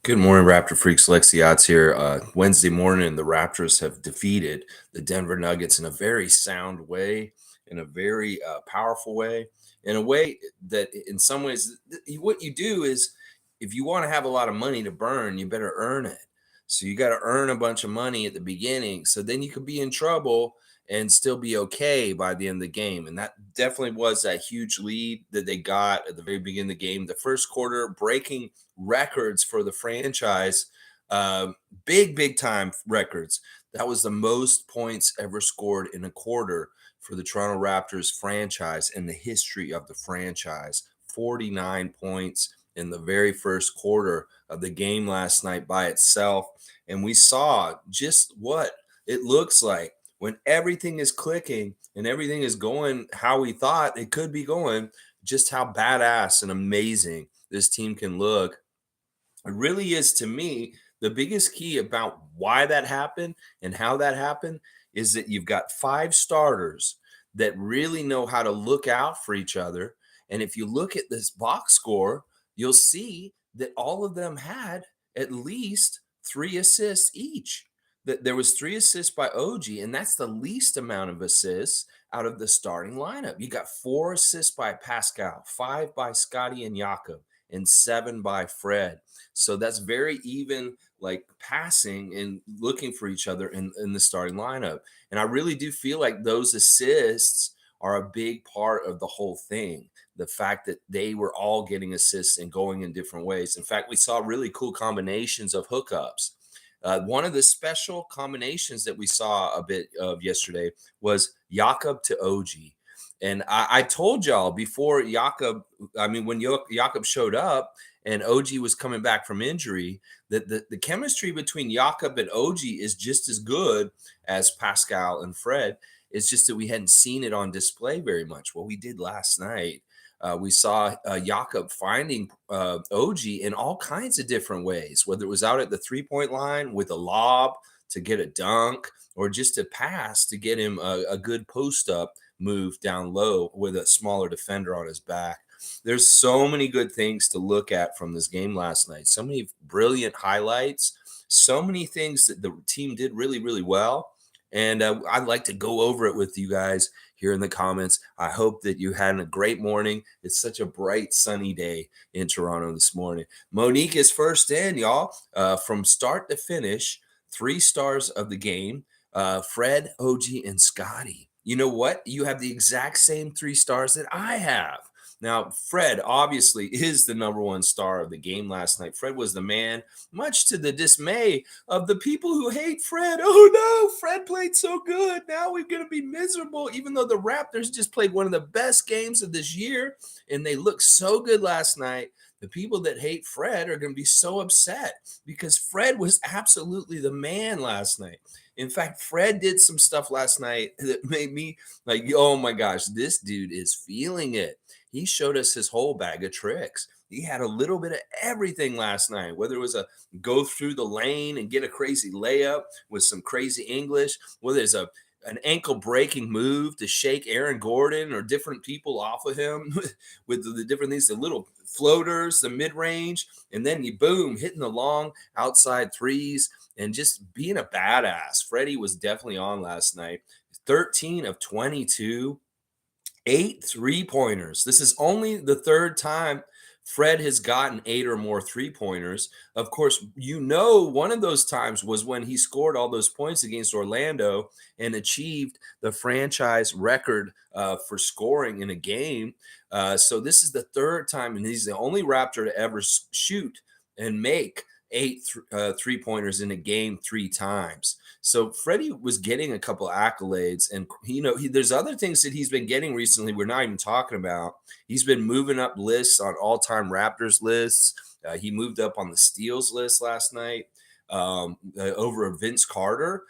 Good morning, Raptor Freaks. Lexiot's here. Wednesday morning, the Raptors have defeated the Denver Nuggets in a very sound way, in a very powerful way, in a way that, in some ways, what you do is if you want to have a lot of money to burn, you better earn it. So you got to earn a bunch of money at the beginning, so then you could be in trouble and still be okay by the end of the game. And that definitely was that huge lead that they got at the very beginning of the game. The first quarter, breaking records for the franchise, uh, big time records. That was the most points ever scored in a quarter for the Toronto Raptors franchise in the history of the franchise. 49 points in the very first quarter of the game last night by itself. And we saw just what it looks like when everything is clicking and everything is going how we thought it could be going, just how badass and amazing this team can look. It really is, to me, the biggest key about why that happened and how that happened is that you've got five starters that really know how to look out for each other. And if you look at this box score, you'll see that all of them had at least 3 assists each. That there was 3 assists by OG, and that's the least amount of assists out of the starting lineup. You got 4 assists by Pascal, 5 by Scottie and Jakob, and 7 by Fred. So that's very even, like passing and looking for each other in the starting lineup. And I really do feel like those assists are a big part of the whole thing. The fact that they were all getting assists and going in different ways. In fact, we saw really cool combinations of hookups. One of the special combinations that we saw a bit of yesterday was Jakob to OG. And I told y'all before when Jakob showed up and OG was coming back from injury, that the chemistry between Jakob and OG is just as good as Pascal and Fred. It's just that we hadn't seen it on display very much. Well, we did last night. We saw Jakob finding OG in all kinds of different ways, whether it was out at the three-point line with a lob to get a dunk or just a pass to get him a good post-up move down low with a smaller defender on his back. There's so many good things to look at from this game last night. So many brilliant highlights, so many things that the team did really, really well. And I'd like to go over it with you guys here in the comments. I hope that you had a great morning. It's such a bright, sunny day in Toronto this morning. Monique is first in, y'all. From start to finish, 3 stars of the game. Fred, OG, and Scottie. You know what? You have the exact same 3 stars that I have. Now, Fred obviously is the number 1 star of the game last night. Fred was the man, much to the dismay of the people who hate Fred. Oh no, Fred played so good. Now we're going to be miserable, even though the Raptors just played one of the best games of this year and they looked so good last night. The people that hate Fred are going to be so upset because Fred was absolutely the man last night. In fact, Fred did some stuff last night that made me like, oh my gosh, this dude is feeling it. He showed us his whole bag of tricks. He had a little bit of everything last night, whether it was a go through the lane and get a crazy layup with some crazy English, whether it's an ankle breaking move to shake Aaron Gordon or different people off of him with the different things, the little floaters, the mid range, and then you boom, hitting the long outside threes and just being a badass. Freddie was definitely on last night. 13 of 22, 8 3-pointers. This is only the third time Fred has gotten 8 or more 3-pointers. Of course, one of those times was when he scored all those points against Orlando and achieved the franchise record for scoring in a game. So this is the third time, and he's the only Raptor to ever shoot and make 8 3-pointers in a game 3 times. So Freddie was getting a couple accolades, and there's other things that he's been getting recently we're not even talking about. He's been moving up lists on all-time Raptors lists. He moved up on the steals list last night over Vince Carter.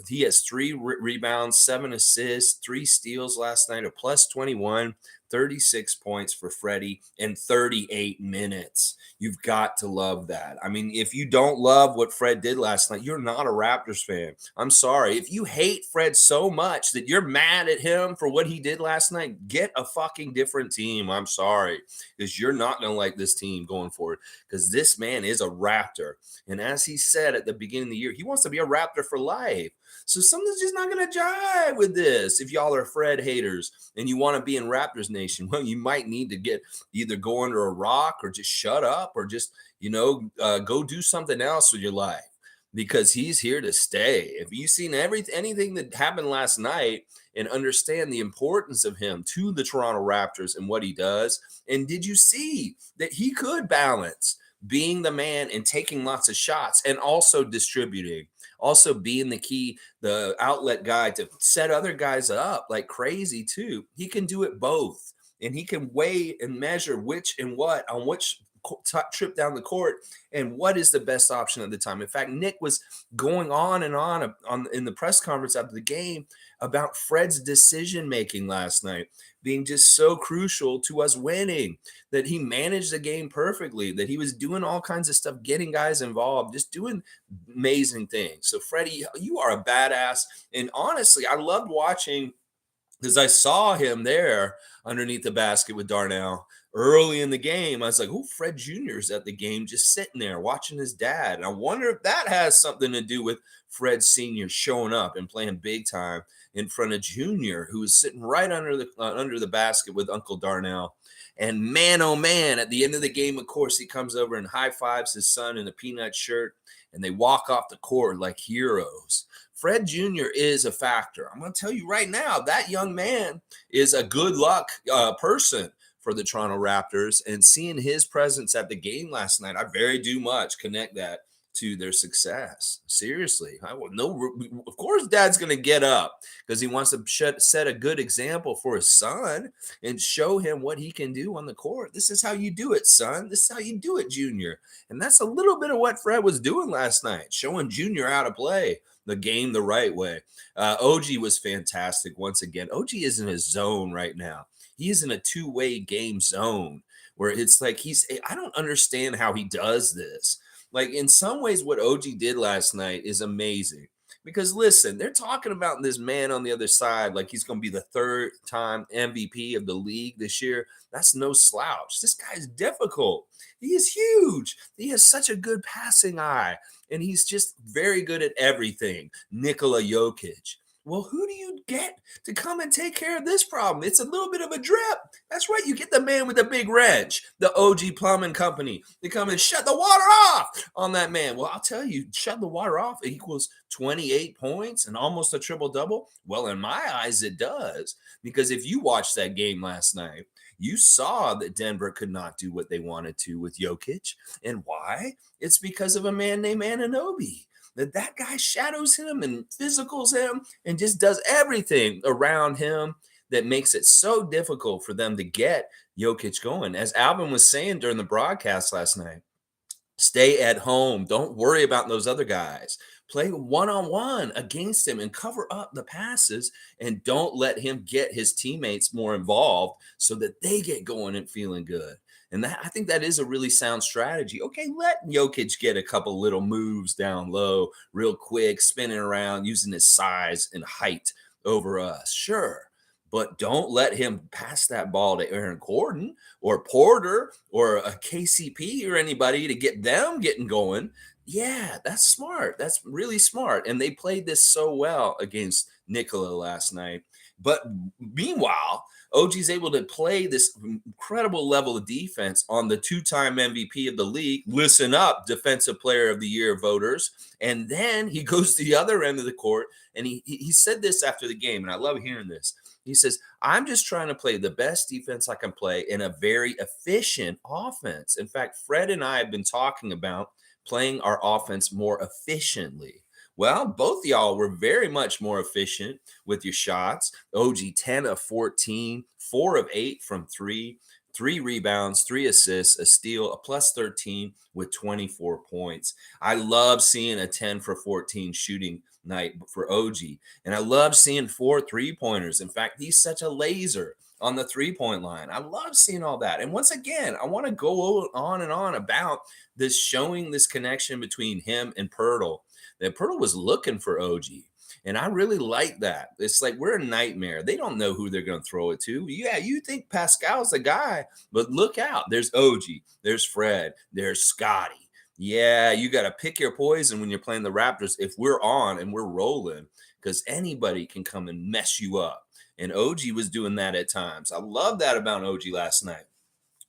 He has 3 rebounds, 7 assists, 3 steals last night, a plus 21, 36 points for Freddie in 38 minutes. You've got to love that. I mean, if you don't love what Fred did last night, you're not a Raptors fan. I'm sorry. If you hate Fred so much that you're mad at him for what he did last night, get a fucking different team. I'm sorry, because you're not going to like this team going forward, because this man is a Raptor. And as he said at the beginning of the year, he wants to be a Raptor for life. So something's just not going to jive with this. If y'all are Fred haters and you want to be in Raptors Nation, well, you might need to get either go under a rock or just shut up or just, go do something else with your life, because he's here to stay. If you've seen anything that happened last night and understand the importance of him to the Toronto Raptors and what he does, and did you see that he could balance being the man and taking lots of shots and also distributing, also being the outlet guy to set other guys up like crazy too. He can do it both, and he can weigh and measure which and what on which trip down the court and what is the best option at the time. In fact, Nick was going on and on in the press conference after the game about Fred's decision making last night being just so crucial to us winning, that he managed the game perfectly, that he was doing all kinds of stuff, getting guys involved, just doing amazing things. So Freddie, you are a badass. And honestly, I loved watching, because I saw him there underneath the basket with Darnell early in the game. I was like, oh, Fred Jr.'s at the game, just sitting there watching his dad. And I wonder if that has something to do with Fred Sr. showing up and playing big time in front of Jr., who was sitting right under the basket with Uncle Darnell. And man, oh man, at the end of the game, of course, he comes over and high fives his son in a peanut shirt, and they walk off the court like heroes. Fred Jr. is a factor. I'm going to tell you right now, that young man is a good luck person for the Toronto Raptors. And seeing his presence at the game last night, I very do much connect that to their success. Seriously, I will know. Of course, Dad's going to get up because he wants to set a good example for his son and show him what he can do on the court. This is how you do it, son. This is how you do it, Junior. And that's a little bit of what Fred was doing last night, showing Junior how to play the game the right way. OG was fantastic once again. OG is in his zone right now. He is in a two-way game zone where it's like I don't understand how he does this. Like, in some ways, what OG did last night is amazing. Because, listen, they're talking about this man on the other side like he's going to be the third-time MVP of the league this year. That's no slouch. This guy's difficult. He is huge. He has such a good passing eye, and he's just very good at everything. Nikola Jokic. Well, who do you get to come and take care of this problem? It's a little bit of a drip. That's right. You get the man with the big wrench, the OG Plumbing Company, to come and shut the water off on that man. Well, I'll tell you, shut the water off equals 28 points and almost a triple-double. Well, in my eyes, it does. Because if you watched that game last night, you saw that Denver could not do what they wanted to with Jokic. And why? It's because of a man named Anunoby. That guy shadows him and physicals him and just does everything around him that makes it so difficult for them to get Jokic going. As Alvin was saying during the broadcast last night, stay at home. Don't worry about those other guys. Play one-on-one against him and cover up the passes, and don't let him get his teammates more involved so that they get going and feeling good. And I think that is a really sound strategy. Okay, let Jokic get a couple little moves down low real quick, spinning around, using his size and height over us. Sure. But don't let him pass that ball to Aaron Gordon or Porter or a KCP or anybody to get them getting going. Yeah, that's smart. That's really smart. And they played this so well against Nikola last night. But meanwhile, OG's able to play this incredible level of defense on the two-time MVP of the league. Listen up, Defensive Player of the Year voters. And then he goes to the other end of the court, and he said this after the game, and I love hearing this. He says, I'm just trying to play the best defense I can play in a very efficient offense. In fact, Fred and I have been talking about playing our offense more efficiently. Well, both y'all were very much more efficient with your shots. OG 10 of 14, 4 of 8 from 3, 3 rebounds, 3 assists, a steal, a plus 13 with 24 points. I love seeing a 10 for 14 shooting night for OG. And I love seeing 4 3-pointers. In fact, he's such a laser on the 3-point line. I love seeing all that. And once again, I want to go on and on about this, showing this connection between him and Poeltl. That Poeltl was looking for OG. And I really like that. It's like we're a nightmare. They don't know who they're going to throw it to. Yeah, you think Pascal's the guy, but look out. There's OG, there's Fred, there's Scottie. Yeah, you got to pick your poison when you're playing the Raptors if we're on and we're rolling, because anybody can come and mess you up. And OG was doing that at times. I love that about OG last night.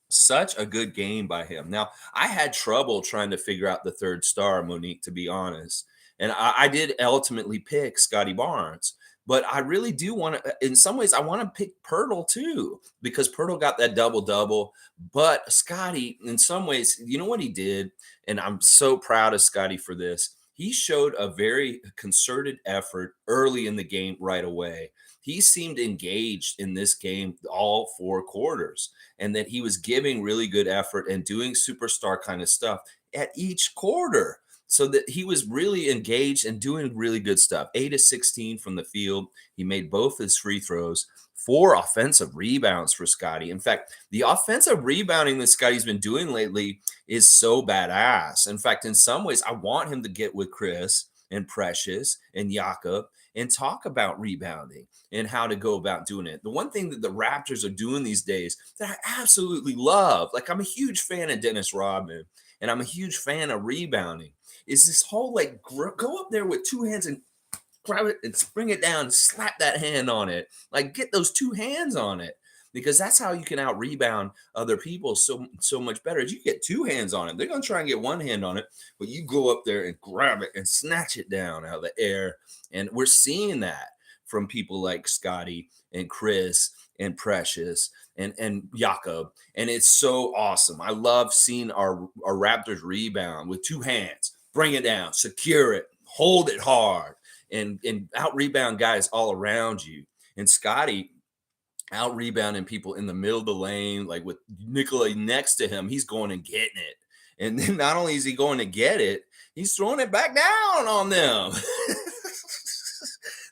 Such a good game by him. Now, I had trouble trying to figure out the third star, Monique, to be honest. And I did ultimately pick Scottie Barnes. But I really do want to, in some ways, I want to pick Poeltl too, because Poeltl got that double-double. But Scottie, in some ways, you know what he did? And I'm so proud of Scottie for this. He showed a very concerted effort early in the game right away. He seemed engaged in this game all 4 quarters, and that he was giving really good effort and doing superstar kind of stuff at each quarter, so that he was really engaged and doing really good stuff. 8 of 16 from the field. He made both his free throws. 4 offensive rebounds for Scottie. In fact, the offensive rebounding that Scottie's been doing lately is so badass. In fact, in some ways, I want him to get with Chris and Precious and Jakob and talk about rebounding and how to go about doing it. The one thing that the Raptors are doing these days that I absolutely love, like I'm a huge fan of Dennis Rodman and I'm a huge fan of rebounding, is this whole like go up there with 2 hands and grab it and bring it down and slap that hand on it. Like get those 2 hands on it, because that's how you can out rebound other people so much better. If you get 2 hands on it, they're going to try and get 1 hand on it, but you go up there and grab it and snatch it down out of the air. And we're seeing that from people like Scottie and Chris and Precious and Jakob. And it's so awesome. I love seeing our Raptors rebound with 2 hands, bring it down, secure it, hold it hard, and out rebound guys all around you. And Scottie out rebounding people in the middle of the lane, like with Nikola next to him, he's going and getting it. And then not only is he going to get it, he's throwing it back down on them.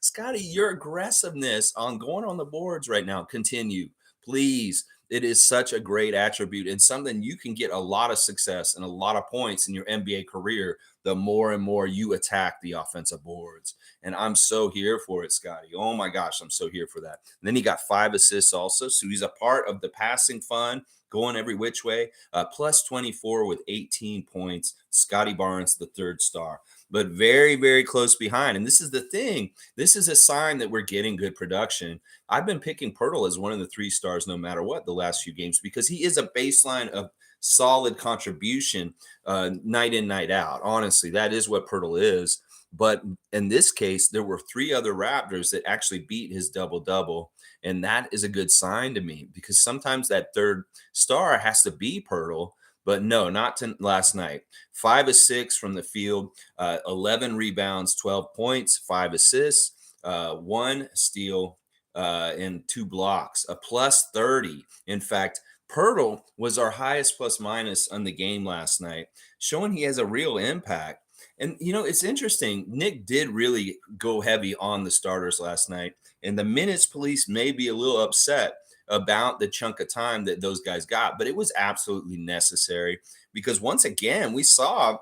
Scottie, your aggressiveness on going on the boards right now, continue, please. It is such a great attribute and something you can get a lot of success and a lot of points in your NBA career the more and more you attack the offensive boards. And I'm so here for it, Scottie. Oh my gosh, I'm so here for that. And then he got 5 assists also. So he's a part of the passing fun, going every which way. Plus 24 with 18 points. Scottie Barnes, the 3rd star. But very, very close behind. And this is the thing. This is a sign that we're getting good production. I've been picking Poeltl as one of the 3 stars no matter what the last few games, because he is a baseline of solid contribution night in, night out. Honestly, that is what Poeltl is. But in this case, there were 3 other Raptors that actually beat his double-double. And that is a good sign to me, because sometimes that 3rd star has to be Poeltl. But no, not last night. 5 of 6 from the field, 11 rebounds, 12 points, 5 assists, 1 steal, and 2 blocks, a plus 30. In fact, Poeltl was our highest plus minus on the game last night, showing he has a real impact. And, you know, it's interesting. Nick did really go heavy on the starters last night, and the minutes police may be a little upset about the chunk of time that those guys got, but it was absolutely necessary, because once again, we saw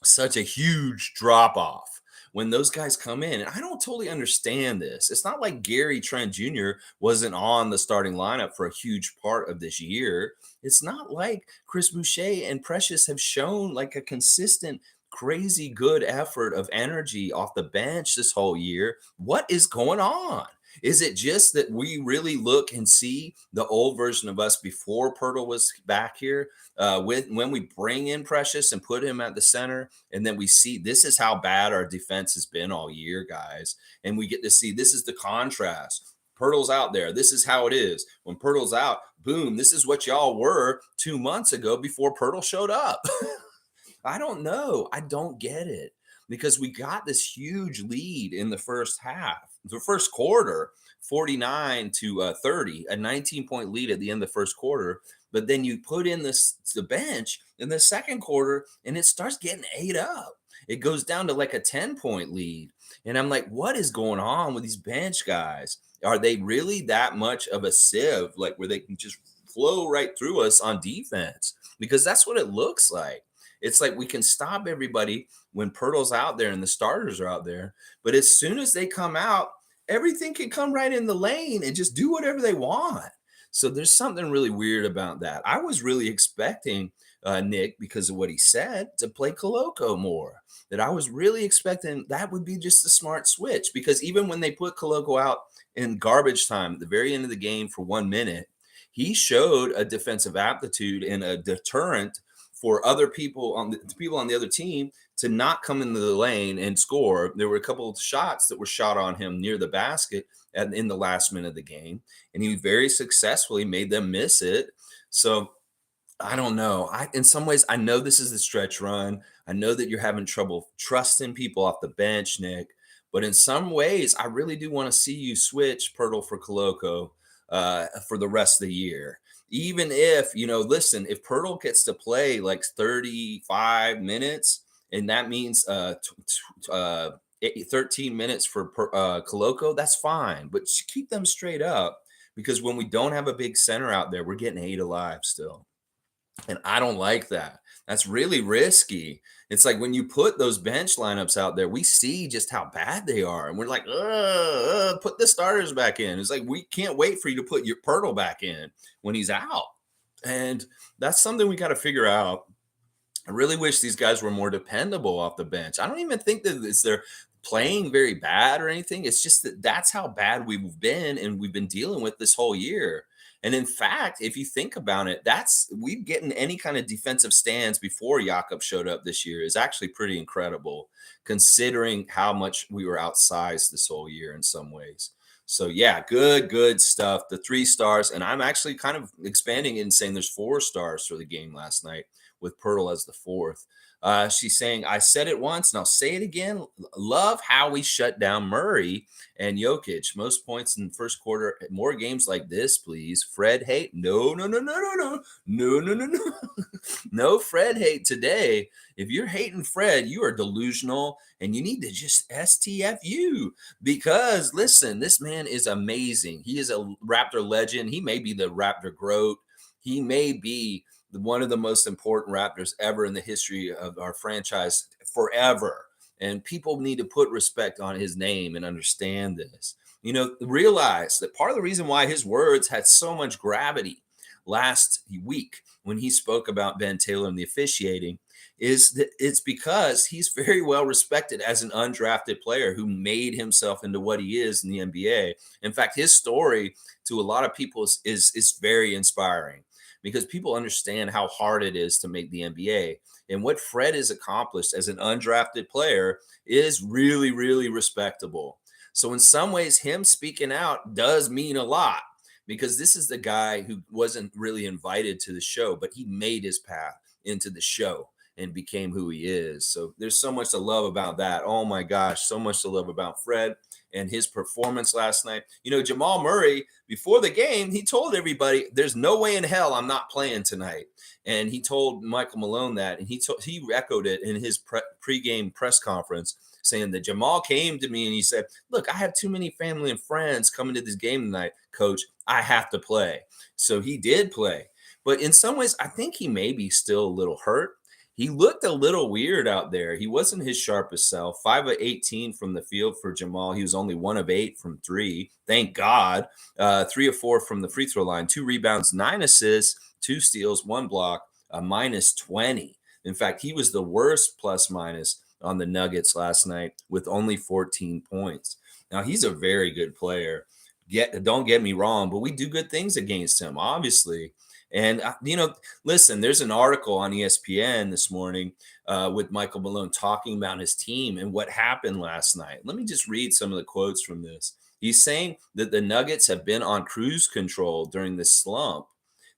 such a huge drop off when those guys come in. And I don't totally understand this. It's not like Gary Trent Jr. wasn't on the starting lineup for a huge part of this year. It's not like Chris Boucher and Precious have shown like a consistent, crazy good effort of energy off the bench this whole year. What is going on? Is it just that we really look and see the old version of us before Poeltl was back here, when we bring in Precious and put him at the center, and then we see this is how bad our defense has been all year, guys, and we get to see this is the contrast. Poeltl's out there. This is how it is. When Poeltl's out, boom, this is what y'all were 2 months ago before Poeltl showed up. I don't know. I don't get it, because we got this huge lead in the first half. The first quarter, 49 to 30, a 19-point lead at the end of the first quarter. But then you put in the bench in the second quarter, and it starts getting ate up. It goes down to like a 10-point lead. And I'm like, what is going on with these bench guys? Are they really that much of a sieve, like where they can just flow right through us on defense? Because that's what it looks like. It's like we can stop everybody when Poeltl's out there and the starters are out there. But as soon as they come out, everything can come right in the lane and just do whatever they want. So there's something really weird about that. I was really expecting Nick, because of what he said, to play Koloko more. That I was really expecting that would be just a smart switch, because even when they put Koloko out in garbage time at the very end of the game for 1 minute, he showed a defensive aptitude and a deterrent for other people on the other team to not come into the lane and score. There were a couple of shots that were shot on him near the basket in the last minute of the game, and he very successfully made them miss it. So I don't know. In some ways, I know this is the stretch run. I know that you're having trouble trusting people off the bench, Nick. But in some ways, I really do want to see you switch Poeltl for Koloko for the rest of the year. Even if, listen, if Poeltl gets to play like 35 minutes, and that means 13 minutes for Koloko, that's fine. But keep them straight up, because when we don't have a big center out there, we're getting 8 alive still. And I don't like that. That's really risky. It's like when you put those bench lineups out there, we see just how bad they are. And we're like, put the starters back in. It's like, we can't wait for you to put your Poeltl back in when he's out. And that's something we got to figure out. I really wish these guys were more dependable off the bench. I don't even think that they're playing very bad or anything. It's just that that's how bad we've been, and we've been dealing with this whole year. And in fact, if you think about it, we've gotten any kind of defensive stands before Jakob showed up this year is actually pretty incredible, considering how much we were outsized this whole year in some ways. So yeah, good stuff. The 3 stars, and I'm actually kind of expanding it and saying there's 4 stars for the game last night, with Poeltl as the 4th. She's saying, I said it once and I'll say it again. Love how we shut down Murray and Jokic. Most points in the first quarter. More games like this, please. Fred hate? No. No Fred hate today. If you're hating Fred, you are delusional, and you need to just STFU, because listen, this man is amazing. He is a Raptor legend. He may be the Raptor GOAT. He may be one of the most important Raptors ever in the history of our franchise forever. And people need to put respect on his name and understand this. Realize that part of the reason why his words had so much gravity last week when he spoke about Ben Taylor and the officiating is that it's because he's very well respected as an undrafted player who made himself into what he is in the NBA. In fact, his story to a lot of people is very inspiring, because people understand how hard it is to make the NBA. And what Fred has accomplished as an undrafted player is really, really respectable. So in some ways, him speaking out does mean a lot, because this is the guy who wasn't really invited to the show, but he made his path into the show and became who he is. So there's so much to love about that. Oh my gosh, so much to love about Fred and his performance last night. Jamal Murray, before the game, he told everybody, there's no way in hell I'm not playing tonight. And he told Michael Malone that, and he echoed it in his pregame press conference, saying that Jamal came to me and he said, look, I have too many family and friends coming to this game tonight, coach. I have to play. So he did play. But in some ways, I think he may be still a little hurt. He looked a little weird out there. He wasn't his sharpest self. 5 of 18 from the field for Jamal. He was only 1 of 8 from 3. Thank God. 3 of 4 from the free throw line. 2 rebounds, 9 assists, 2 steals, 1 block, a minus 20. In fact, he was the worst plus minus on the Nuggets last night with only 14 points. Now, he's a very good player. Don't get me wrong, but we do good things against him, obviously. And, listen, there's an article on ESPN this morning with Michael Malone talking about his team and what happened last night. Let me just read some of the quotes from this. He's saying that the Nuggets have been on cruise control during this slump,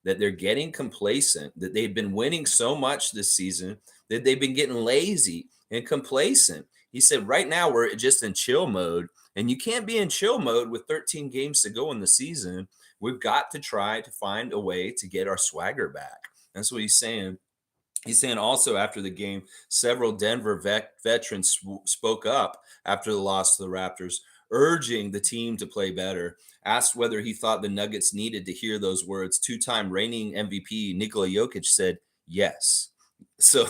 that they're getting complacent, that they've been winning so much this season that they've been getting lazy and complacent. He said, right now we're just in chill mode, and you can't be in chill mode with 13 games to go in the season. We've got to try to find a way to get our swagger back. That's what he's saying. He's saying also after the game, several Denver veterans spoke up after the loss to the Raptors, urging the team to play better. Asked whether he thought the Nuggets needed to hear those words, two-time reigning MVP Nikola Jokic said yes. So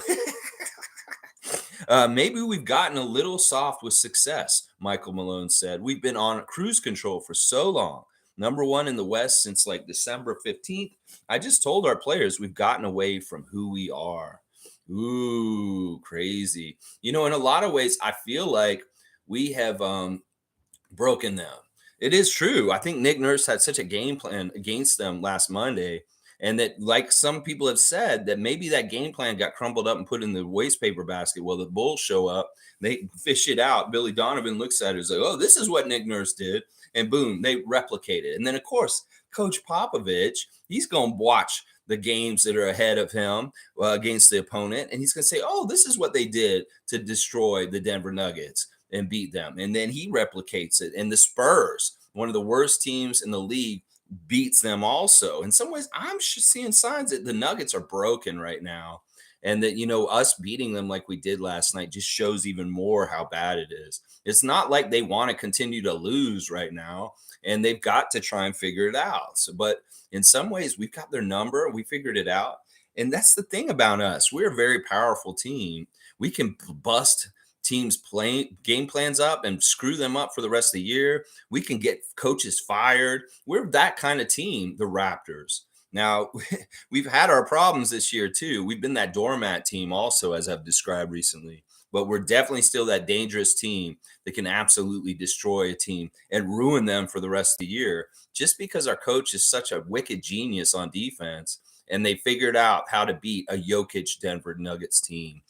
maybe we've gotten a little soft with success, Michael Malone said. We've been on cruise control for so long. Number one in the West since like December 15th. I just told our players we've gotten away from who we are. Ooh, crazy. In a lot of ways, I feel like we have broken them. It is true. I think Nick Nurse had such a game plan against them last Monday. And that, like some people have said, that maybe that game plan got crumbled up and put in the waste paper basket. Well, the Bulls show up, they fish it out. Billy Donovan looks at it, is like, oh, this is what Nick Nurse did. And boom, they replicate it. And then, of course, Coach Popovich, he's going to watch the games that are ahead of him against the opponent. And he's going to say, oh, this is what they did to destroy the Denver Nuggets and beat them. And then he replicates it. And the Spurs, one of the worst teams in the league, beats them also. In some ways, I'm seeing signs that the Nuggets are broken right now. And that, us beating them like we did last night just shows even more how bad it is. It's not like they want to continue to lose right now. And they've got to try and figure it out. So, but in some ways, we've got their number. We figured it out. And that's the thing about us. We're a very powerful team. We can bust teams playing game plans up and screw them up for the rest of the year. We can get coaches fired. We're that kind of team, the Raptors. Now, we've had our problems this year too. We've been that doormat team also, as I've described recently. But we're definitely still that dangerous team that can absolutely destroy a team and ruin them for the rest of the year, just because our coach is such a wicked genius on defense. And they figured out how to beat a Jokic Denver Nuggets team.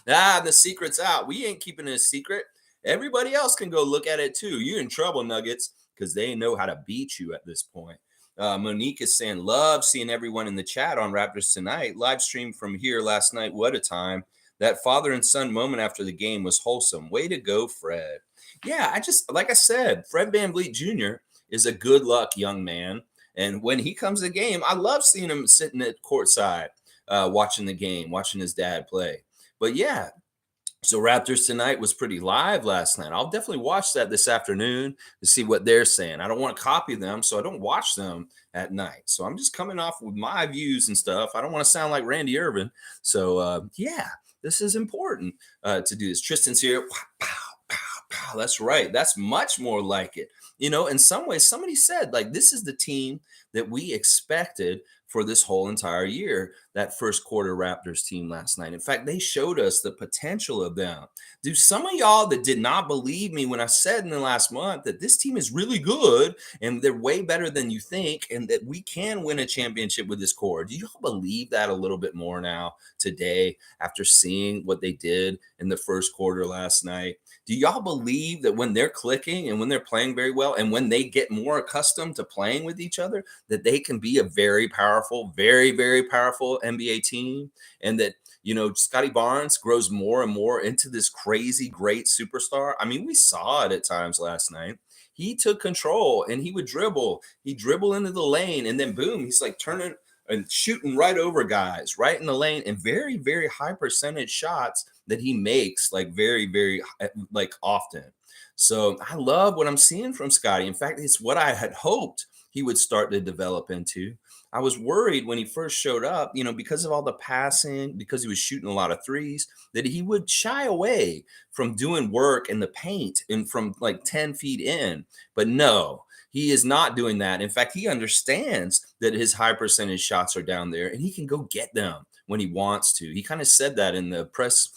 The secret's out. We ain't keeping it a secret. Everybody else can go look at it too. You're in trouble, Nuggets, because they know how to beat you at this point. Monique is saying, love seeing everyone in the chat on Raptors Tonight. Live stream from here last night. What a time. That father and son moment after the game was wholesome. Way to go, Fred. Yeah, like I said, Fred VanVleet Jr. is a good luck young man. And when he comes to the game, I love seeing him sitting at courtside, watching the game, watching his dad play. But yeah, so Raptors Tonight was pretty live last night. I'll definitely watch that this afternoon to see what they're saying. I don't want to copy them, so I don't watch them at night. So I'm just coming off with my views and stuff. I don't want to sound like Randy Irvin. So yeah, this is important to do this. Tristan's here. Pow, pow, pow. That's right. That's much more like it. In some ways, somebody said, like, this is the team that we expected for this whole entire year, that first quarter Raptors team last night. In fact, they showed us the potential of them. Do some of y'all that did not believe me when I said in the last month that this team is really good and they're way better than you think and that we can win a championship with this core, do y'all believe that a little bit more now today after seeing what they did in the first quarter last night? Do y'all believe that when they're clicking and when they're playing very well and when they get more accustomed to playing with each other, that they can be a very powerful, very, very powerful NBA team? And that, Scottie Barnes grows more and more into this crazy, great superstar. I mean, we saw it at times last night. He took control and he would dribble. He'd dribble into the lane and then boom, he's like turning and shooting right over guys, right in the lane, and very, very high percentage shots that he makes, like very, very like often. So I love what I'm seeing from Scottie. In fact, it's what I had hoped he would start to develop into. I was worried when he first showed up, because of all the passing, because he was shooting a lot of threes, that he would shy away from doing work in the paint and from like 10 feet in. But no, he is not doing that. In fact, he understands that his high percentage shots are down there and he can go get them when he wants to. He kind of said that in the press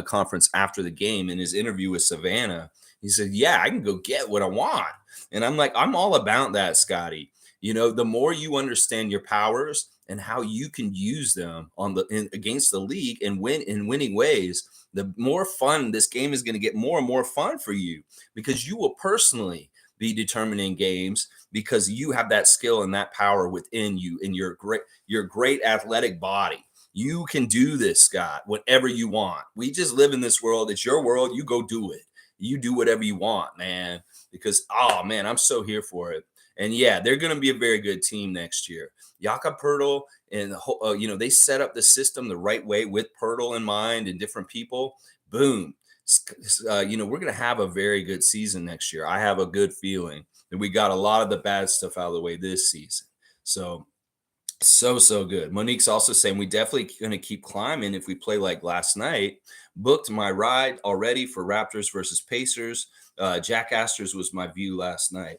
conference after the game in his interview with Savannah. He said, yeah, I can go get what I want. And I'm like, I'm all about that, Scottie. The more you understand your powers and how you can use them against the league and win in winning ways, the more fun this game is going to get, more and more fun for you, because you will personally be determining games because you have that skill and that power within you in your great athletic body. You can do this, Scott, whatever you want. We just live in this world. It's your world. You go do it. You do whatever you want, man, because, oh, man, I'm so here for it. And, yeah, they're going to be a very good team next year. Jakob Poeltl and, they set up the system the right way with Poeltl in mind and different people. Boom. We're going to have a very good season next year. I have a good feeling that we got a lot of the bad stuff out of the way this season. So good. Monique's also saying we definitely going to keep climbing if we play like last night. Booked my ride already for Raptors versus Pacers. Jack Astor's was my view last night.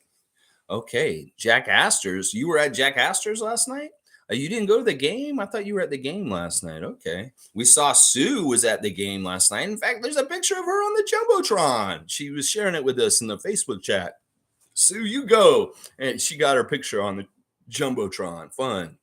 Okay, Jack Astor's. You were at Jack Astor's last night? You didn't go to the game? I thought you were at the game last night. Okay. We saw Sue was at the game last night. In fact, there's a picture of her on the Jumbotron. She was sharing it with us in the Facebook chat. Sue, you go. And she got her picture on the Jumbotron. Fun.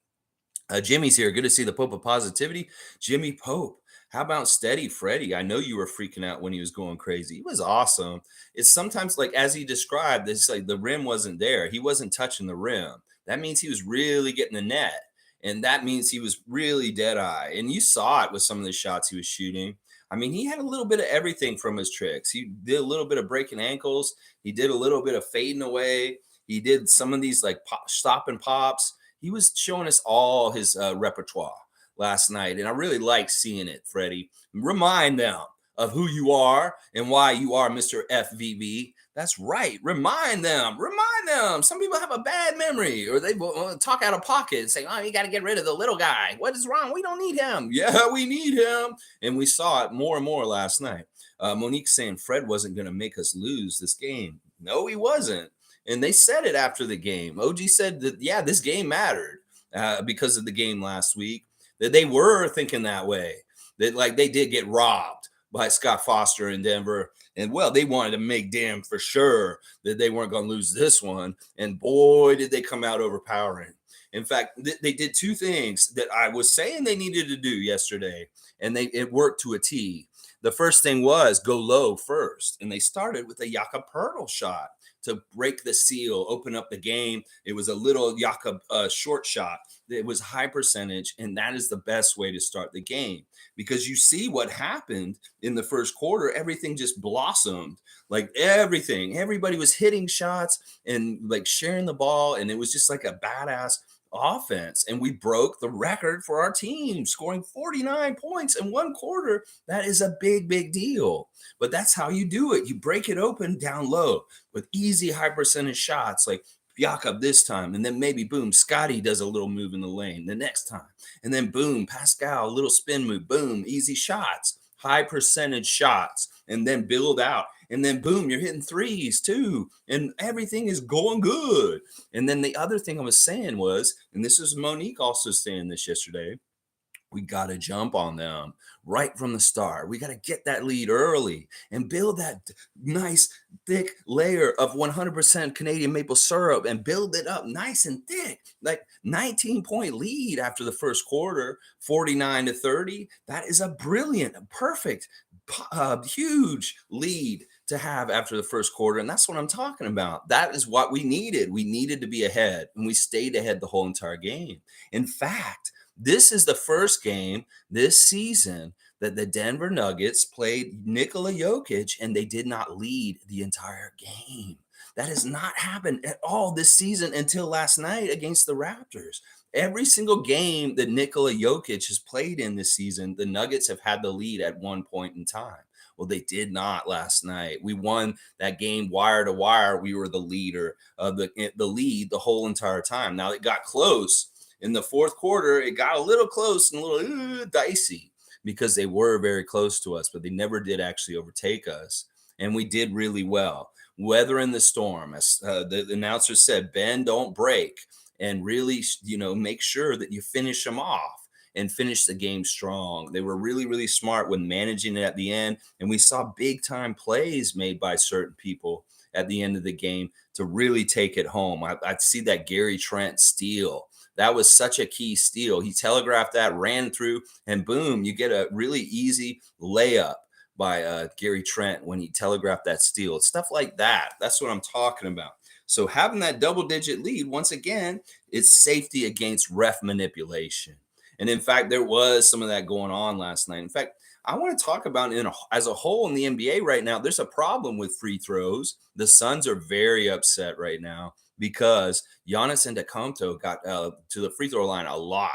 Jimmy's here. Good to see the Pope of Positivity. Jimmy Pope. How about Steady Freddy? I know you were freaking out when he was going crazy. He was awesome. It's sometimes like, as he described, it's like the rim wasn't there. He wasn't touching the rim. That means he was really getting the net. And that means he was really dead eye. And you saw it with some of the shots he was shooting. I mean, he had a little bit of everything from his tricks. He did a little bit of breaking ankles. He did a little bit of fading away. He did some of these like stop and pops. He was showing us all his repertoire last night, and I really like seeing it, Freddie. Remind them of who you are and why you are Mr. FVV. That's right. Remind them. Remind them. Some people have a bad memory, or they talk out of pocket and say, oh, you got to get rid of the little guy. What is wrong? We don't need him. Yeah, we need him. And we saw it more and more last night. Monique saying Fred wasn't going to make us lose this game. No, he wasn't. And they said it after the game. OG said that, yeah, this game mattered because of the game last week, that they were thinking that way, that like they did get robbed by Scott Foster in Denver. And well, they wanted to make damn for sure that they weren't going to lose this one. And boy, did they come out overpowering. In fact, they did two things that I was saying they needed to do yesterday, and it worked to a T. The first thing was go low first, and they started with a Poeltl shot to break the seal, open up the game. It was a little Jakob short shot. It was high percentage, and that is the best way to start the game, because you see what happened in the first quarter. Everything just blossomed, like everything. Everybody was hitting shots and like sharing the ball, and it was just like a badass offense. And we broke the record for our team, scoring 49 points in one quarter. That is a big, big deal. But that's how you do it. You break it open down low with easy high percentage shots like Siakam this time, and then maybe boom, Scottie does a little move in the lane the next time, and then boom, Pascal, a little spin move, boom, easy shots, high percentage shots, and then build out, and then boom, you're hitting threes too, and everything is going good. And then the other thing I was saying was, and this is Monique also saying this yesterday, we got to jump on them right from the start. We got to get that lead early and build that nice thick layer of 100% Canadian maple syrup and build it up nice and thick, like 19-point lead after the first quarter, 49-30. That is a brilliant, perfect, huge lead to have after the first quarter. And that's what I'm talking about. That is what we needed. We needed to be ahead, and we stayed ahead the whole entire game. In fact, this is the first game this season that the Denver Nuggets played Nikola Jokic and they did not lead the entire game. That has not happened at all this season until last night against the Raptors. Every single game that Nikola Jokic has played in this season, the Nuggets have had the lead at one point in time. Well, they did not last night. We won that game wire to wire. We were the leader of the lead the whole entire time. Now it got close. In the fourth quarter, it got a little close and a little dicey because they were very close to us, but they never did actually overtake us. And we did really well. Weathering the storm. As the announcer said, bend, don't break. And really, make sure that you finish them off and finish the game strong. They were really, really smart when managing it at the end. And we saw big time plays made by certain people at the end of the game to really take it home. I'd see that Gary Trent steal. That was such a key steal. He telegraphed that, ran through, and boom, you get a really easy layup by Gary Trent when he telegraphed that steal. It's stuff like that. That's what I'm talking about. So having that double-digit lead, once again, it's safety against ref manipulation. And in fact, there was some of that going on last night. In fact, I want to talk about as a whole in the NBA right now, there's a problem with free throws. The Suns are very upset right now because Giannis Antetokounmpo got to the free throw line a lot,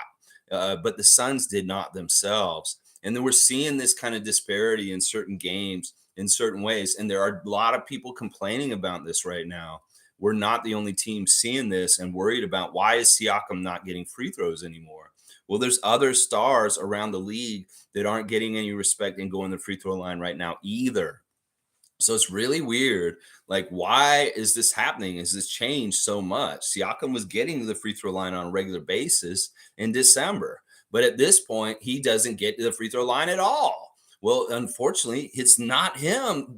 but the Suns did not themselves. And then we're seeing this kind of disparity in certain games in certain ways. And there are a lot of people complaining about this right now. We're not the only team seeing this and worried about why is Siakam not getting free throws anymore. Well, there's other stars around the league that aren't getting any respect and going to the free throw line right now either. So it's really weird. Like, why is this happening? Has this changed so much? Siakam was getting to the free throw line on a regular basis in December, but at this point, he doesn't get to the free throw line at all. Well, unfortunately, it's not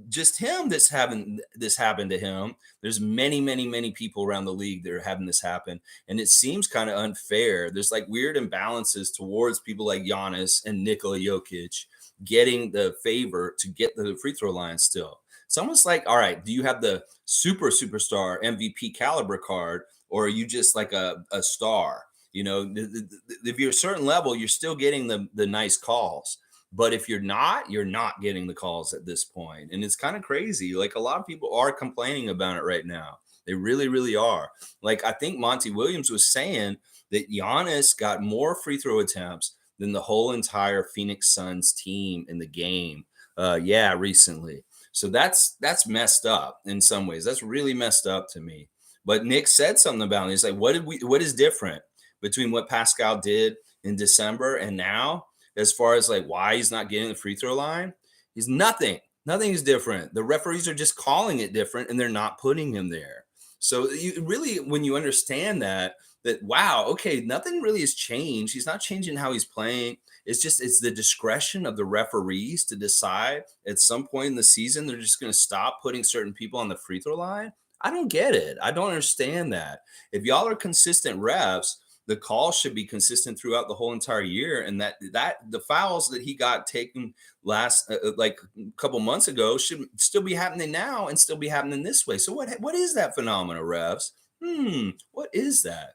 just him that's having this happen to him. There's many, many, many people around the league that are having this happen. And it seems kind of unfair. There's like weird imbalances towards people like Giannis and Nikola Jokic getting the favor to get to the free throw line still. It's almost like, all right, do you have the superstar MVP caliber card, or are you just like a star? If you're a certain level, you're still getting the nice calls. But if you're not getting the calls at this point. And it's kind of crazy. Like, a lot of people are complaining about it right now. They really, really are. Like, I think Monty Williams was saying that Giannis got more free throw attempts than the whole entire Phoenix Suns team in the game. Recently. So that's messed up in some ways. That's really messed up to me. But Nick said something about it. He's like, what is different between what Pascal did in December and now, as far as like why he's not getting the free throw line? He's nothing. Nothing is different. The referees are just calling it different and they're not putting him there. So you really, when you understand that wow, okay, nothing really has changed. He's not changing how he's playing. It's the discretion of the referees to decide at some point in the season they're just going to stop putting certain people on the free throw line. I don't get it. I don't understand that. If y'all are consistent refs, the call should be consistent throughout the whole entire year, and that the fouls that he got taken last like a couple months ago should still be happening now and still be happening this way. So what is that phenomenon, refs? What is that?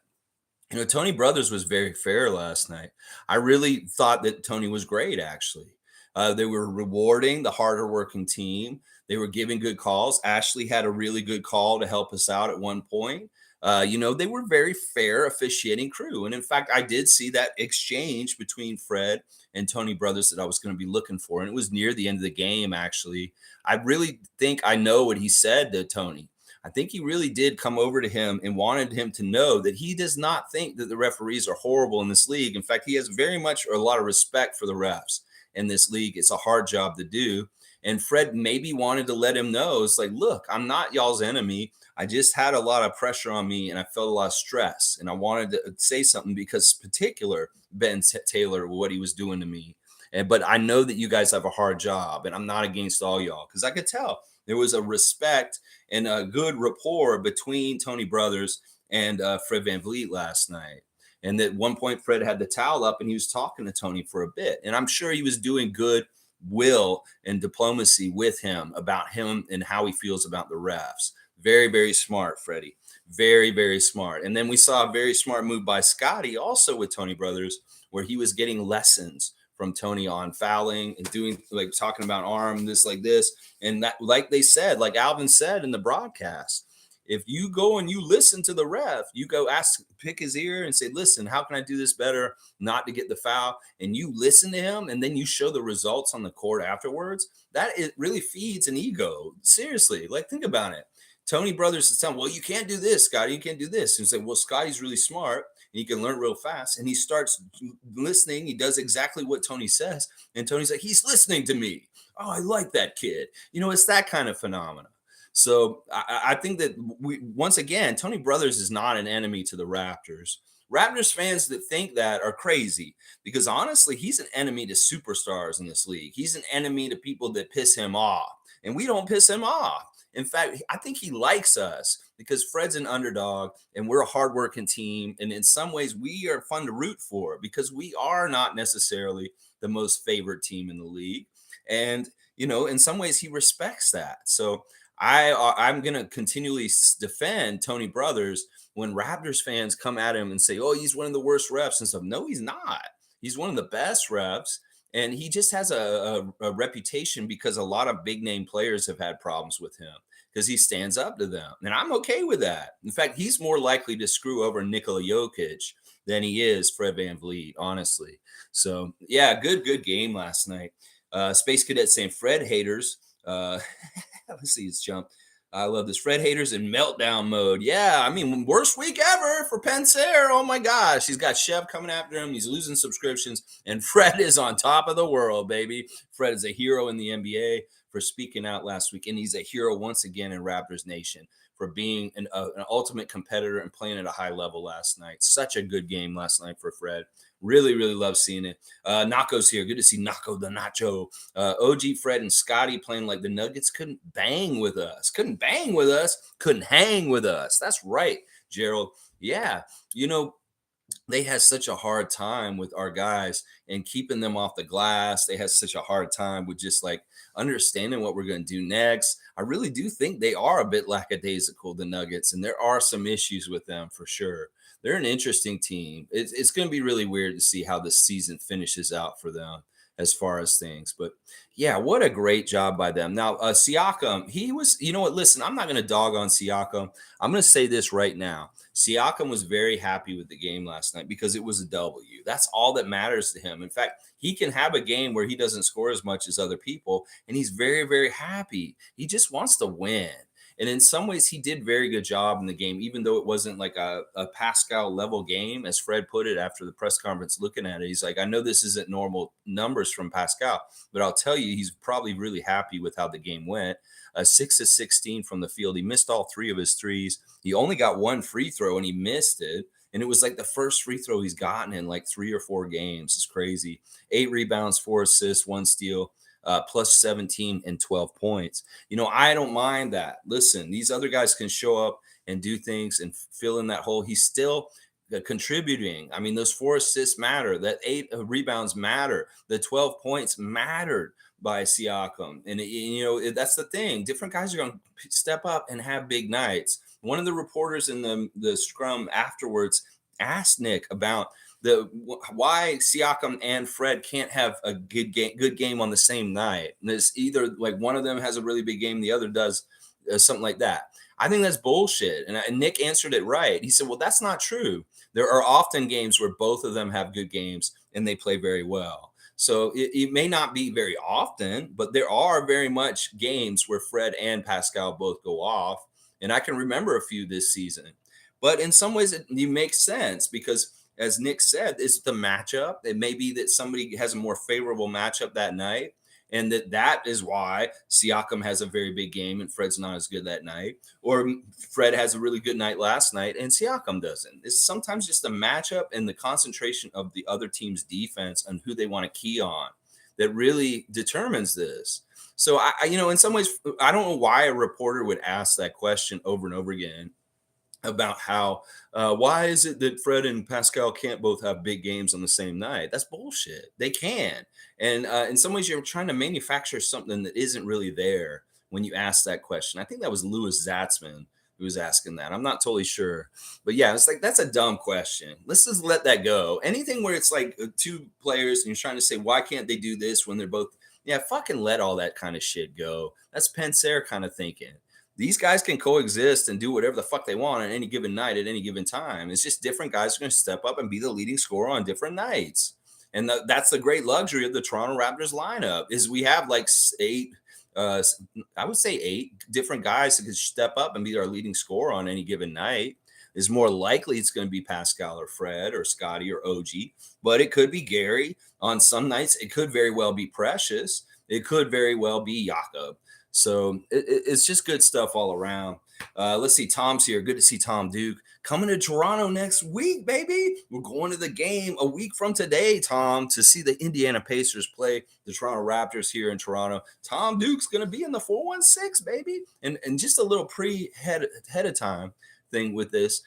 Tony Brothers was very fair last night. I really thought that Tony was great, actually. They were rewarding the harder working team. They were giving good calls. Ashley had a really good call to help us out at one point. They were very fair officiating crew. And in fact, I did see that exchange between Fred and Tony Brothers that I was going to be looking for. And it was near the end of the game, actually. I really think I know what he said to Tony. I think he really did come over to him and wanted him to know that he does not think that the referees are horrible in this league. In fact, he has very much a lot of respect for the refs in this league. It's a hard job to do. And Fred maybe wanted to let him know, it's like, look, I'm not y'all's enemy. I just had a lot of pressure on me and I felt a lot of stress. And I wanted to say something because particular Ben Taylor, what he was doing to me. But I know that you guys have a hard job and I'm not against all y'all, because I could tell there was a respect and a good rapport between Tony Brothers and Fred VanVleet last night. And at one point, Fred had the towel up and he was talking to Tony for a bit. And I'm sure he was doing good will and diplomacy with him about him and how he feels about the refs. Very, very smart, Freddie. Very, very smart. And then we saw a very smart move by Scottie also with Tony Brothers, where he was getting lessons from Tony on fouling and doing, like, talking about arm, this, like this. And that, like they said, like Alvin said in the broadcast, if you go and you listen to the ref, you go pick his ear and say, listen, how can I do this better not to get the foul? And you listen to him and then you show the results on the court afterwards. That it really feeds an ego. Seriously, like, think about it. Tony Brothers is telling, well, you can't do this, Scottie. You can't do this. And say, well, Scottie's really smart and he can learn real fast. And he starts listening. He does exactly what Tony says. And Tony's like, he's listening to me. Oh, I like that kid. It's that kind of phenomenon. So I think that once again, Tony Brothers is not an enemy to the Raptors. Raptors fans that think that are crazy, because honestly, he's an enemy to superstars in this league. He's an enemy to people that piss him off, and we don't piss him off. In fact, I think he likes us because Fred's an underdog and we're a hardworking team. And in some ways, we are fun to root for because we are not necessarily the most favorite team in the league. And, in some ways, he respects that. So I'm going to continually defend Tony Brothers when Raptors fans come at him and say, oh, he's one of the worst refs and stuff. No, he's not. He's one of the best refs. And he just has a reputation because a lot of big name players have had problems with him because he stands up to them. And I'm okay with that. In fact, he's more likely to screw over Nikola Jokic than he is Fred VanVleet, honestly. So, yeah, good game last night. Space Cadet saying Fred haters Let's see his jump. I love this. Fred haters in meltdown mode. Yeah, I mean, worst week ever for Pensair. Oh my gosh. He's got Chev coming after him. He's losing subscriptions. And Fred is on top of the world, baby. Fred is a hero in the NBA for speaking out last week. And he's a hero once again in Raptors Nation for being an ultimate competitor and playing at a high level last night. Such a good game last night for Fred. Really, really love seeing it. Nako's here. Good to see Nako the Nacho. OG, Fred, and Scottie playing like the Nuggets couldn't bang with us. Couldn't hang with us. That's right, Gerald. Yeah, they had such a hard time with our guys and keeping them off the glass. They had such a hard time with just like understanding what we're going to do next. I really do think they are a bit lackadaisical, the Nuggets, and there are some issues with them for sure. They're an interesting team. It's going to be really weird to see how this season finishes out for them as far as things. But yeah, what a great job by them. Now, Siakam, he was, you know what? Listen, I'm not going to dog on Siakam. I'm going to say this right now. Siakam was very happy with the game last night because it was a W. That's all that matters to him. In fact, he can have a game where he doesn't score as much as other people, and he's very, very happy. He just wants to win. And in some ways, he did very good job in the game, even though it wasn't like a Pascal level game, as Fred put it after the press conference looking at it. He's like, I know this isn't normal numbers from Pascal, but I'll tell you, he's probably really happy with how the game went. 6 of 16 from the field. He missed all 3 of his threes. He only got 1 free throw, and he missed it. And it was like the first free throw he's gotten in like 3 or 4 games. It's crazy. 8 rebounds, 4 assists, 1 steal. Plus 17 and 12 points. I don't mind that. Listen, these other guys can show up and do things and fill in that hole. He's still contributing. I mean, those 4 assists matter. That 8 rebounds matter. The 12 points mattered by Siakam. And, that's the thing. Different guys are going to step up and have big nights. One of the reporters in the scrum afterwards asked Nick about why Siakam and Fred can't have a good game on the same night. And it's either like one of them has a really big game, the other does something like that. I think that's bullshit. And Nick answered it right. He said, well, that's not true. There are often games where both of them have good games and they play very well. So it may not be very often, but there are very much games where Fred and Pascal both go off. And I can remember a few this season. But in some ways, it makes sense because, as Nick said, it's the matchup. It may be that somebody has a more favorable matchup that night, and that is why Siakam has a very big game and Fred's not as good that night. Or Fred has a really good night last night and Siakam doesn't. It's sometimes just the matchup and the concentration of the other team's defense and who they want to key on that really determines this. So, in some ways, I don't know why a reporter would ask that question over and over again about how why is it that Fred and Pascal can't both have big games on the same night? That's bullshit. They can. And in some ways, you're trying to manufacture something that isn't really there when you ask that question. I think that was Louis Zatzman who was asking that. I'm not totally sure. But yeah, it's like, that's a dumb question. Let's just let that go. Anything where it's like 2 players and you're trying to say, why can't they do this when they're both, fucking let all that kind of shit go. That's Pensair kind of thinking. These guys can coexist and do whatever the fuck they want on any given night at any given time. It's just different guys are going to step up and be the leading scorer on different nights. And that's the great luxury of the Toronto Raptors lineup is we have like 8, I would say 8 different guys that could step up and be our leading scorer on any given night. Is more likely it's going to be Pascal or Fred or Scottie or OG, but it could be Gary. On some nights, it could very well be Precious. It could very well be Jakob. So it's just good stuff all around. Let's see. Tom's here. Good to see Tom Duke. Coming to Toronto next week, baby. We're going to the game a week from today, Tom, to see the Indiana Pacers play the Toronto Raptors here in Toronto. Tom Duke's going to be in the 416, baby. And just a little ahead of time thing with this.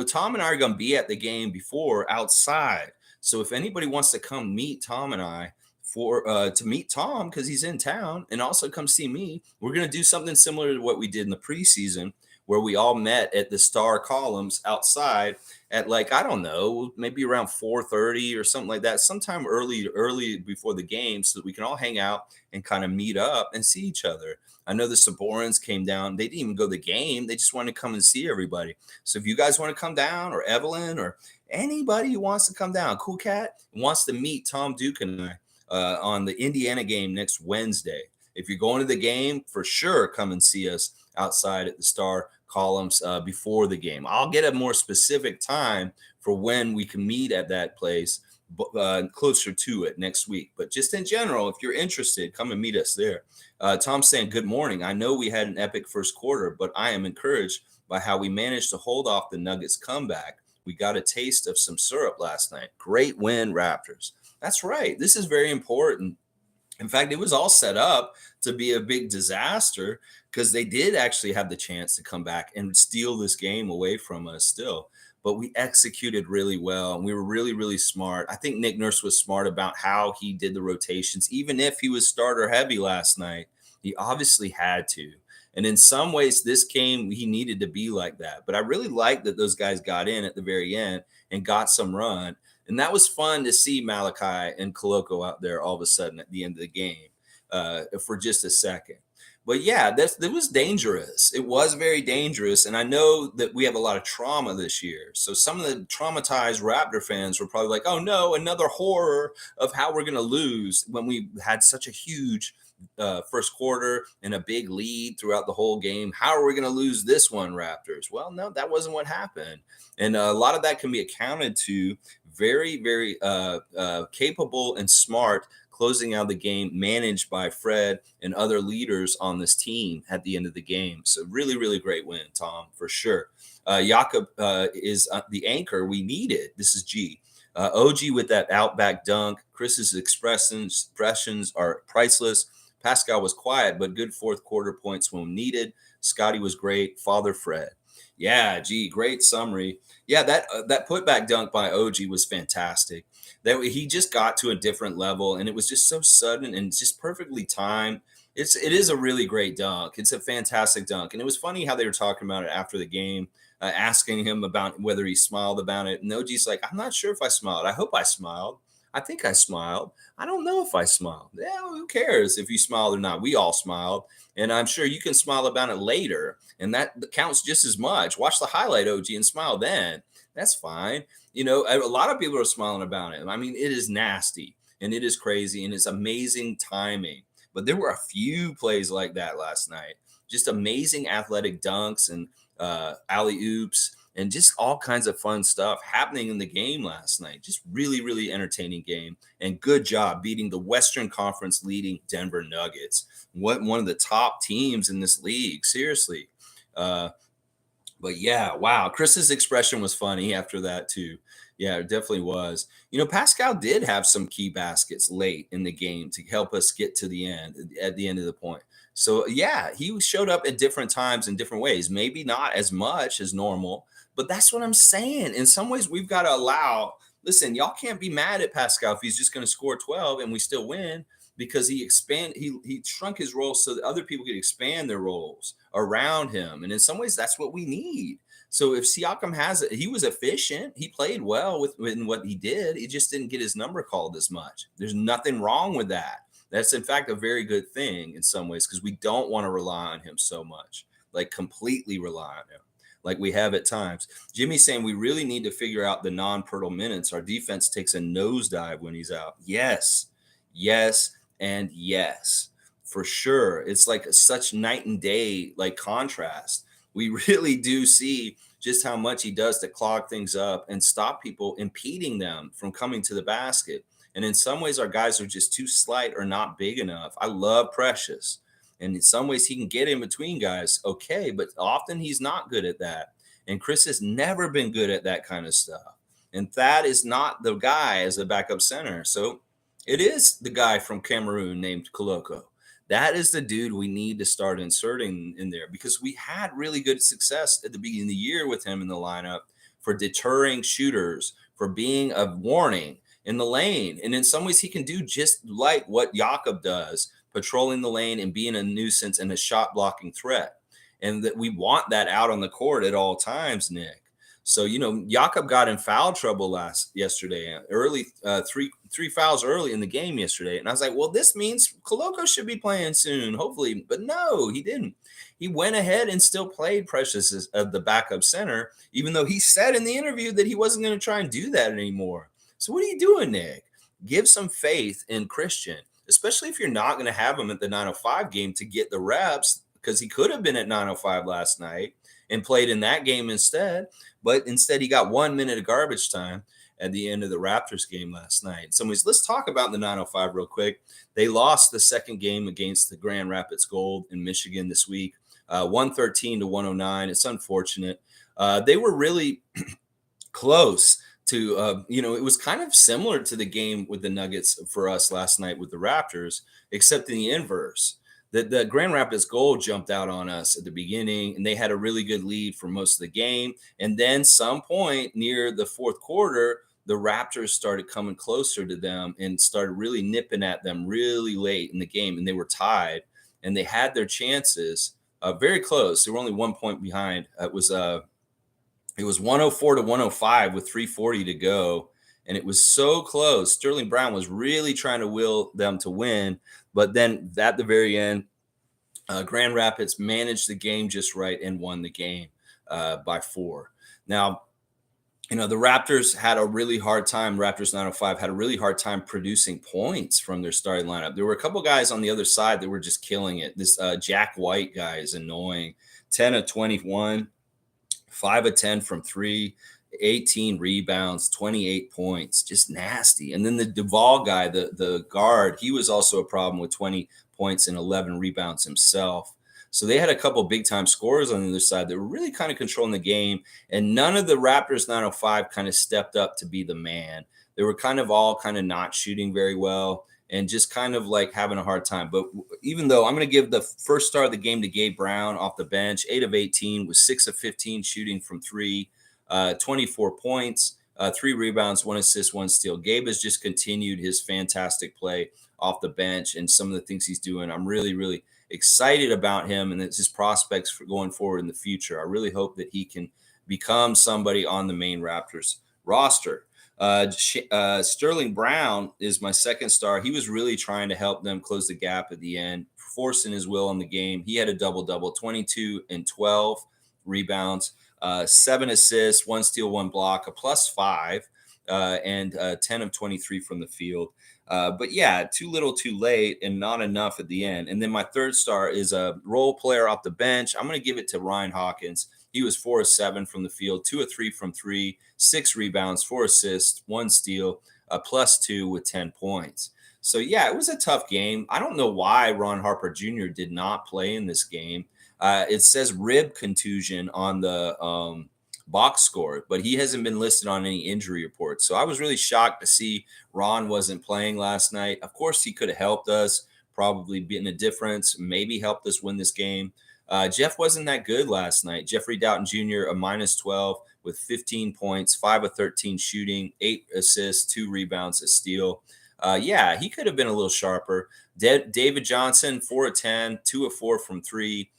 Tom and I are going to be at the game before outside. So if anybody wants to come meet Tom and I, to meet Tom because he's in town and also come see me, we're going to do something similar to what we did in the preseason where we all met at the Star Columns outside at I don't know, maybe around 4:30 or something like that, sometime early before the game so that we can all hang out and kind of meet up and see each other. I know the Saborans came down. They didn't even go to the game. They just wanted to come and see everybody. So if you guys want to come down, or Evelyn or anybody who wants to come down, Cool Cat wants to meet Tom Duke and I on the Indiana game next Wednesday. If you're going to the game, for sure, come and see us outside at the Star columns before the game. I'll get a more specific time for when we can meet at that place closer to it next week. But just in general, if you're interested, come and meet us there. Tom's saying, good morning. I know we had an epic first quarter, but I am encouraged by how we managed to hold off the Nuggets comeback. We got a taste of some syrup last night. Great win, Raptors. That's right. This is very important. In fact, it was all set up to be a big disaster because they did actually have the chance to come back and steal this game away from us still. But we executed really well, and we were really, really smart. I think Nick Nurse was smart about how he did the rotations. Even if he was starter heavy last night, he obviously had to. And in some ways, this game, he needed to be like that. But I really liked that those guys got in at the very end and got some run. And that was fun to see Malachi and Koloko out there all of a sudden at the end of the game for just a second. But yeah, that was dangerous. It was very dangerous. And I know that we have a lot of trauma this year. So some of the traumatized Raptor fans were probably like, oh no, another horror of how we're going to lose when we had such a huge first quarter and a big lead throughout the whole game. How are we going to lose this one, Raptors? Well, no, that wasn't what happened. And a lot of that can be accounted to very, very capable and smart closing out the game, managed by Fred and other leaders on this team at the end of the game. So really, really great win, Tom, for sure. Jakob is the anchor we needed. This is G. OG with that outback dunk. Chris's expressions are priceless. Pascal was quiet, but good fourth quarter points when needed. Scottie was great. Father Fred. Yeah, gee, great summary. Yeah, that putback dunk by OG was fantastic. That he just got to a different level, and it was just so sudden and just perfectly timed. It is a really great dunk. It's a fantastic dunk, and it was funny how they were talking about it after the game, asking him about whether he smiled about it. And OG's like, I'm not sure if I smiled. I hope I smiled. I think I smiled. I don't know if I smiled. Yeah, who cares if you smiled or not? We all smiled. And I'm sure you can smile about it later. And that counts just as much. Watch the highlight, OG, and smile then. That's fine. You know, a lot of people are smiling about it. I mean, it is nasty and it is crazy and it's amazing timing. But there were a few plays like that last night. Just amazing athletic dunks and alley oops and just all kinds of fun stuff happening in the game last night. Just really, really entertaining game. And good job beating the Western Conference leading Denver Nuggets. One of the top teams in this league, seriously. But yeah, wow. Chris's expression was funny after that too. Yeah, it definitely was. You know, Pascal did have some key baskets late in the game to help us get to the end, at the end of the point. So yeah, he showed up at different times in different ways. Maybe not as much as normal, but that's what I'm saying. In some ways, we've got to allow. Listen, y'all can't be mad at Pascal if he's just going to score 12 and we still win because he shrunk his role so that other people could expand their roles around him. And in some ways, that's what we need. So if Siakam has it, he was efficient. He played well with what he did. He just didn't get his number called as much. There's nothing wrong with that. That's, in fact, a very good thing in some ways because we don't want to rely on him so much, like completely rely on him like we have at times. Jimmy's saying we really need to figure out the non-Poeltl minutes. Our defense takes a nosedive when he's out. Yes, and yes, for sure. It's like such night and day, like contrast. We really do see just how much he does to clog things up and stop people, impeding them from coming to the basket. And in some ways, our guys are just too slight or not big enough. I love Precious. And in some ways, he can get in between guys. Okay, but often he's not good at that. And Chris has never been good at that kind of stuff. And Thad is not the guy as a backup center. So it is the guy from Cameroon named Koloko. That is the dude we need to start inserting in there because we had really good success at the beginning of the year with him in the lineup for deterring shooters, for being a warning in the lane. And in some ways, he can do just like what Jakob does, patrolling the lane and being a nuisance and a shot blocking threat. And that we want that out on the court at all times, Nick. So, you know, Jakob got in foul trouble yesterday, early, three fouls early in the game yesterday. And I was like, well, this means Koloko should be playing soon, hopefully. But no, he didn't. He went ahead and still played Precious as the backup center, even though he said in the interview that he wasn't going to try and do that anymore. So what are you doing, Nick? Give some faith in Christian. especially if you're not going to have him at the 9:05 game to get the reps, because he could have been at 9:05 last night and played in that game instead. But instead, he got 1 minute of garbage time at the end of the Raptors game last night. So, let's talk about the 9:05 real quick. They lost the second game against the Grand Rapids Gold in Michigan this week, 113 to 109. It's unfortunate. They were really close to, it was kind of similar to the game with the Nuggets for us last night with the Raptors, except in the inverse. The Grand Rapids Gold jumped out on us at the beginning, and they had a really good lead for most of the game. And then some point near the fourth quarter, the Raptors started coming closer to them and started really nipping at them really late in the game, and they were tied, and they had their chances very close. They were only 1 point behind. It was 104 to 105 with 3:40 to go, and it was so close. Sterling Brown was really trying to will them to win, but then at the very end, Grand Rapids managed the game just right and won the game by 4. Now, the Raptors had a really hard time. Raptors 905 had a really hard time producing points from their starting lineup. There were a couple guys on the other side that were just killing it. This Jack White guy is annoying. 10 of 21, 5 of 10 from 3, 18 rebounds, 28 points, just nasty. And then the Duvall guy, the guard, he was also a problem with 20 points and 11 rebounds himself. So they had a couple big time scorers on the other side that were really kind of controlling the game. And none of the Raptors 905 kind of stepped up to be the man. They were kind of all kind of not shooting very well and just kind of like having a hard time. But even though I'm going to give the first star of the game to Gabe Brown off the bench, 8 of 18 with 6 of 15 shooting from 3, 24 points, 3 rebounds, 1 assist, 1 steal. Gabe has just continued his fantastic play off the bench, and some of the things he's doing, I'm really, really excited about him and his prospects for going forward in the future. I really hope that he can become somebody on the main Raptors roster. Sterling Brown is my second star. He was really trying to help them close the gap at the end, forcing his will on the game. He had a double-double, 22 and 12 rebounds, 7 assists, 1 steal, 1 block, a +5, and 10 of 23 from the field. But yeah, too little, too late, and not enough at the end. And then my third star is a role player off the bench. I'm going to give it to Ryan Hawkins. He was 4 of 7 from the field, 2 of 3 from 3, 6 rebounds, 4 assists, 1 steal, a +2 with 10 points. So yeah, it was a tough game. I don't know why Ron Harper Jr. did not play in this game. It says rib contusion on the box score, but he hasn't been listed on any injury reports. So I was really shocked to see Ron wasn't playing last night. Of course, he could have helped us, probably been a difference, maybe helped us win this game. Jeff wasn't that good last night. Jeffrey Doughton Jr., a -12 with 15 points, 5 of 13 shooting, 8 assists, 2 rebounds, a steal. Yeah, he could have been a little sharper. David Johnson, 4 of 10, 2 of 4 from 3.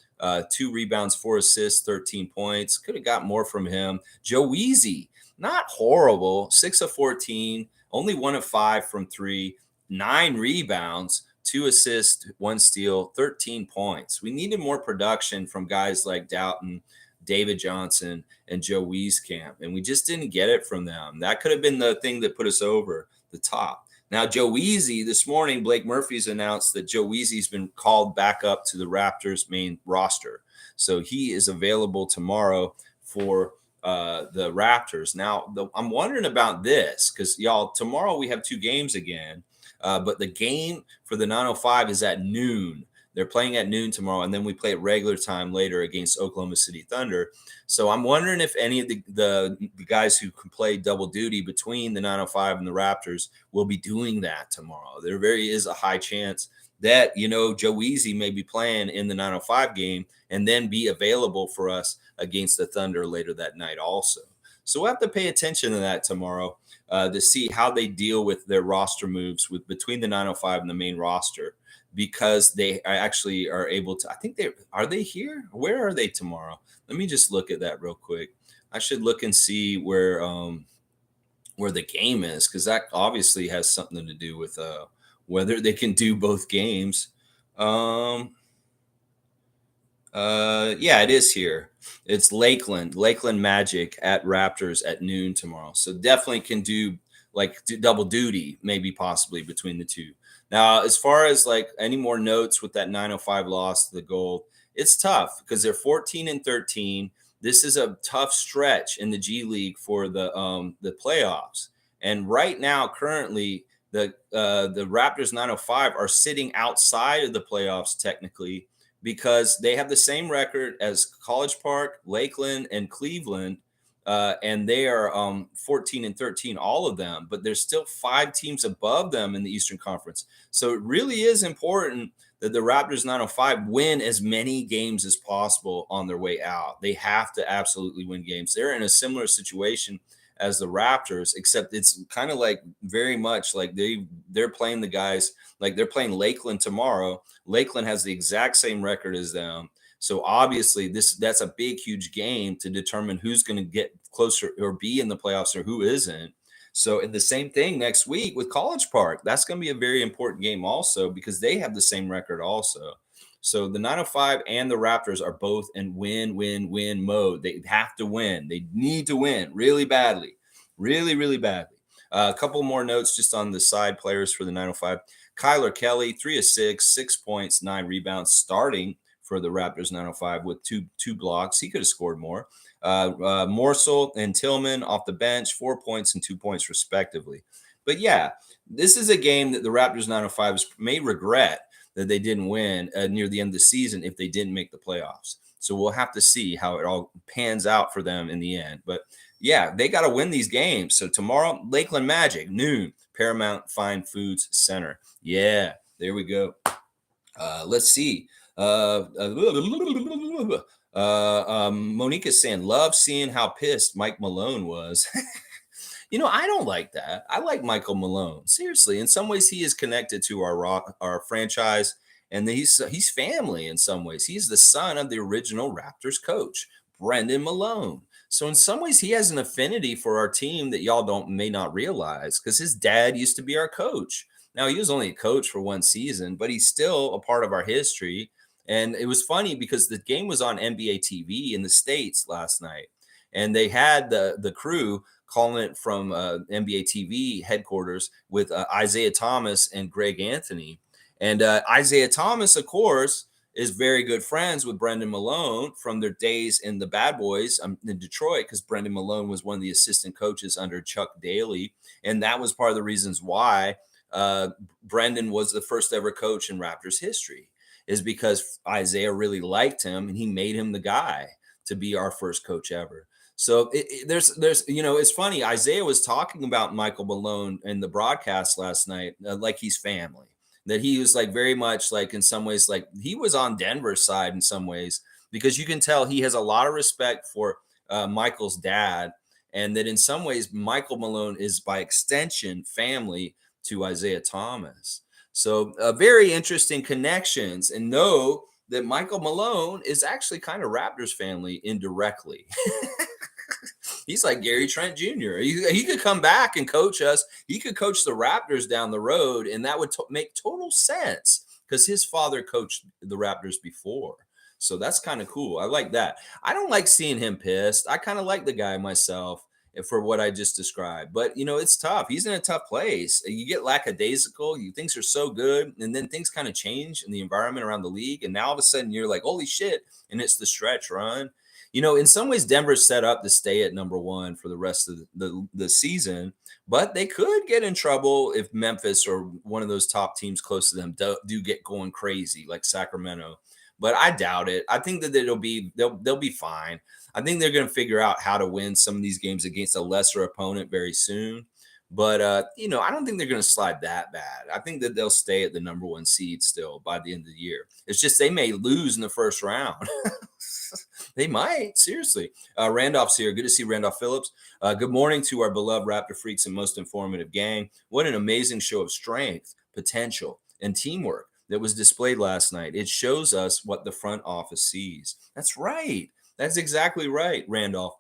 2 rebounds, 4 assists, 13 points. Could have got more from him. Joe Weezy, not horrible. 6 of 14, only 1 of 5 from 3, 9 rebounds, 2 assists, 1 steal, 13 points. We needed more production from guys like Doughton, David Johnson, and Joe Wieskamp, and we just didn't get it from them. That could have been the thing that put us over the top. Now, Joe Weezy, this morning, Blake Murphy's announced that Joe Weezy's been called back up to the Raptors main roster. So he is available tomorrow for the Raptors. Now, I'm wondering about this because, y'all, tomorrow we have 2 games again. But the game for the 905 is at noon. They're playing at noon tomorrow, and then we play at regular time later against Oklahoma City Thunder. So I'm wondering if any of the guys who can play double duty between the 905 and the Raptors will be doing that tomorrow. There is a high chance that, Joe Weezy may be playing in the 905 game and then be available for us against the Thunder later that night also. So we'll have to pay attention to that tomorrow to see how they deal with their roster moves between the 905 and the main roster, because they actually are able to. I think are they here? Where are they tomorrow? Let me just look at that real quick. I should look and see where the game is, because that obviously has something to do with whether they can do both games. Yeah, it is here. It's Lakeland Magic at Raptors at noon tomorrow. So definitely can do double duty, maybe possibly between the two. Now, as far as like any more notes with that 905 loss to the Gold, it's tough because they're 14-13. This is a tough stretch in the G League for the playoffs. And right now, currently, the Raptors 905 are sitting outside of the playoffs technically because they have the same record as College Park, Lakeland, and Cleveland. And they are 14-13, all of them, but there's still 5 teams above them in the Eastern Conference. So it really is important that the Raptors 905 win as many games as possible on their way out. They have to absolutely win games. They're in a similar situation as the Raptors, except it's kind of like very much like they're playing the guys like they're playing Lakeland tomorrow. Lakeland has the exact same record as them. So obviously that's a big, huge game to determine who's going to get closer or be in the playoffs or who isn't. So the same thing next week with College Park. That's going to be a very important game also because they have the same record also. So the 905 and the Raptors are both in win mode. They have to win. They need to win really badly, really, really badly. A couple more notes just on the side players for the 905. Kyler Kelly, 3 of 6, 6 points, 9 rebounds, starting for the Raptors 905 with two blocks. He could have scored more. Morsel and Tillman off the bench, 4 points and 2 points respectively. But yeah, this is a game that the Raptors 905s may regret that they didn't win near the end of the season if they didn't make the playoffs. So we'll have to see how it all pans out for them in the end. But yeah, they got to win these games. So tomorrow, Lakeland Magic, noon, Paramount Fine Foods Center. Yeah, there we go. Let's see. Monique is saying, love seeing how pissed Mike Malone was. I don't like that. I like Michael Malone. Seriously, in some ways, he is connected to our franchise, and he's family in some ways. He's the son of the original Raptors coach, Brendan Malone. So in some ways, he has an affinity for our team that y'all may not realize because his dad used to be our coach. Now, he was only a coach for one season, but he's still a part of our history. And it was funny because the game was on NBA TV in the States last night, and they had the crew calling it from NBA TV headquarters with Isaiah Thomas and Greg Anthony. And Isaiah Thomas, of course, is very good friends with Brendan Malone from their days in the Bad Boys in Detroit, because Brendan Malone was one of the assistant coaches under Chuck Daly. And that was part of the reasons why Brendan was the first ever coach in Raptors history, is because Isaiah really liked him and he made him the guy to be our first coach ever. So there's it's funny. Isaiah was talking about Michael Malone in the broadcast last night, like he's family. That he was like very much like in some ways like he was on Denver's side in some ways, because you can tell he has a lot of respect for Michael's dad, and that in some ways Michael Malone is by extension family to Isaiah Thomas. So very interesting connections, and know that Michael Malone is actually kind of Raptors family indirectly. He's like Gary Trent Jr. He could come back and coach us. He could coach the Raptors down the road, and that would make total sense because his father coached the Raptors before. So that's kind of cool. I like that. I don't like seeing him pissed. I kind of like the guy myself for what I just described. But, it's tough. He's in a tough place. You get lackadaisical. Things are so good, and then things kind of change in the environment around the league. And now all of a sudden you're like, holy shit, and it's the stretch run. In some ways, Denver's set up to stay at number one for the rest of the season, but they could get in trouble if Memphis or one of those top teams close to them do get going crazy, like Sacramento. But I doubt it. I think that they'll be fine. I think they're going to figure out how to win some of these games against a lesser opponent very soon. But, I don't think they're going to slide that bad. I think that they'll stay at the number one seed still by the end of the year. It's just they may lose in the first round. They might, seriously. Randolph's here. Good to see Randolph Phillips. Good morning to our beloved Raptor freaks and most informative gang. What an amazing show of strength, potential, and teamwork that was displayed last night. It shows us what the front office sees. That's right. That's exactly right, Randolph.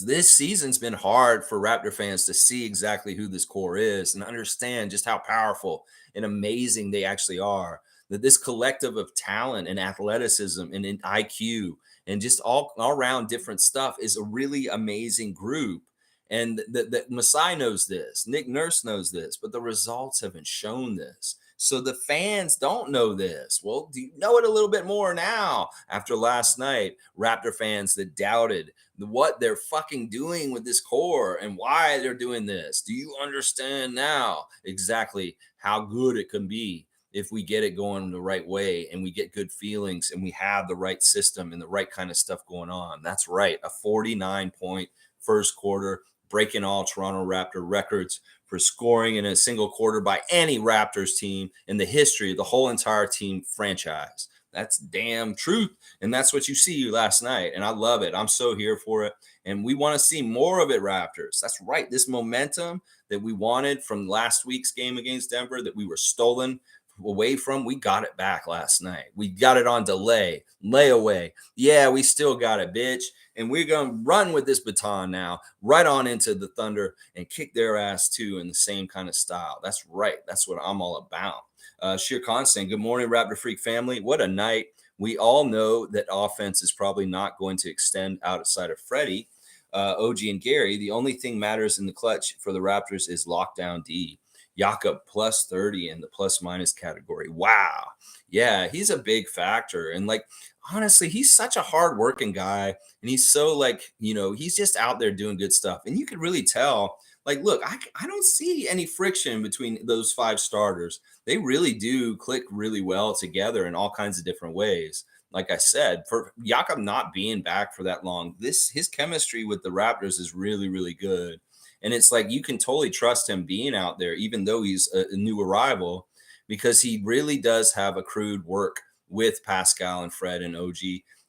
This season's been hard for Raptor fans to see exactly who this core is and understand just how powerful and amazing they actually are. That this collective of talent and athleticism and IQ and just all around different stuff is a really amazing group. And that Masai knows this, Nick Nurse knows this, but the results haven't shown this. So the fans don't know this. Well, do you know it a little bit more now after last night? Raptor fans that doubted what they're fucking doing with this core and why they're doing this. Do you understand now exactly how good it can be if we get it going the right way and we get good feelings and we have the right system and the right kind of stuff going on? That's right. A 49-point first quarter, breaking all Toronto Raptor records for scoring in a single quarter by any Raptors team in the history of the whole entire team franchise. That's damn truth. And that's what you see last night. And I love it. I'm so here for it. And we want to see more of it, Raptors. That's right. This momentum that we wanted from last week's game against Denver that we were stolen away from, we got it back last night. We got it on layaway. Yeah, we still got it, bitch. And we're going to run with this baton now right on into the Thunder and kick their ass too in the same kind of style. That's right. That's what I'm all about. Sheer Constant, good morning, Raptor Freak family. What a night. We all know that offense is probably not going to extend outside of Freddie, OG, and Gary. The only thing matters in the clutch for the Raptors is lockdown D. Jakob plus 30 in the plus minus category. Wow. Yeah, he's a big factor. And like, honestly, he's such a hard working guy. And he's so like, he's just out there doing good stuff. And you could really tell, like, look, I don't see any friction between those 5 starters. They really do click really well together in all kinds of different ways. Like I said, for Jakob not being back for that long, his chemistry with the Raptors is really, really good. And it's like you can totally trust him being out there, even though he's a new arrival, because he really does have accrued work with Pascal and Fred and OG,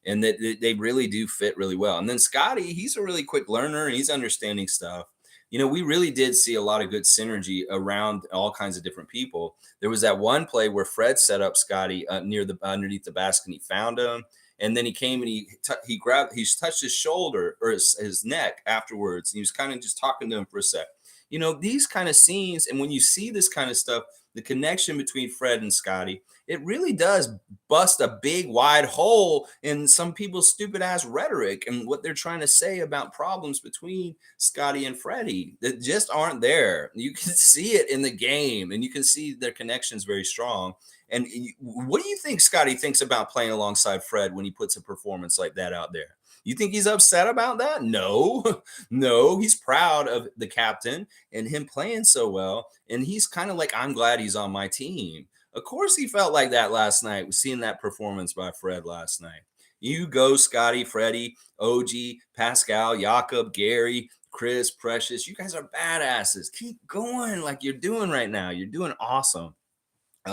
and that they really do fit really well. And then Scottie, he's a really quick learner and he's understanding stuff. We really did see a lot of good synergy around all kinds of different people. There was that one play where Fred set up Scottie underneath the basket and he found him. And then he came and he touched his shoulder or his neck afterwards. And he was kind of just talking to him for a sec. These kind of scenes. And when you see this kind of stuff, the connection between Fred and Scottie, it really does bust a big wide hole in some people's stupid ass rhetoric and what they're trying to say about problems between Scottie and Freddie that just aren't there. You can see it in the game and you can see their connections very strong. And what do you think Scottie thinks about playing alongside Fred when he puts a performance like that out there? You think he's upset about that? No, no, he's proud of the captain and him playing so well. And he's kind of like, I'm glad he's on my team. Of course, he felt like that last night, seeing that performance by Fred last night. You go, Scottie, Freddie, OG, Pascal, Jakob, Gary, Chris, Precious. You guys are badasses. Keep going like you're doing right now. You're doing awesome.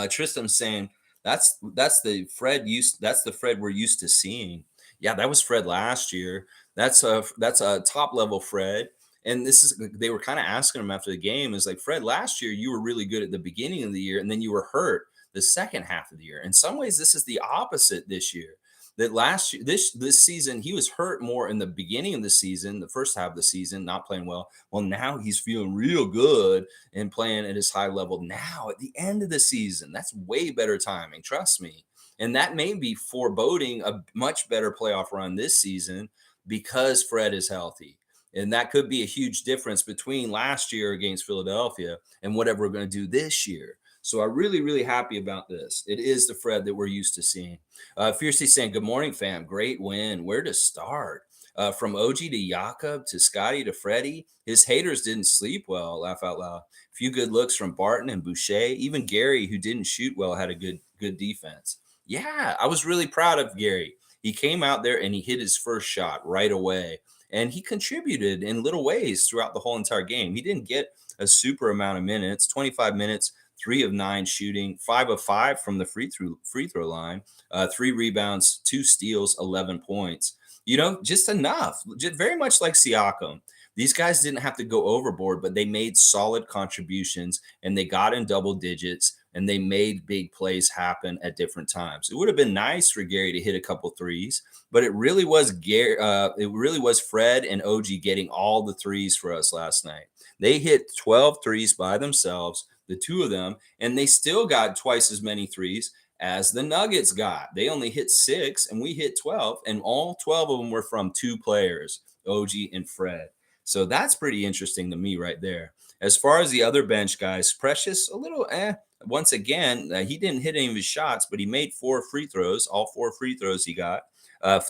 Tristan saying that's the Fred we're used to seeing. Yeah, that was Fred last year. That's a top level Fred. And they were kind of asking him after the game, is like, Fred, last year you were really good at the beginning of the year and then you were hurt the second half of the year. In some ways, this is the opposite this year. That last year, this season, he was hurt more in the beginning of the season, the first half of the season, not playing well. Well, now he's feeling real good and playing at his high level now at the end of the season. That's way better timing, trust me. And that may be foreboding a much better playoff run this season because Fred is healthy. And that could be a huge difference between last year against Philadelphia and whatever we're going to do this year. So I'm really, really happy about this. It is the Fred that we're used to seeing. Fiercely saying, good morning, fam. Great win. Where to start? From OG to Jakob to Scottie to Freddie. His haters didn't sleep well, laugh out loud. A few good looks from Barton and Boucher. Even Gary, who didn't shoot well, had a good defense. Yeah, I was really proud of Gary. He came out there and he hit his first shot right away. And he contributed in little ways throughout the whole entire game. He didn't get a super amount of minutes, 25 minutes, 3 of 9 shooting, 5 of 5 from the free throw line, 3 rebounds, 2 steals, 11 points. Just enough, just very much like Siakam. These guys didn't have to go overboard, but they made solid contributions and they got in double digits and they made big plays happen at different times. It would have been nice for Gary to hit a couple threes, but it really was Fred and OG getting all the threes for us last night. They hit 12 threes by themselves, the two of them, and they still got twice as many threes as the Nuggets got. They only hit 6 and we hit 12, and all 12 of them were from 2 players, OG and Fred. So that's pretty interesting to me right there. As far as the other bench guys, Precious, a little once again, he didn't hit any of his shots, but he made 4 free throws. All 4 free throws he got.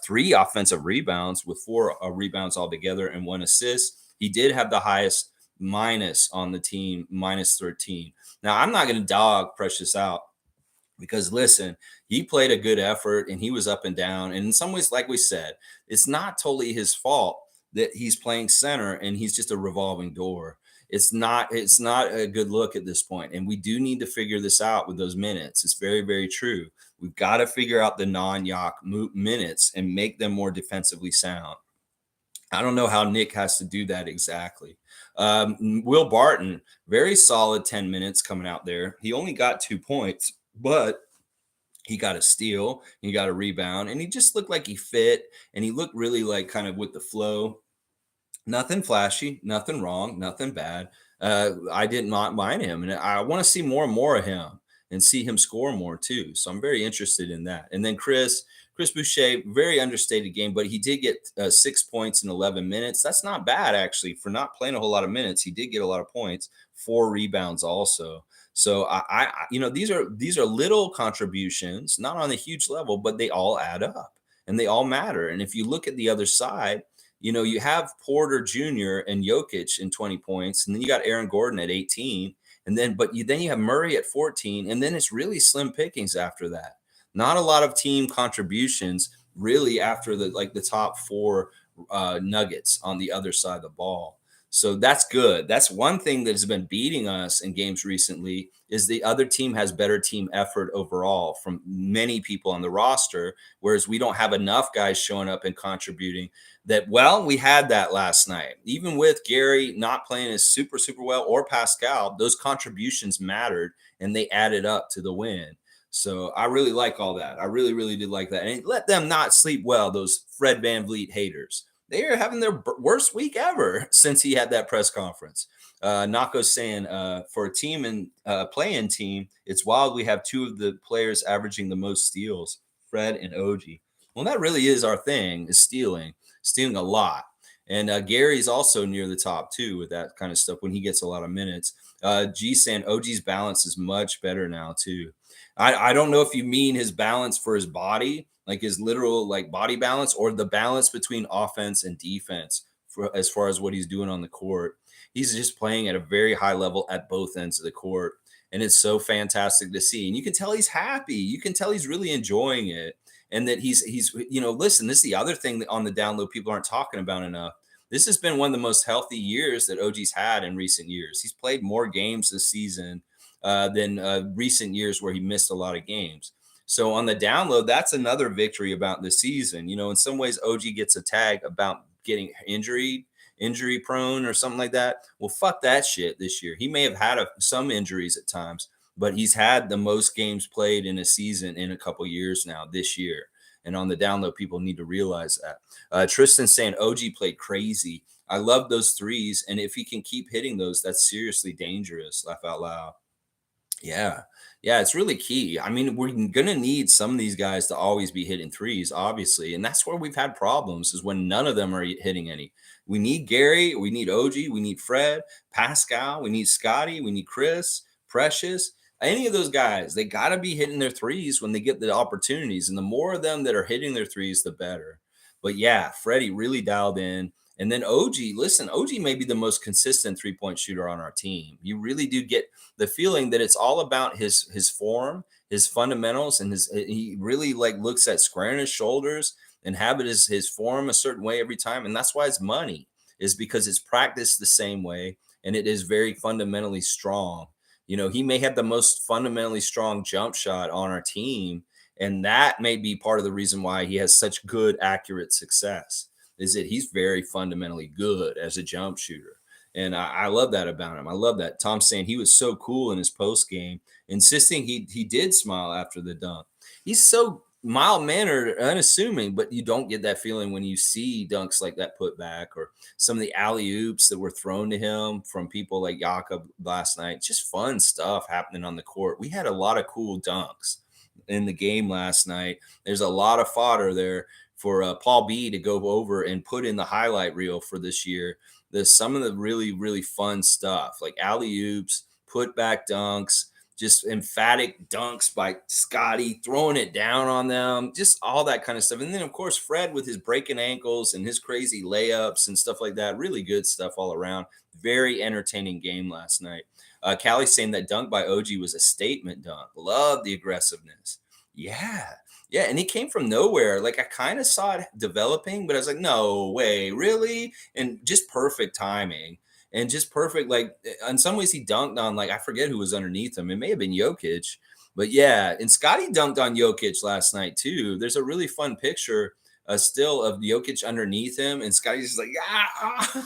3 offensive rebounds with 4 rebounds altogether and 1 assist. He did have the highest minus on the team, minus 13. Now, I'm not going to dog Precious out because listen, he played a good effort and he was up and down. And in some ways, like we said, it's not totally his fault that he's playing center and he's just a revolving door. It's not a good look at this point. And we do need to figure this out with those minutes. It's very, very true. We've got to figure out the non-Yak minutes and make them more defensively sound. I don't know how Nick has to do that exactly. Will Barton, very solid 10 minutes coming out there. He only got 2 points, but he got a steal, he got a rebound, and he just looked like he fit, and he looked really like kind of with the flow. Nothing flashy, nothing wrong, nothing bad. I did not mind him, and I want to see more and more of him and see him score more too. So I'm very interested in that. And then Chris Boucher, very understated game, but he did get 6 points in 11 minutes. That's not bad actually for not playing a whole lot of minutes. He did get a lot of points, 4 rebounds also. So these are little contributions, not on a huge level, but they all add up and they all matter. And if you look at the other side, you have Porter Jr. and Jokic in 20 points, and then you got Aaron Gordon at 18, and then you have Murray at 14, and then it's really slim pickings after that. Not a lot of team contributions really after the top 4 Nuggets on the other side of the ball. So that's good. That's one thing that has been beating us in games recently is the other team has better team effort overall from many people on the roster, whereas we don't have enough guys showing up and contributing. We had that last night. Even with Gary not playing as super, super well or Pascal, those contributions mattered and they added up to the win. So I really like all that. I really, really did like that. And let them not sleep well, those Fred VanVleet haters. They are having their worst week ever since he had that press conference. Nako's saying for a team and play-in team, it's wild we have 2 of the players averaging the most steals, Fred and OG. Well, that really is our thing, is stealing a lot. And Gary's also near the top too with that kind of stuff when he gets a lot of minutes. G saying OG's balance is much better now too. I don't know if you mean his balance for his body, like his literal body balance, or the balance between offense and defense as far as what he's doing on the court. He's just playing at a very high level at both ends of the court. And it's so fantastic to see. And you can tell he's happy. You can tell he's really enjoying it. And that he's listen, this is the other thing that on the download people aren't talking about enough. This has been one of the most healthy years that OG's had in recent years. He's played more games this season than recent years where he missed a lot of games. So on the download, that's another victory about the season. In some ways, OG gets a tag about getting injury prone or something like that. Well, fuck that shit this year. He may have had some injuries at times, but he's had the most games played in a season in a couple years now this year. And on the download, people need to realize that. Tristan saying OG played crazy. I love those threes. And if he can keep hitting those, that's seriously dangerous. Laugh out loud. Yeah. Yeah, it's really key. I mean, we're going to need some of these guys to always be hitting threes, obviously. And that's where we've had problems is when none of them are hitting any. We need Gary. We need OG. We need Fred, Pascal. We need Scottie. We need Chris, Precious. Any of those guys, they got to be hitting their threes when they get the opportunities. And the more of them that are hitting their threes, the better. But yeah, Freddie really dialed in. And then OG, listen, OG may be the most consistent three-point shooter on our team. You really do get the feeling that it's all about his form, his fundamentals, and he really looks at squaring his shoulders and having his form a certain way every time. And that's why it's money, is because it's practiced the same way and it is very fundamentally strong. He may have the most fundamentally strong jump shot on our team, and that may be part of the reason why he has such good, accurate success. Is that he's very fundamentally good as a jump shooter. And I love that about him. I love that. Tom's saying he was so cool in his post game, insisting he did smile after the dunk. He's so mild-mannered, unassuming, but you don't get that feeling when you see dunks like that put back or some of the alley-oops that were thrown to him from people like Jakob last night. Just fun stuff happening on the court. We had a lot of cool dunks in the game last night. There's a lot of fodder there for Paul B to go over and put in the highlight reel for this year. There's some of the really, really fun stuff like alley-oops, put back dunks, just emphatic dunks by Scottie, throwing it down on them, just all that kind of stuff. And then, of course, Fred with his breaking ankles and his crazy layups and stuff like that. Really good stuff all around. Very entertaining game last night. Callie's saying that dunk by OG was a statement dunk. Love the aggressiveness. Yeah. Yeah. And he came from nowhere. Like I kind of saw it developing, but I was like, no way, really? And just perfect timing and just perfect. Like in some ways, he dunked on, like, I forget who was underneath him. It may have been Jokic, but yeah. And Scottie dunked on Jokic last night, too. There's a really fun picture still of Jokic underneath him, and Scottie's just like, yeah.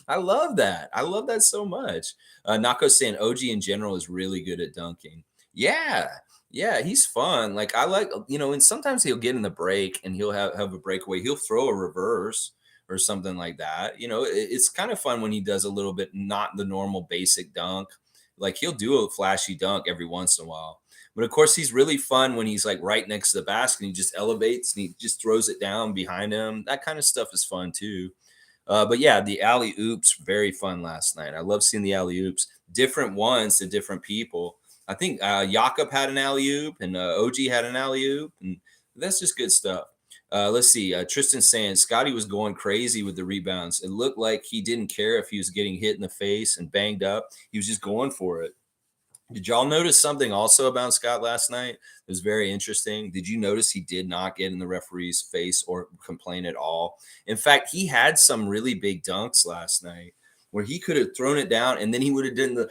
I love that. I love that so much. Nako's saying OG in general is really good at dunking. Yeah. Yeah, he's fun. Like I like, and sometimes he'll get in the break and he'll have a breakaway. He'll throw a reverse or something like that. It's kind of fun when he does a little bit not the normal basic dunk. Like he'll do a flashy dunk every once in a while. But of course, he's really fun when he's like right next to the basket and he just elevates and he just throws it down behind him. That kind of stuff is fun too. But yeah, the alley oops, very fun last night. I love seeing the alley oops, different ones to different people. I think Jakob had an alley oop and OG had an alley oop, and that's just good stuff. Let's see. Tristan saying Scottie was going crazy with the rebounds. It looked like he didn't care if he was getting hit in the face and banged up. He was just going for it. Did y'all notice something also about Scott last night? It was very interesting. Did you notice he did not get in the referee's face or complain at all? In fact, he had some really big dunks last night where he could have thrown it down and then he would have done the,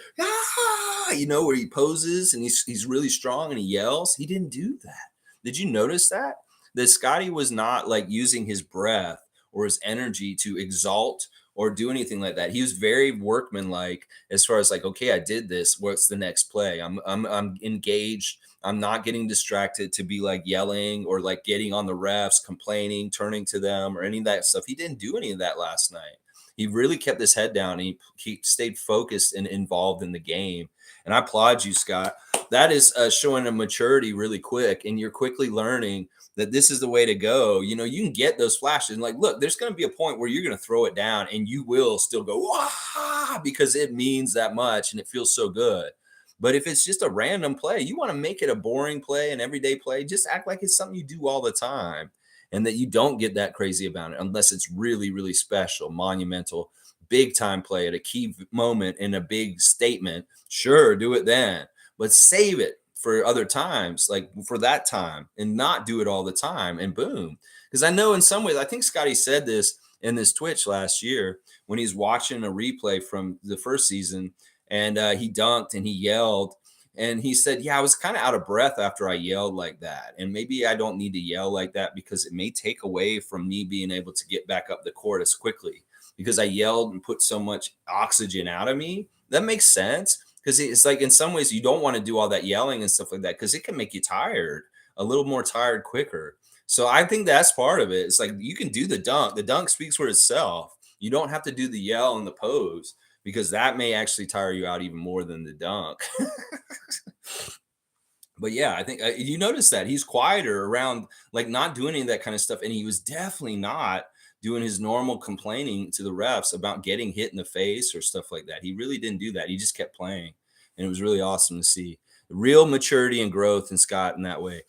where he poses and he's really strong and he yells. He didn't do that. Did you notice that? That Scottie was not like using his breath or his energy to exalt or do anything like that. He was very workmanlike as far as like, okay, I did this. What's the next play? I'm engaged. I'm not getting distracted to be like yelling or like getting on the refs, complaining, turning to them or any of that stuff. He didn't do any of that last night. He really kept his head down. And he stayed focused and involved in the game. And I applaud you, Scott. That is showing a maturity really quick. And you're quickly learning that this is the way to go. You can get those flashes and like, look, there's going to be a point where you're going to throw it down and you will still go, wah, because it means that much and it feels so good. But if it's just a random play, you want to make it a boring play, an everyday play, just act like it's something you do all the time and that you don't get that crazy about it unless it's really, really special, monumental, big time play at a key moment in a big statement. Sure, do it then, but save it for other times, like for that time, and not do it all the time. And boom. Because I know in some ways, I think Scottie said this in this Twitch last year when he's watching a replay from the first season and he dunked and he yelled. And he said, yeah, I was kind of out of breath after I yelled like that. And maybe I don't need to yell like that because it may take away from me being able to get back up the court as quickly because I yelled and put so much oxygen out of me. That makes sense. Because it's like in some ways you don't want to do all that yelling and stuff like that because it can make you tired, a little more tired quicker. So I think that's part of it. It's like you can do the dunk. The dunk speaks for itself. You don't have to do the yell and the pose because that may actually tire you out even more than the dunk. But yeah, I think you notice that he's quieter around like not doing any of that kind of stuff. And he was definitely not doing his normal complaining to the refs about getting hit in the face or stuff like that. He really didn't do that. He just kept playing. And it was really awesome to see real maturity and growth in Scott in that way.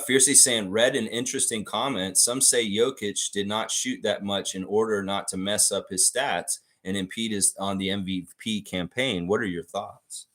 Fiercely saying, read an interesting comment. Some say Jokic did not shoot that much in order not to mess up his stats and impede his on the MVP campaign. What are your thoughts?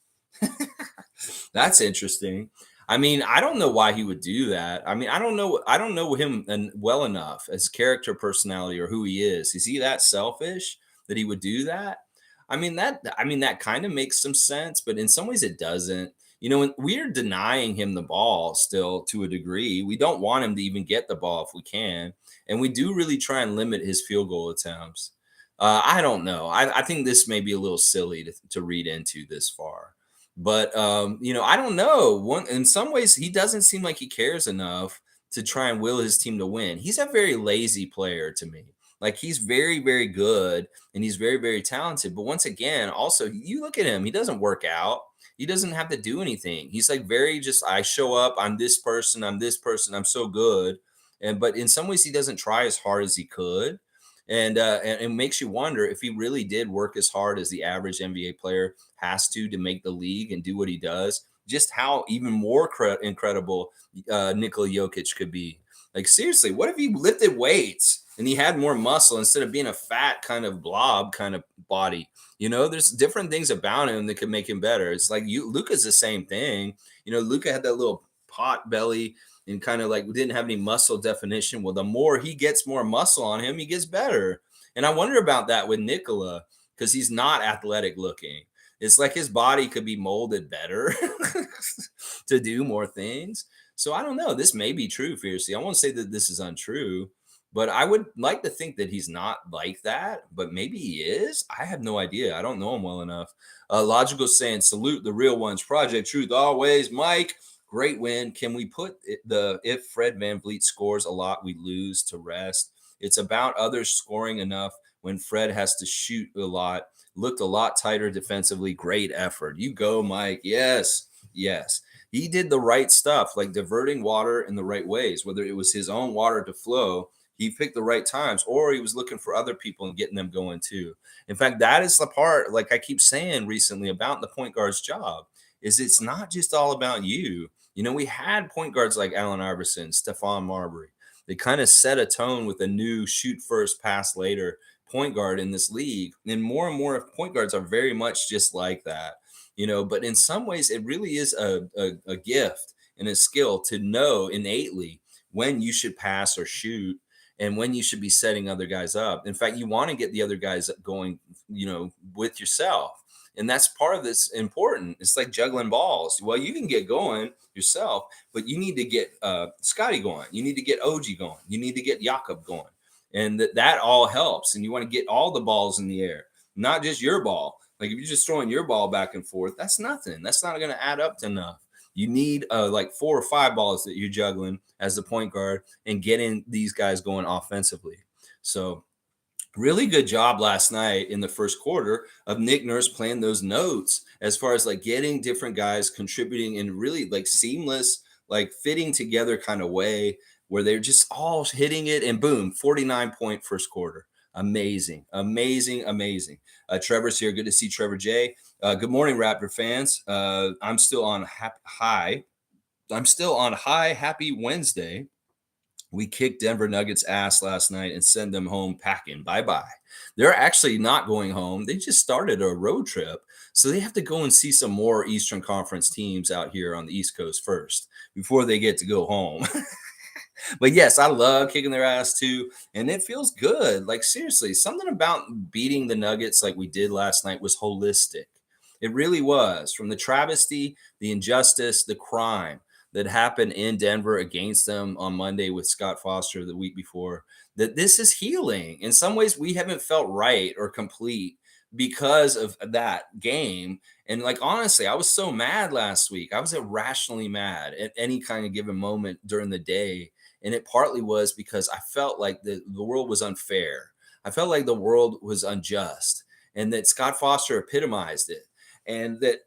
That's interesting. I mean, I don't know why he would do that. I mean, I don't know him well enough as character personality or who he is. Is he that selfish that he would do that? I mean, that kind of makes some sense, but in some ways it doesn't. We're denying him the ball still to a degree. We don't want him to even get the ball if we can. And we do really try and limit his field goal attempts. I don't know. I think this may be a little silly to read into this far. But I don't know. In some ways, he doesn't seem like he cares enough to try and will his team to win. He's a very lazy player to me. Like he's very, very good and he's very, very talented. But once again, also you look at him, he doesn't work out. He doesn't have to do anything. He's like very just, I show up, I'm this person, I'm so good. But in some ways, he doesn't try as hard as he could. And it makes you wonder if he really did work as hard as the average NBA player has to make the league and do what he does. Just how even more incredible Nikola Jokic could be. Like, seriously, what if he lifted weights and he had more muscle instead of being a fat kind of blob kind of body? There's different things about him that could make him better. It's like Luka's the same thing. Luka had that little pot belly and kind of like didn't have any muscle definition. Well, the more he gets more muscle on him, he gets better. And I wonder about that with Nikola because he's not athletic looking. It's like his body could be molded better to do more things. So I don't know. This may be true, Fiercely. I won't say that this is untrue, but I would like to think that he's not like that, but maybe he is. I have no idea. I don't know him well enough. Logical saying, salute the real ones. Project Truth always. Mike, great win. Can we put if Fred VanVleet scores a lot, we lose to rest? It's about others scoring enough when Fred has to shoot a lot. Looked a lot tighter defensively. Great effort. You go, Mike. Yes. He did the right stuff, like diverting water in the right ways, whether it was his own water to flow. He picked the right times, or he was looking for other people and getting them going too. In fact, that is the part, like I keep saying recently about the point guard's job, is it's not just all about you. We had point guards like Allen Iverson, Stephon Marbury. They kind of set a tone with a new shoot first, pass later point guard in this league. And more point guards are very much just like that. But in some ways, it really is a gift and a skill to know innately when you should pass or shoot and when you should be setting other guys up. In fact, you want to get the other guys going, with yourself. And that's part of this important. It's like juggling balls. Well, you can get going yourself, but you need to get Scotty going. You need to get OG going. You need to get Jakob going. And that all helps. And you want to get all the balls in the air, not just your ball. Like if you're just throwing your ball back and forth, that's nothing. That's not going to add up to enough. You need like 4 or 5 balls that you're juggling as the point guard and getting these guys going offensively. So really good job last night in the first quarter of Nick Nurse playing those notes as far as like getting different guys contributing in really like seamless, like fitting together kind of way where they're just all hitting it and boom, 49-point first quarter. Amazing. Trevor's here. Good to see Trevor J. Good morning, Raptor fans. I'm still on high. Happy Wednesday. We kicked Denver Nuggets ass last night and send them home packing. Bye-bye. They're actually not going home. They just started a road trip. So they have to go and see some more Eastern Conference teams out here on the East Coast first before they get to go home. But yes, I love kicking their ass too. And it feels good. Like seriously, something about beating the Nuggets like we did last night was holistic. It really was. From the travesty, the injustice, the crime that happened in Denver against them on Monday with Scott Foster the week before, that this is healing. In some ways, we haven't felt right or complete because of that game. And like, honestly, I was so mad last week. I was irrationally mad at any kind of given moment during the day. And it partly was because I felt like the world was unfair. I felt like the world was unjust and that Scott Foster epitomized it. And that,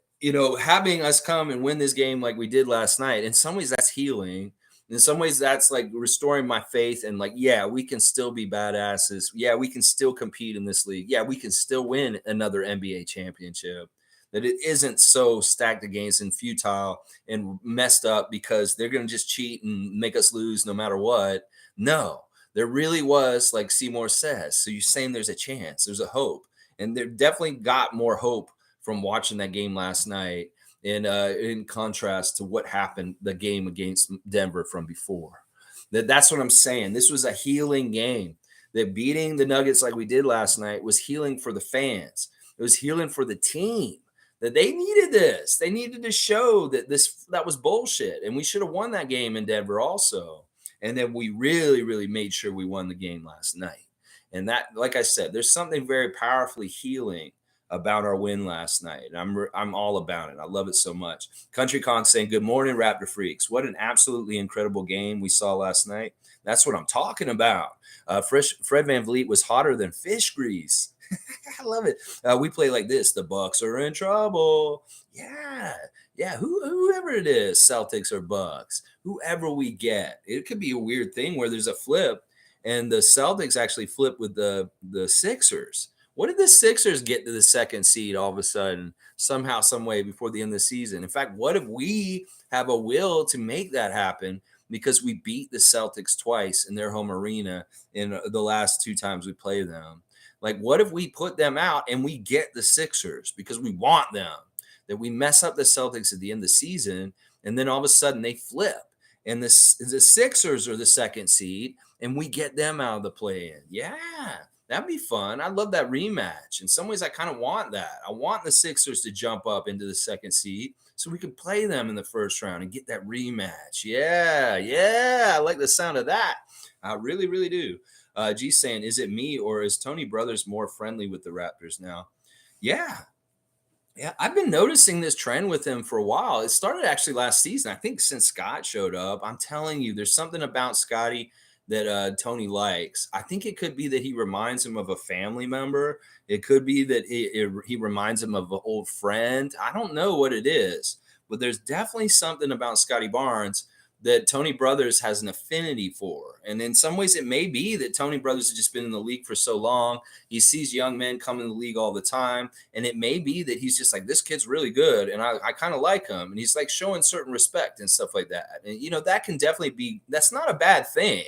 having us come and win this game like we did last night, in some ways that's healing. In some ways that's like restoring my faith and like, yeah, we can still be badasses. Yeah, we can still compete in this league. Yeah, we can still win another NBA championship. That it isn't so stacked against and futile and messed up because they're going to just cheat and make us lose no matter what. No, there really was, like Seymour says. So you're saying there's a chance, there's a hope. And there definitely got more hope from watching that game last night in contrast to what happened the game against Denver from before. That's what I'm saying. This was a healing game. That beating the Nuggets like we did last night was healing for the fans. It was healing for the team. That they needed this. They needed to show that that was bullshit. And we should have won that game in Denver also. And then we really, really made sure we won the game last night. And that, like I said, there's something very powerfully healing about our win last night. I'm all about it. I love it so much. Country Kong saying, good morning, Raptor Freaks. What an absolutely incredible game we saw last night. That's what I'm talking about. Fred VanVleet was hotter than fish grease. I love it. We play like this. The Bucks are in trouble. Yeah. Whoever it is, Celtics or Bucks, whoever we get. It could be a weird thing where there's a flip and the Celtics actually flipped with the Sixers. What did the Sixers get to the second seed all of a sudden, somehow, some way before the end of the season? In fact, what if we have a will to make that happen because we beat the Celtics twice in their home arena in the last 2 times we play them? Like, what if we put them out and we get the Sixers because we want them? That we mess up the Celtics at the end of the season, and then all of a sudden they flip, and the Sixers are the second seed, and we get them out of the play-in. Yeah, that'd be fun. I love that rematch. In some ways, I kind of want that. I want the Sixers to jump up into the second seed so we can play them in the first round and get that rematch. Yeah. I like the sound of that. I really, really do. G saying, is it me or is Tony Brothers more friendly with the Raptors now? Yeah, I've been noticing this trend with him for a while. It started actually last season. I think since Scott showed up, I'm telling you, there's something about Scotty that Tony likes. I think it could be that he reminds him of a family member. It could be that he reminds him of an old friend. I don't know what it is, but there's definitely something about Scottie Barnes that Tony Brothers has an affinity for. And in some ways, it may be that Tony Brothers has just been in the league for so long. He sees young men come in the league all the time. And it may be that he's just like, this kid's really good. And I kind of like him. And he's like showing certain respect and stuff like that. And, that can definitely be, that's not a bad thing.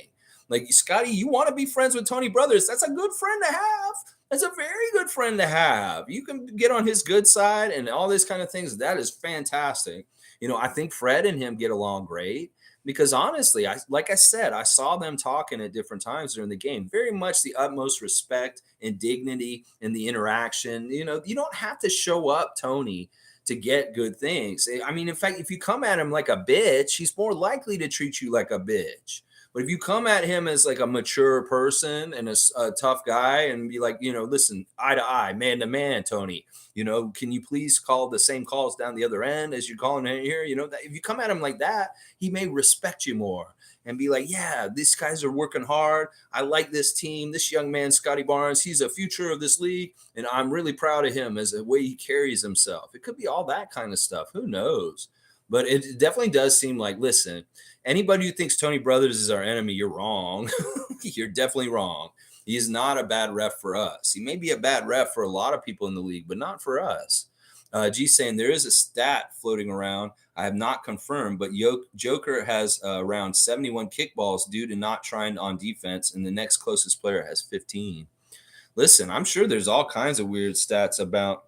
Like, Scotty, you want to be friends with Tony Brothers. That's a good friend to have. That's a very good friend to have. You can get on his good side and all this kind of things. That is fantastic. I think Fred and him get along great. Because honestly, like I said, I saw them talking at different times during the game. Very much the utmost respect and dignity in the interaction. You don't have to show up, Tony, to get good things. I mean, in fact, if you come at him like a bitch, he's more likely to treat you like a bitch. But if you come at him as like a mature person and a tough guy and be like, listen, eye to eye, man to man, Tony, can you please call the same calls down the other end as you're calling in here? That if you come at him like that, he may respect you more and be like, yeah, these guys are working hard. I like this team. This young man, Scottie Barnes, he's a future of this league. And I'm really proud of him as the way he carries himself. It could be all that kind of stuff. Who knows? But it definitely does seem like, listen, anybody who thinks Tony Brothers is our enemy, you're wrong. You're definitely wrong. He is not a bad ref for us. He may be a bad ref for a lot of people in the league, but not for us. G saying there is a stat floating around. I have not confirmed, but Joker has around 71 kickballs due to not trying on defense, and the next closest player has 15. Listen, I'm sure there's all kinds of weird stats about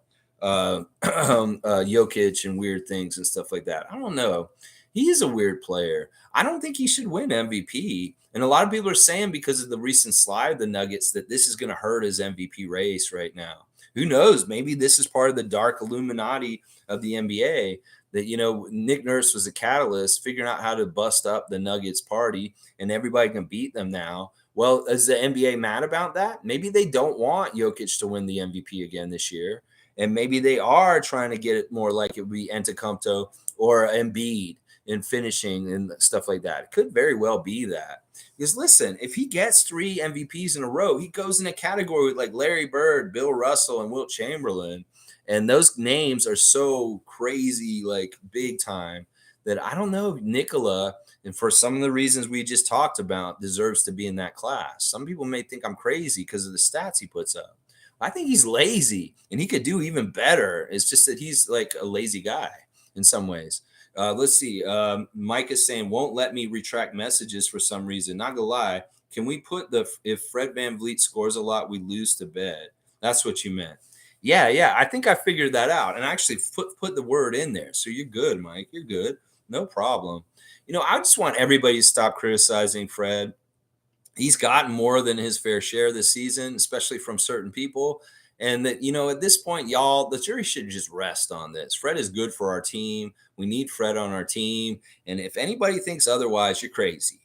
Jokic and weird things and stuff like that. I don't know. He is a weird player. I don't think he should win MVP. And a lot of people are saying because of the recent slide of the Nuggets that this is going to hurt his MVP race right now. Who knows? Maybe this is part of the dark Illuminati of the NBA that, Nick Nurse was a catalyst figuring out how to bust up the Nuggets party and everybody can beat them now. Well, is the NBA mad about that? Maybe they don't want Jokic to win the MVP again this year. And maybe they are trying to get it more like it would be Antetokounmpo or Embiid in finishing and stuff like that. It could very well be that. Because listen, if he gets 3 MVPs in a row, he goes in a category with like Larry Bird, Bill Russell, and Wilt Chamberlain. And those names are so crazy, like big time, that I don't know if Nikola, and for some of the reasons we just talked about, deserves to be in that class. Some people may think I'm crazy because of the stats he puts up. I think he's lazy and he could do even better. It's just that he's like a lazy guy in some ways. Let's see. Mike is saying, won't let me retract messages for some reason. Not gonna lie. Can we put if Fred VanVleet scores a lot, we lose to bed? That's what you meant. Yeah. I think I figured that out and actually put the word in there. So you're good, Mike. You're good. No problem. I just want everybody to stop criticizing Fred. He's gotten more than his fair share this season, especially from certain people. And that, at this point, y'all, the jury should just rest on this. Fred is good for our team. We need Fred on our team. And if anybody thinks otherwise, you're crazy.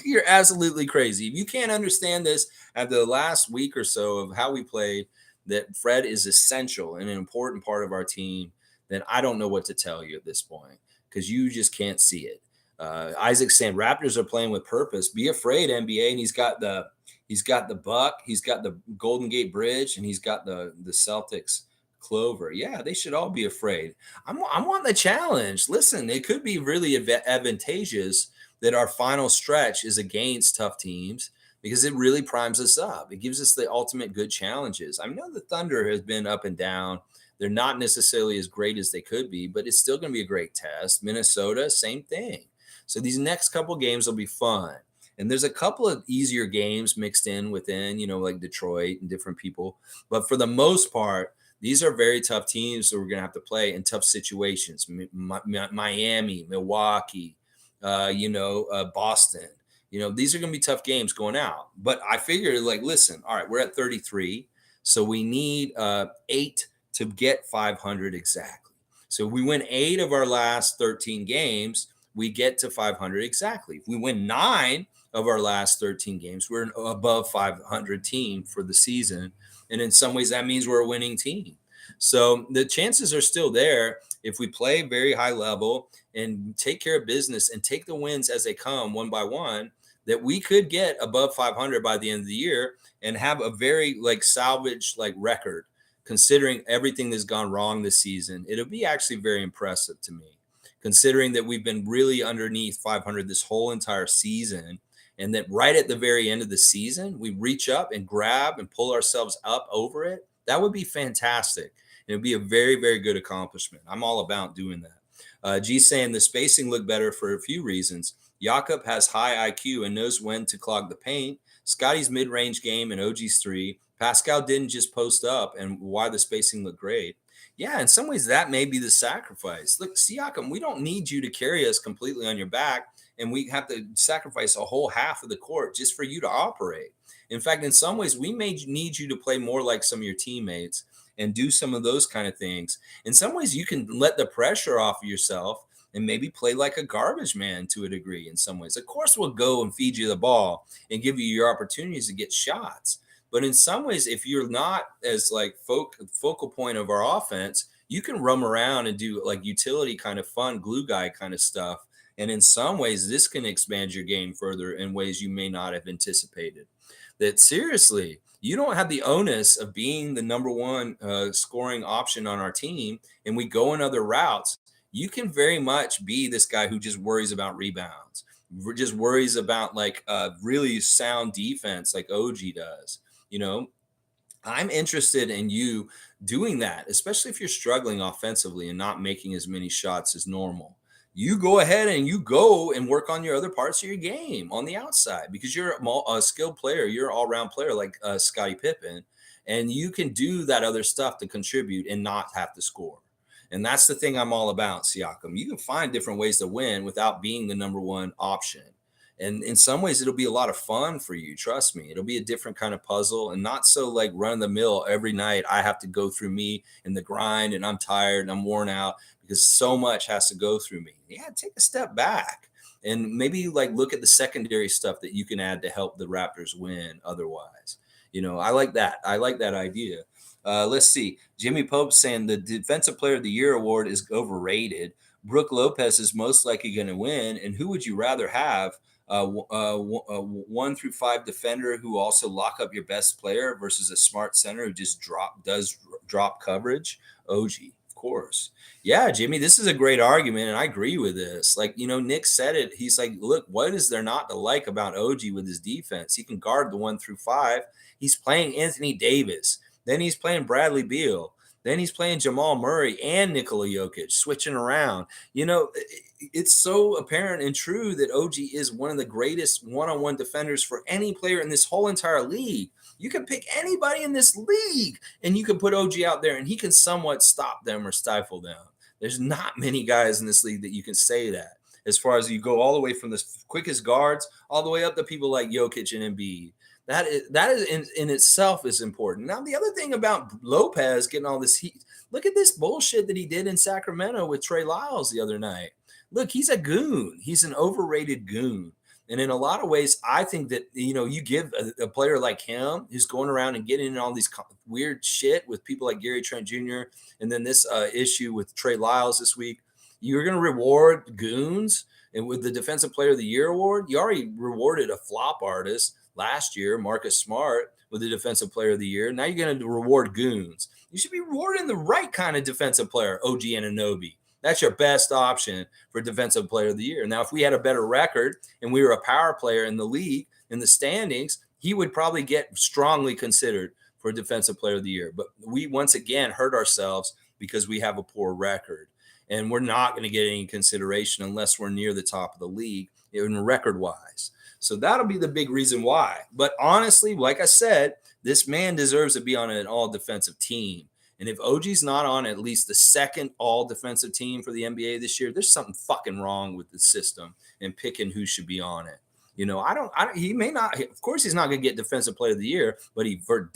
You're absolutely crazy. If you can't understand this after the last week or so of how we played, that Fred is essential and an important part of our team, then I don't know what to tell you at this point because you just can't see it. Isaac saying Raptors are playing with purpose. Be afraid, NBA. And he's got the buck, he's got the Golden Gate Bridge, and he's got the Celtics clover. Yeah, they should all be afraid. I'm wanting the challenge. Listen, it could be really advantageous that our final stretch is against tough teams because it really primes us up. It gives us the ultimate good challenges. I know the Thunder has been up and down. They're not necessarily as great as they could be, but it's still going to be a great test. Minnesota, same thing. So these next couple games will be fun. And there's a couple of easier games mixed in within, like Detroit and different people. But for the most part, these are very tough teams that we're going to have to play in tough situations. Miami, Milwaukee, Boston. These are going to be tough games going out. But I figured, listen, all right, we're at 33. So we need 8 to get 500 exactly. So if we win 8 of our last 13 games, we get to 500 exactly. If we win 9 of our last 13 games, we're an above 500 team for the season. And in some ways, that means we're a winning team. So the chances are still there if we play very high level and take care of business and take the wins as they come one by one, that we could get above 500 by the end of the year and have a very salvage record, considering everything that's gone wrong this season. It'll be actually very impressive to me, considering that we've been really underneath 500 this whole entire season. And that right at the very end of the season, we reach up and grab and pull ourselves up over it. That would be fantastic. It would be a very, very good accomplishment. I'm all about doing that. G saying the spacing looked better for a few reasons. Jakob has high IQ and knows when to clog the paint. Scottie's mid-range game and OG's 3. Pascal didn't just post up, and why the spacing looked great. Yeah, in some ways, that may be the sacrifice. Look, Siakam, we don't need you to carry us completely on your back, and we have to sacrifice a whole half of the court just for you to operate. In fact, in some ways, we may need you to play more like some of your teammates and do some of those kind of things. In some ways, you can let the pressure off of yourself and maybe play like a garbage man to a degree in some ways. Of course, we'll go and feed you the ball and give you your opportunities to get shots. But in some ways, if you're not as focal point of our offense, you can roam around and do utility kind of fun, glue guy kind of stuff. And in some ways, this can expand your game further in ways you may not have anticipated. That seriously, you don't have the onus of being the number one scoring option on our team, and we go in other routes. You can very much be this guy who just worries about rebounds, just worries about really sound defense like OG does. I'm interested in you doing that, especially if you're struggling offensively and not making as many shots as normal. You go ahead and you go and work on your other parts of your game on the outside, because you're a skilled player. You're an all-around player like Scottie Pippen, and you can do that other stuff to contribute and not have to score. And that's the thing I'm all about, Siakam. You can find different ways to win without being the number one option. And in some ways, it'll be a lot of fun for you. Trust me, it'll be a different kind of puzzle, and not so run the mill every night. I have to go through me in the grind, and I'm tired and I'm worn out because so much has to go through me. Yeah, take a step back and maybe look at the secondary stuff that you can add to help the Raptors win otherwise. I like that. I like that idea. Let's see. Jimmy Pope saying the Defensive Player of the Year award is overrated. Brook Lopez is most likely going to win. And who would you rather have? 1 through 5 defender who also lock up your best player versus a smart center who just does drop coverage? OG, of course. Yeah, Jimmy, this is a great argument, and I agree with this. Nick said it. He's like, look, what is there not to like about OG with his defense? He can guard the 1 through 5. He's playing Anthony Davis. Then he's playing Bradley Beal. Then he's playing Jamal Murray and Nikola Jokic, switching around. It's so apparent and true that OG is one of the greatest one-on-one defenders for any player in this whole entire league. You can pick anybody in this league, and you can put OG out there, and he can somewhat stop them or stifle them. There's not many guys in this league that you can say that, as far as you go all the way from the quickest guards all the way up to people like Jokic and Embiid. That is in itself is important. Now, the other thing about Lopez getting all this heat, look at this bullshit that he did in Sacramento with Trey Lyles the other night. Look, he's a goon. He's an overrated goon. And in a lot of ways, I think that, you give a player like him who's going around and getting in all these weird shit with people like Gary Trent Jr. and then this issue with Trey Lyles this week, you're going to reward goons. And with the Defensive Player of the Year award, you already rewarded a flop artist last year, Marcus Smart, with the Defensive Player of the Year. Now you're going to reward goons. You should be rewarding the right kind of defensive player, OG Anunoby. That's your best option for Defensive Player of the Year. Now, if we had a better record and we were a power player in the league, in the standings, he would probably get strongly considered for Defensive Player of the Year. But we once again hurt ourselves because we have a poor record. And we're not going to get any consideration unless we're near the top of the league, even record wise. So that'll be the big reason why. But honestly, like I said, this man deserves to be on an all defensive team. And if OG's not on at least the second all defensive team for the NBA this year, there's something fucking wrong with the system and picking who should be on it. You know, he may not, of course, he's not going to get Defensive Player of the Year, but he for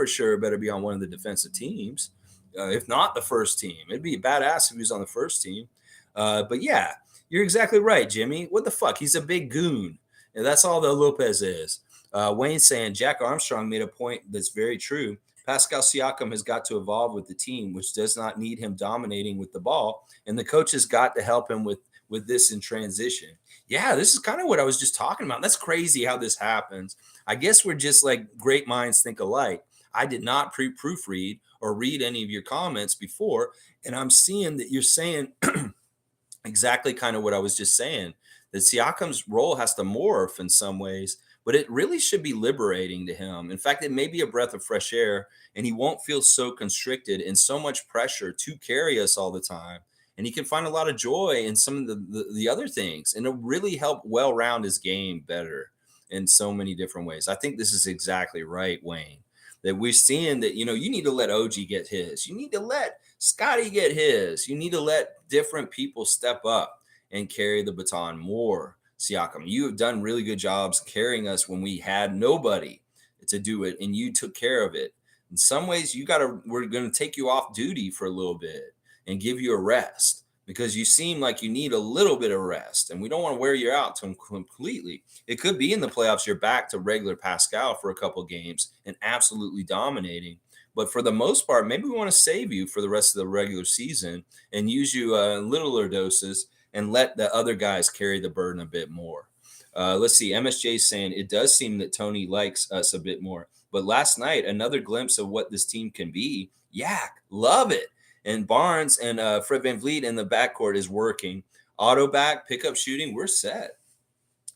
sure better be on one of the defensive teams. If not the first team. It'd be badass if he was on the first team. But yeah, you're exactly right, Jimmy. What the fuck? He's a big goon. And that's all that Lopez is. Wayne saying Jack Armstrong made a point that's very true. Pascal Siakam has got to evolve with the team, which does not need him dominating with the ball. And the coach has got to help him with this in transition. Yeah, this is kind of what I was just talking about. That's crazy how this happens. I guess we're just like great minds think alike. I did not proofread or read any of your comments before, and I'm seeing that you're saying exactly kind of what I was just saying, that Siakam's role has to morph in some ways, but it really should be liberating to him. In fact, it may be a breath of fresh air, and he won't feel so constricted and so much pressure to carry us all the time. And he can find a lot of joy in some of the other things, and it'll really help well round his game better in so many different ways. I think this is exactly right, Wayne. That we're seeing that, you know, you need to let OG get his. You need to let Scottie get his. You need to let different people step up and carry the baton more. Siakam, you have done really good jobs carrying us when we had nobody to do it, and you took care of it. In some ways, we're going to take you off duty for a little bit and give you a rest, because you seem like you need a little bit of rest, and we don't want to wear you out completely. It could be in the playoffs you're back to regular Pascal for a couple games and absolutely dominating. But for the most part, maybe we want to save you for the rest of the regular season and use you in littler doses and let the other guys carry the burden a bit more. Let's see. MSJ is saying it does seem that Tony likes us a bit more. But last night, another glimpse of what this team can be. Yak, love it. And Barnes and Fred VanVleet in the backcourt is working. Auto back, pickup shooting, we're set.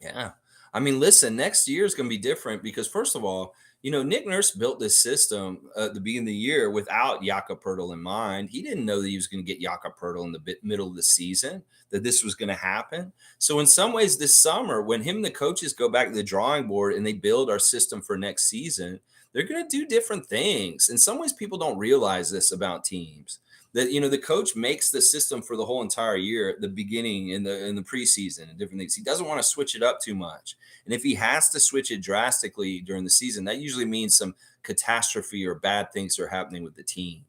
Yeah. I mean, listen, next year is going to be different because, first of all, you know, Nick Nurse built this system at the beginning of the year without Jakob Poeltl in mind. He didn't know that he was going to get Jakob Poeltl in the middle of the season, that this was going to happen. So in some ways this summer, when him and the coaches go back to the drawing board and they build our system for next season, they're going to do different things. In some ways, people don't realize this about teams. That, you know, the coach makes the system for the whole entire year at the beginning in the preseason and different things. He doesn't want to switch it up too much. And if he has to switch it drastically during the season, that usually means some catastrophe or bad things are happening with the team.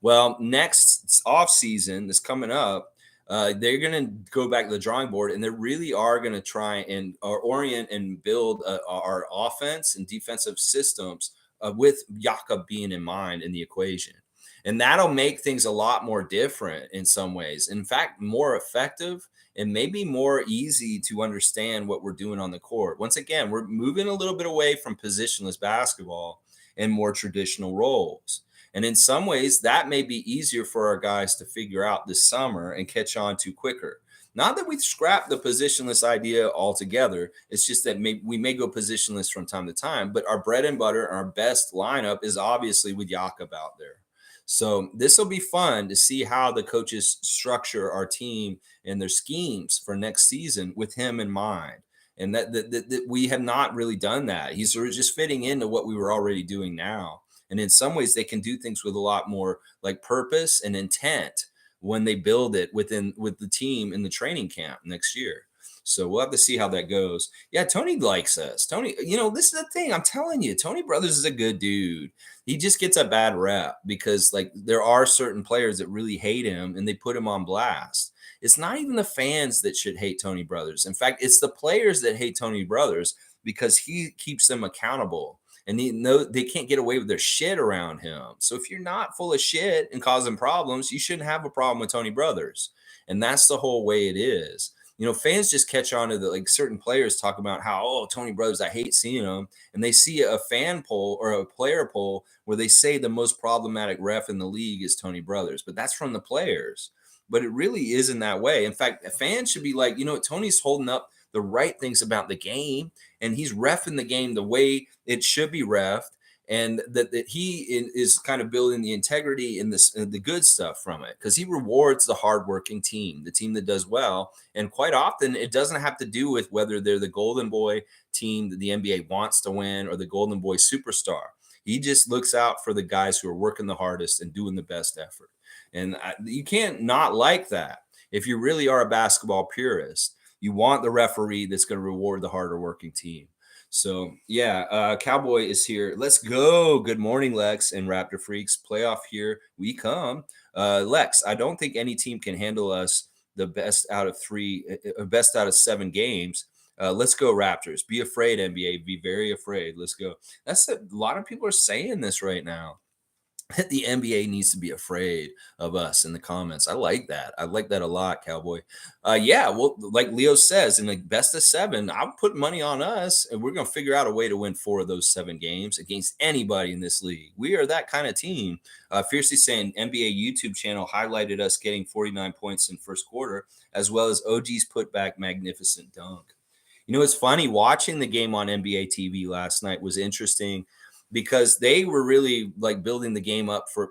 Well, next off season that's coming up, they're going to go back to the drawing board, and they really are going to try and orient and build our offense and defensive systems with Jakob being in mind in the equation. And that'll make things a lot more different in some ways. In fact, more effective and maybe more easy to understand what we're doing on the court. Once again, we're moving a little bit away from positionless basketball and more traditional roles. And in some ways, that may be easier for our guys to figure out this summer and catch on to quicker. Not that we've scrapped the positionless idea altogether. It's just that we may go positionless from time to time, but our bread and butter, our best lineup is obviously with Jakob out there. So this will be fun to see how the coaches structure our team and their schemes for next season with him in mind. And that we have not really done that. He's sort of just fitting into what we were already doing now. And in some ways, they can do things with a lot more like purpose and intent when they build it with the team in the training camp next year. So we'll have to see how that goes. Yeah, Tony likes us. Tony, you know, this is the thing. I'm telling you, Tony Brothers is a good dude. He just gets a bad rep because, like, there are certain players that really hate him and they put him on blast. It's not even the fans that should hate Tony Brothers. In fact, it's the players that hate Tony Brothers because he keeps them accountable. And they can't get away with their shit around him. So if you're not full of shit and causing problems, you shouldn't have a problem with Tony Brothers. And that's the whole way it is. You know, fans just catch on to like certain players talk about how, oh, Tony Brothers, I hate seeing him. And they see a fan poll or a player poll where they say the most problematic ref in the league is Tony Brothers. But that's from the players. But it really isn't that way. In fact, fans should be like, you know, Tony's holding up the right things about the game, and he's reffing the game the way it should be reffed, and that he is kind of building the integrity in this the good stuff from it, because he rewards the hardworking team, the team that does well. And quite often it doesn't have to do with whether they're the golden boy team that the NBA wants to win or the golden boy superstar. He just looks out for the guys who are working the hardest and doing the best effort. And you can't not like that. If you really are a basketball purist, you want the referee that's going to reward the harder working team. So yeah, Cowboy is here. Let's go. Good morning, Lex and Raptor Freaks. Playoff here we come. Lex, I don't think any team can handle us the best out of best out of 7 games. Let's go Raptors. Be afraid, NBA. Be very afraid. Let's go. That's a lot of people are saying this right now. The NBA needs to be afraid of us in the comments. I like that. I like that a lot, Cowboy. Yeah, well, like Leo says, in the best of 7, I'll put money on us, and we're going to figure out a way to win 4 of those 7 games against anybody in this league. We are that kind of team. Fiercely saying NBA YouTube channel highlighted us getting 49 points in first quarter, as well as OG's putback magnificent dunk. You know, it's funny, watching the game on NBA TV last night was interesting, because they were really like building the game up for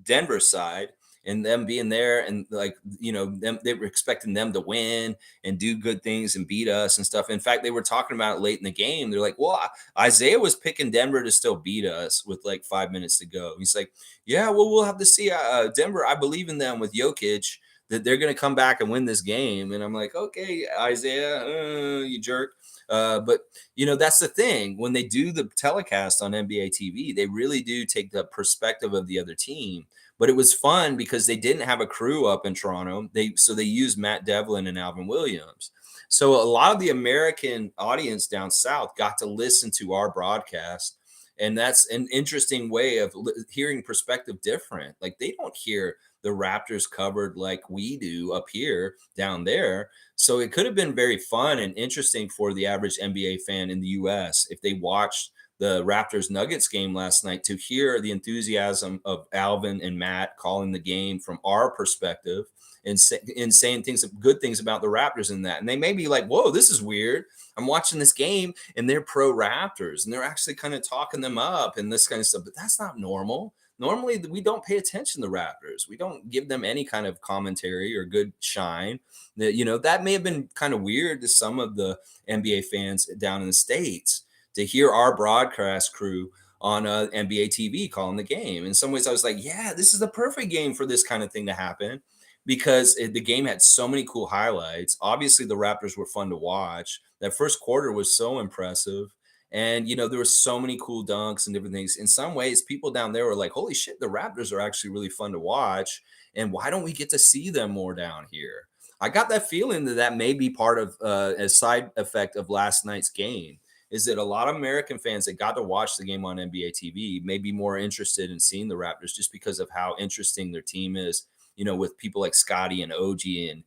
Denver's side, and them being there, and like, they were expecting them to win and do good things and beat us and stuff. In fact, they were talking about it late in the game. They're like, well, Isaiah was picking Denver to still beat us with like 5 minutes to go. He's like, yeah, well, we'll have to see. Denver, I believe in them with Jokic, that they're going to come back and win this game. And I'm like, okay, Isaiah, you jerk. But that's the thing. When they do the telecast on NBA TV, they really do take the perspective of the other team. But it was fun because they didn't have a crew up in Toronto. So they used Matt Devlin and Alvin Williams. So a lot of the American audience down south got to listen to our broadcast. And that's an interesting way of hearing perspective different. Like, they don't hear the Raptors covered like we do up here down there. So it could have been very fun and interesting for the average NBA fan in the US if they watched the Raptors Nuggets game last night, to hear the enthusiasm of Alvin and Matt calling the game from our perspective and saying good things about the Raptors in that. And they may be like, whoa, this is weird. I'm watching this game and they're pro Raptors and they're actually kind of talking them up and this kind of stuff. But that's not normal. Normally, we don't pay attention to the Raptors. We don't give them any kind of commentary or good shine. That may have been kind of weird to some of the NBA fans down in the States to hear our broadcast crew on NBA TV calling the game. In some ways, I was like, yeah, this is the perfect game for this kind of thing to happen, because the game had so many cool highlights. Obviously, the Raptors were fun to watch. That first quarter was so impressive. And, there were so many cool dunks and different things. In some ways, people down there were like, holy shit, the Raptors are actually really fun to watch. And why don't we get to see them more down here? I got that feeling that may be part of a side effect of last night's game, is that a lot of American fans that got to watch the game on NBA TV may be more interested in seeing the Raptors just because of how interesting their team is, with people like Scottie and OG and,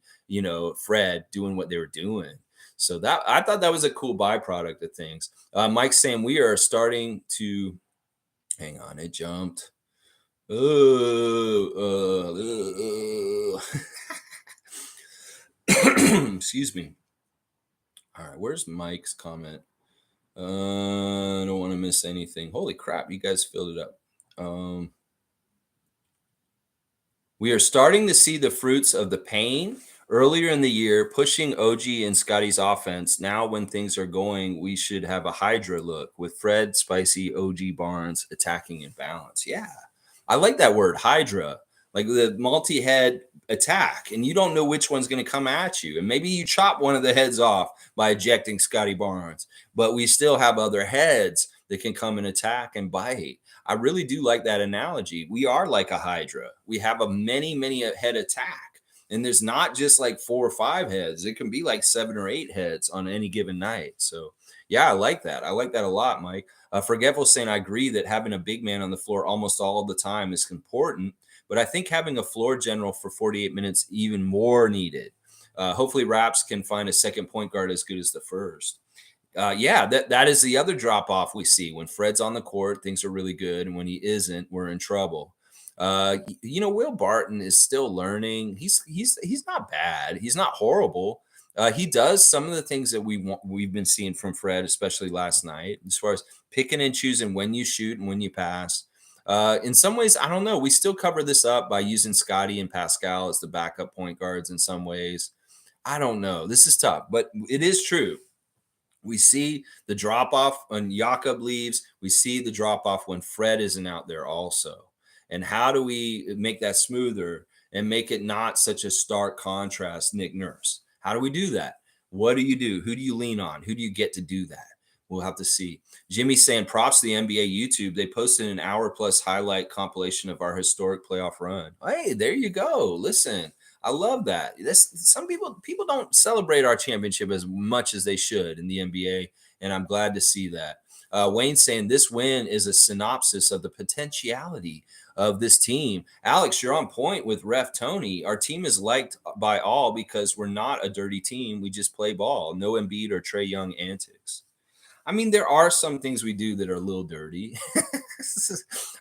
Fred doing what they were doing. So that, I thought that was a cool byproduct of things. Mike's saying we are starting to, hang on, it jumped. Excuse me. All right, where's Mike's comment? I don't want to miss anything. Holy crap, you guys filled it up. We are starting to see the fruits of the pain earlier in the year, pushing OG and Scottie's offense. Now, when things are going, we should have a Hydra look with Fred, Spicy, OG, Barnes attacking in balance. Yeah, I like that word, Hydra, like the multi-head attack, and you don't know which one's going to come at you. And maybe you chop one of the heads off by ejecting Scottie Barnes, but we still have other heads that can come and attack and bite. I really do like that analogy. We are like a Hydra. We have a many head attack. And there's not just like 4 or 5 heads. It can be like 7 or 8 heads on any given night. So, yeah, I like that. I like that a lot, Mike. Forgetful saying, I agree that having a big man on the floor almost all the time is important. But I think having a floor general for 48 minutes even more needed. Hopefully, Raps can find a second point guard as good as the first. That is the other drop off we see. When Fred's on the court, things are really good. And when he isn't, we're in trouble. Will Barton is still learning. He's not bad. He's not horrible. He does some of the things that we've been seeing from Fred, especially last night, as far as picking and choosing when you shoot and when you pass. In some ways, I don't know. We still cover this up by using Scottie and Pascal as the backup point guards in some ways. I don't know. This is tough, but it is true. We see the drop off when Jakob leaves. We see the drop off when Fred isn't out there also. And how do we make that smoother and make it not such a stark contrast, Nick Nurse? How do we do that? What do you do? Who do you lean on? Who do you get to do that? We'll have to see. Jimmy's saying props to the NBA YouTube. They posted an hour plus highlight compilation of our historic playoff run. Hey, there you go. Listen, I love that. Some people don't celebrate our championship as much as they should in the NBA, and I'm glad to see that. Wayne saying this win is a synopsis of the potentiality of this team. Alex, you're on point with Ref Tony. Our team is liked by all because we're not a dirty team. We just play ball. No Embiid or Trae Young antics. I mean, there are some things we do that are a little dirty.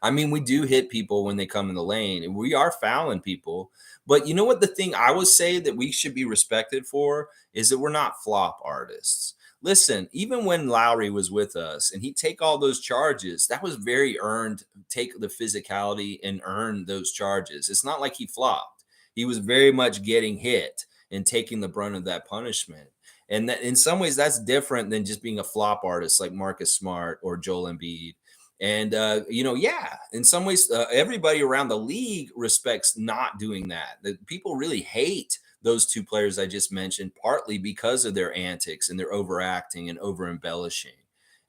I mean, we do hit people when they come in the lane, and we are fouling people. But you know what? The thing I would say that we should be respected for is that we're not flop artists. Listen, even when Lowry was with us and he'd take all those charges, that was very earned. Take the physicality and earn those charges. It's not like he flopped. He was very much getting hit and taking the brunt of that punishment. And that, in some ways, that's different than just being a flop artist like Marcus Smart or Joel Embiid. And, yeah, in some ways, everybody around the league respects not doing that. The people really hate those two players I just mentioned, partly because of their antics and their overacting and over embellishing.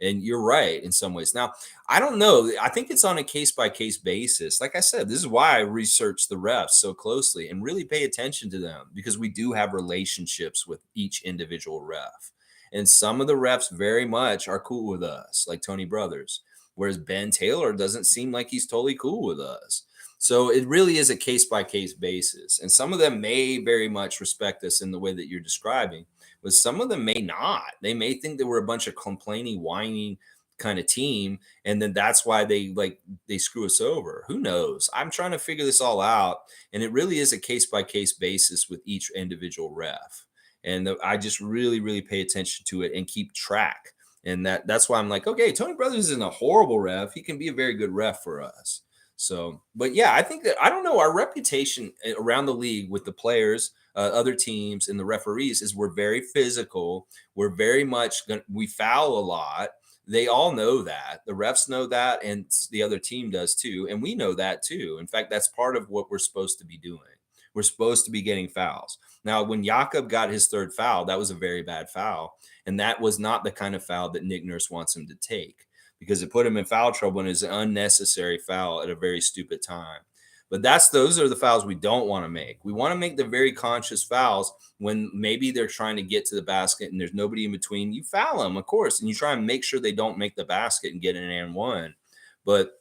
And you're right in some ways. Now, I don't know. I think it's on a case by case basis. Like I said, this is why I research the refs so closely and really pay attention to them, because we do have relationships with each individual ref. And some of the refs very much are cool with us, like Tony Brothers, whereas Ben Taylor doesn't seem like he's totally cool with us. So it really is a case by case basis. And some of them may very much respect us in the way that you're describing, but some of them may not. They may think that we're a bunch of complaining, whining kind of team, and then that's why they screw us over. Who knows? I'm trying to figure this all out, and it really is a case by case basis with each individual ref. And I just really, really pay attention to it and keep track. And that's why I'm like, okay, Tony Brothers isn't a horrible ref. He can be a very good ref for us. So, but yeah, I think that, I don't know, our reputation around the league with the players, other teams, and the referees is we're very physical. We're very much, we foul a lot. They all know that. The refs know that, and the other team does too. And we know that too. In fact, that's part of what we're supposed to be doing. We're supposed to be getting fouls. Now, when Jakob got his third foul, that was a very bad foul. And that was not the kind of foul that Nick Nurse wants him to take, because it put him in foul trouble and is an unnecessary foul at a very stupid time. But those are the fouls we don't want to make. We want to make the very conscious fouls when maybe they're trying to get to the basket and there's nobody in between. You foul them, of course, and you try and make sure they don't make the basket and get an and one. But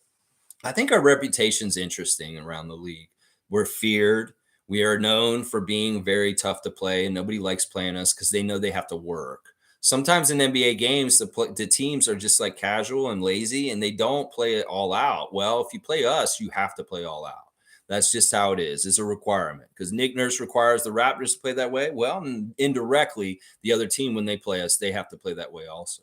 I think our reputation's interesting around the league. We're feared. We are known for being very tough to play, and nobody likes playing us because they know they have to work. Sometimes in NBA games, the teams are just like casual and lazy, and they don't play it all out. Well, if you play us, you have to play all out. That's just how it is. It's a requirement, because Nick Nurse requires the Raptors to play that way. Well, indirectly, the other team, when they play us, they have to play that way also.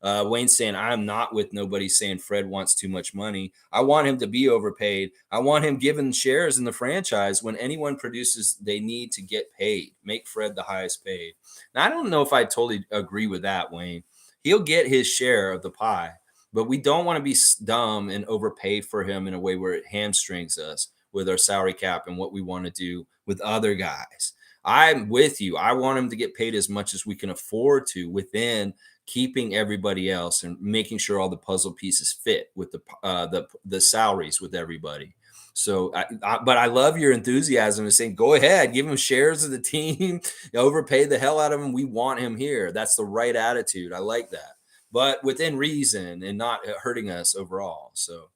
Wayne's saying, I'm not with nobody saying Fred wants too much money. I want him to be overpaid. I want him given shares in the franchise. When anyone produces, they need to get paid. Make Fred the highest paid. Now, I don't know if I totally agree with that, Wayne. He'll get his share of the pie, but we don't want to be dumb and overpay for him in a way where it hamstrings us with our salary cap and what we want to do with other guys. I'm with you. I want him to get paid as much as we can afford to within keeping everybody else and making sure all the puzzle pieces fit with the salaries with everybody. So, but I love your enthusiasm and saying, go ahead, give him shares of the team, overpay the hell out of him. We want him here. That's the right attitude. I like that, but within reason and not hurting us overall. So,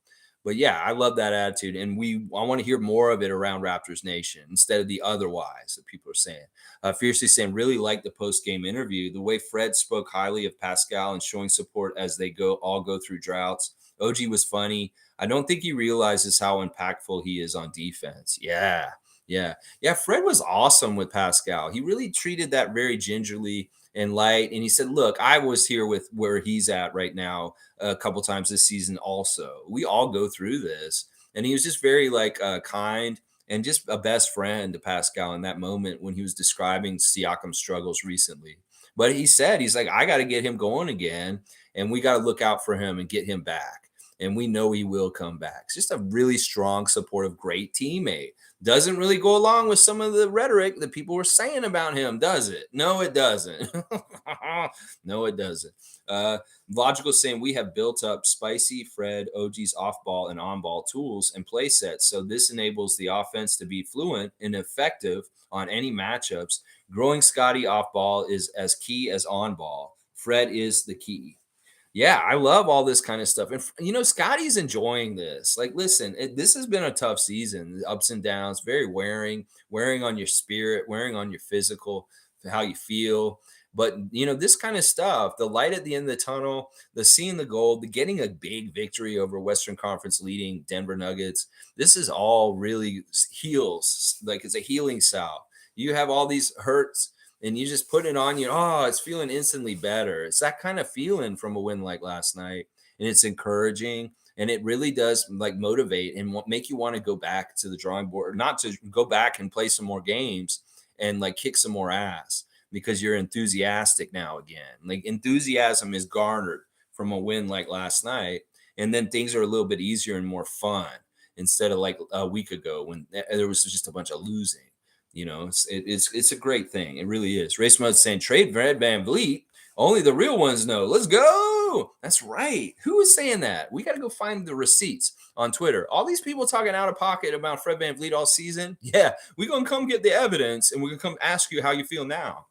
but yeah, I love that attitude. And I want to hear more of it around Raptors Nation instead of the otherwise that people are saying. Fiercely saying, really like the post-game interview. The way Fred spoke highly of Pascal and showing support as they all go through droughts. OG was funny. I don't think he realizes how impactful he is on defense. Yeah. Yeah. Yeah. Fred was awesome with Pascal. He really treated that very gingerly and light. And he said, look, I was here with where he's at right now a couple times this season also. We all go through this. And he was just very like kind and just a best friend to Pascal in that moment when he was describing Siakam's struggles recently. But he said, he's like, I got to get him going again. And we got to look out for him and get him back. And we know he will come back. It's just a really strong, supportive, great teammate. Doesn't really go along with some of the rhetoric that people were saying about him, does it? No, it doesn't. No, it doesn't. Logical saying we have built up Spicy, Fred, OG's off-ball and on-ball tools and play sets, so this enables the offense to be fluent and effective on any matchups. Growing Scottie off-ball is as key as on-ball. Fred is the key. Yeah, I love all this kind of stuff. And, Scotty's enjoying this. Like, listen, this has been a tough season, the ups and downs, very wearing on your spirit, wearing on your physical, how you feel. But, this kind of stuff, the light at the end of the tunnel, the seeing the gold, the getting a big victory over Western Conference leading Denver Nuggets, this is all really heals. Like, it's a healing salve. You have all these hurts and you just put it on you. Oh, it's feeling instantly better. It's that kind of feeling from a win like last night. And it's encouraging. And it really does like motivate and make you want to go back to the drawing board, not to go back and play some more games and like kick some more ass because you're enthusiastic now again. Like enthusiasm is garnered from a win like last night. And then things are a little bit easier and more fun instead of like a week ago when there was just a bunch of losing. It's a great thing. It really is. Race Mode saying trade Fred VanVleet. Only the real ones know. Let's go. That's right. Who is saying that? We got to go find the receipts on Twitter. All these people talking out of pocket about Fred VanVleet all season. Yeah, we're going to come get the evidence and we're going to come ask you how you feel now.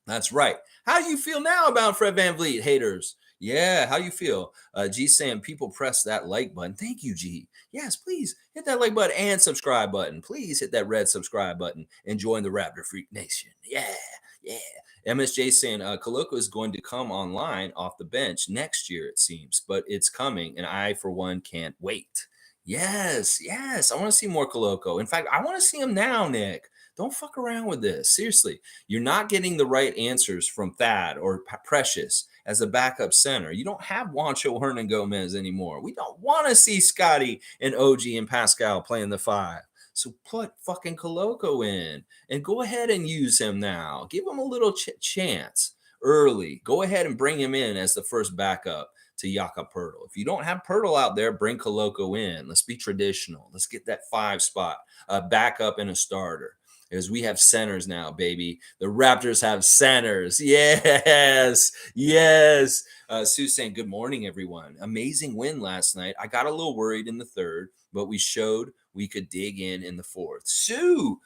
That's right. How do you feel now about Fred VanVleet, haters? Yeah, how you feel? G saying people press that like button. Thank you, G. Yes, please hit that like button and subscribe button. Please hit that red subscribe button and join the Raptor Freak Nation. Yeah, yeah. MSJ saying Koloko is going to come online off the bench next year, it seems, but it's coming, and I, for one, can't wait. Yes, yes. I want to see more Koloko. In fact, I want to see him now, Nick. Don't fuck around with this. Seriously, you're not getting the right answers from Thad or Precious as a backup center. You don't have Juancho Hernan-Gomez anymore. We don't want to see Scotty and OG and Pascal playing the five. So put fucking Koloko in and go ahead and use him now. Give him a little chance early. Go ahead and bring him in as the first backup to Jakob Poeltl. If you don't have Poeltl out there, bring Koloko in. Let's be traditional. Let's get that 5 spot, a backup and a starter. Because we have centers now, baby. The Raptors have centers. Yes, yes. Sue saying, good morning, everyone. Amazing win last night. I got a little worried in the third, but we showed we could dig in the fourth. Sue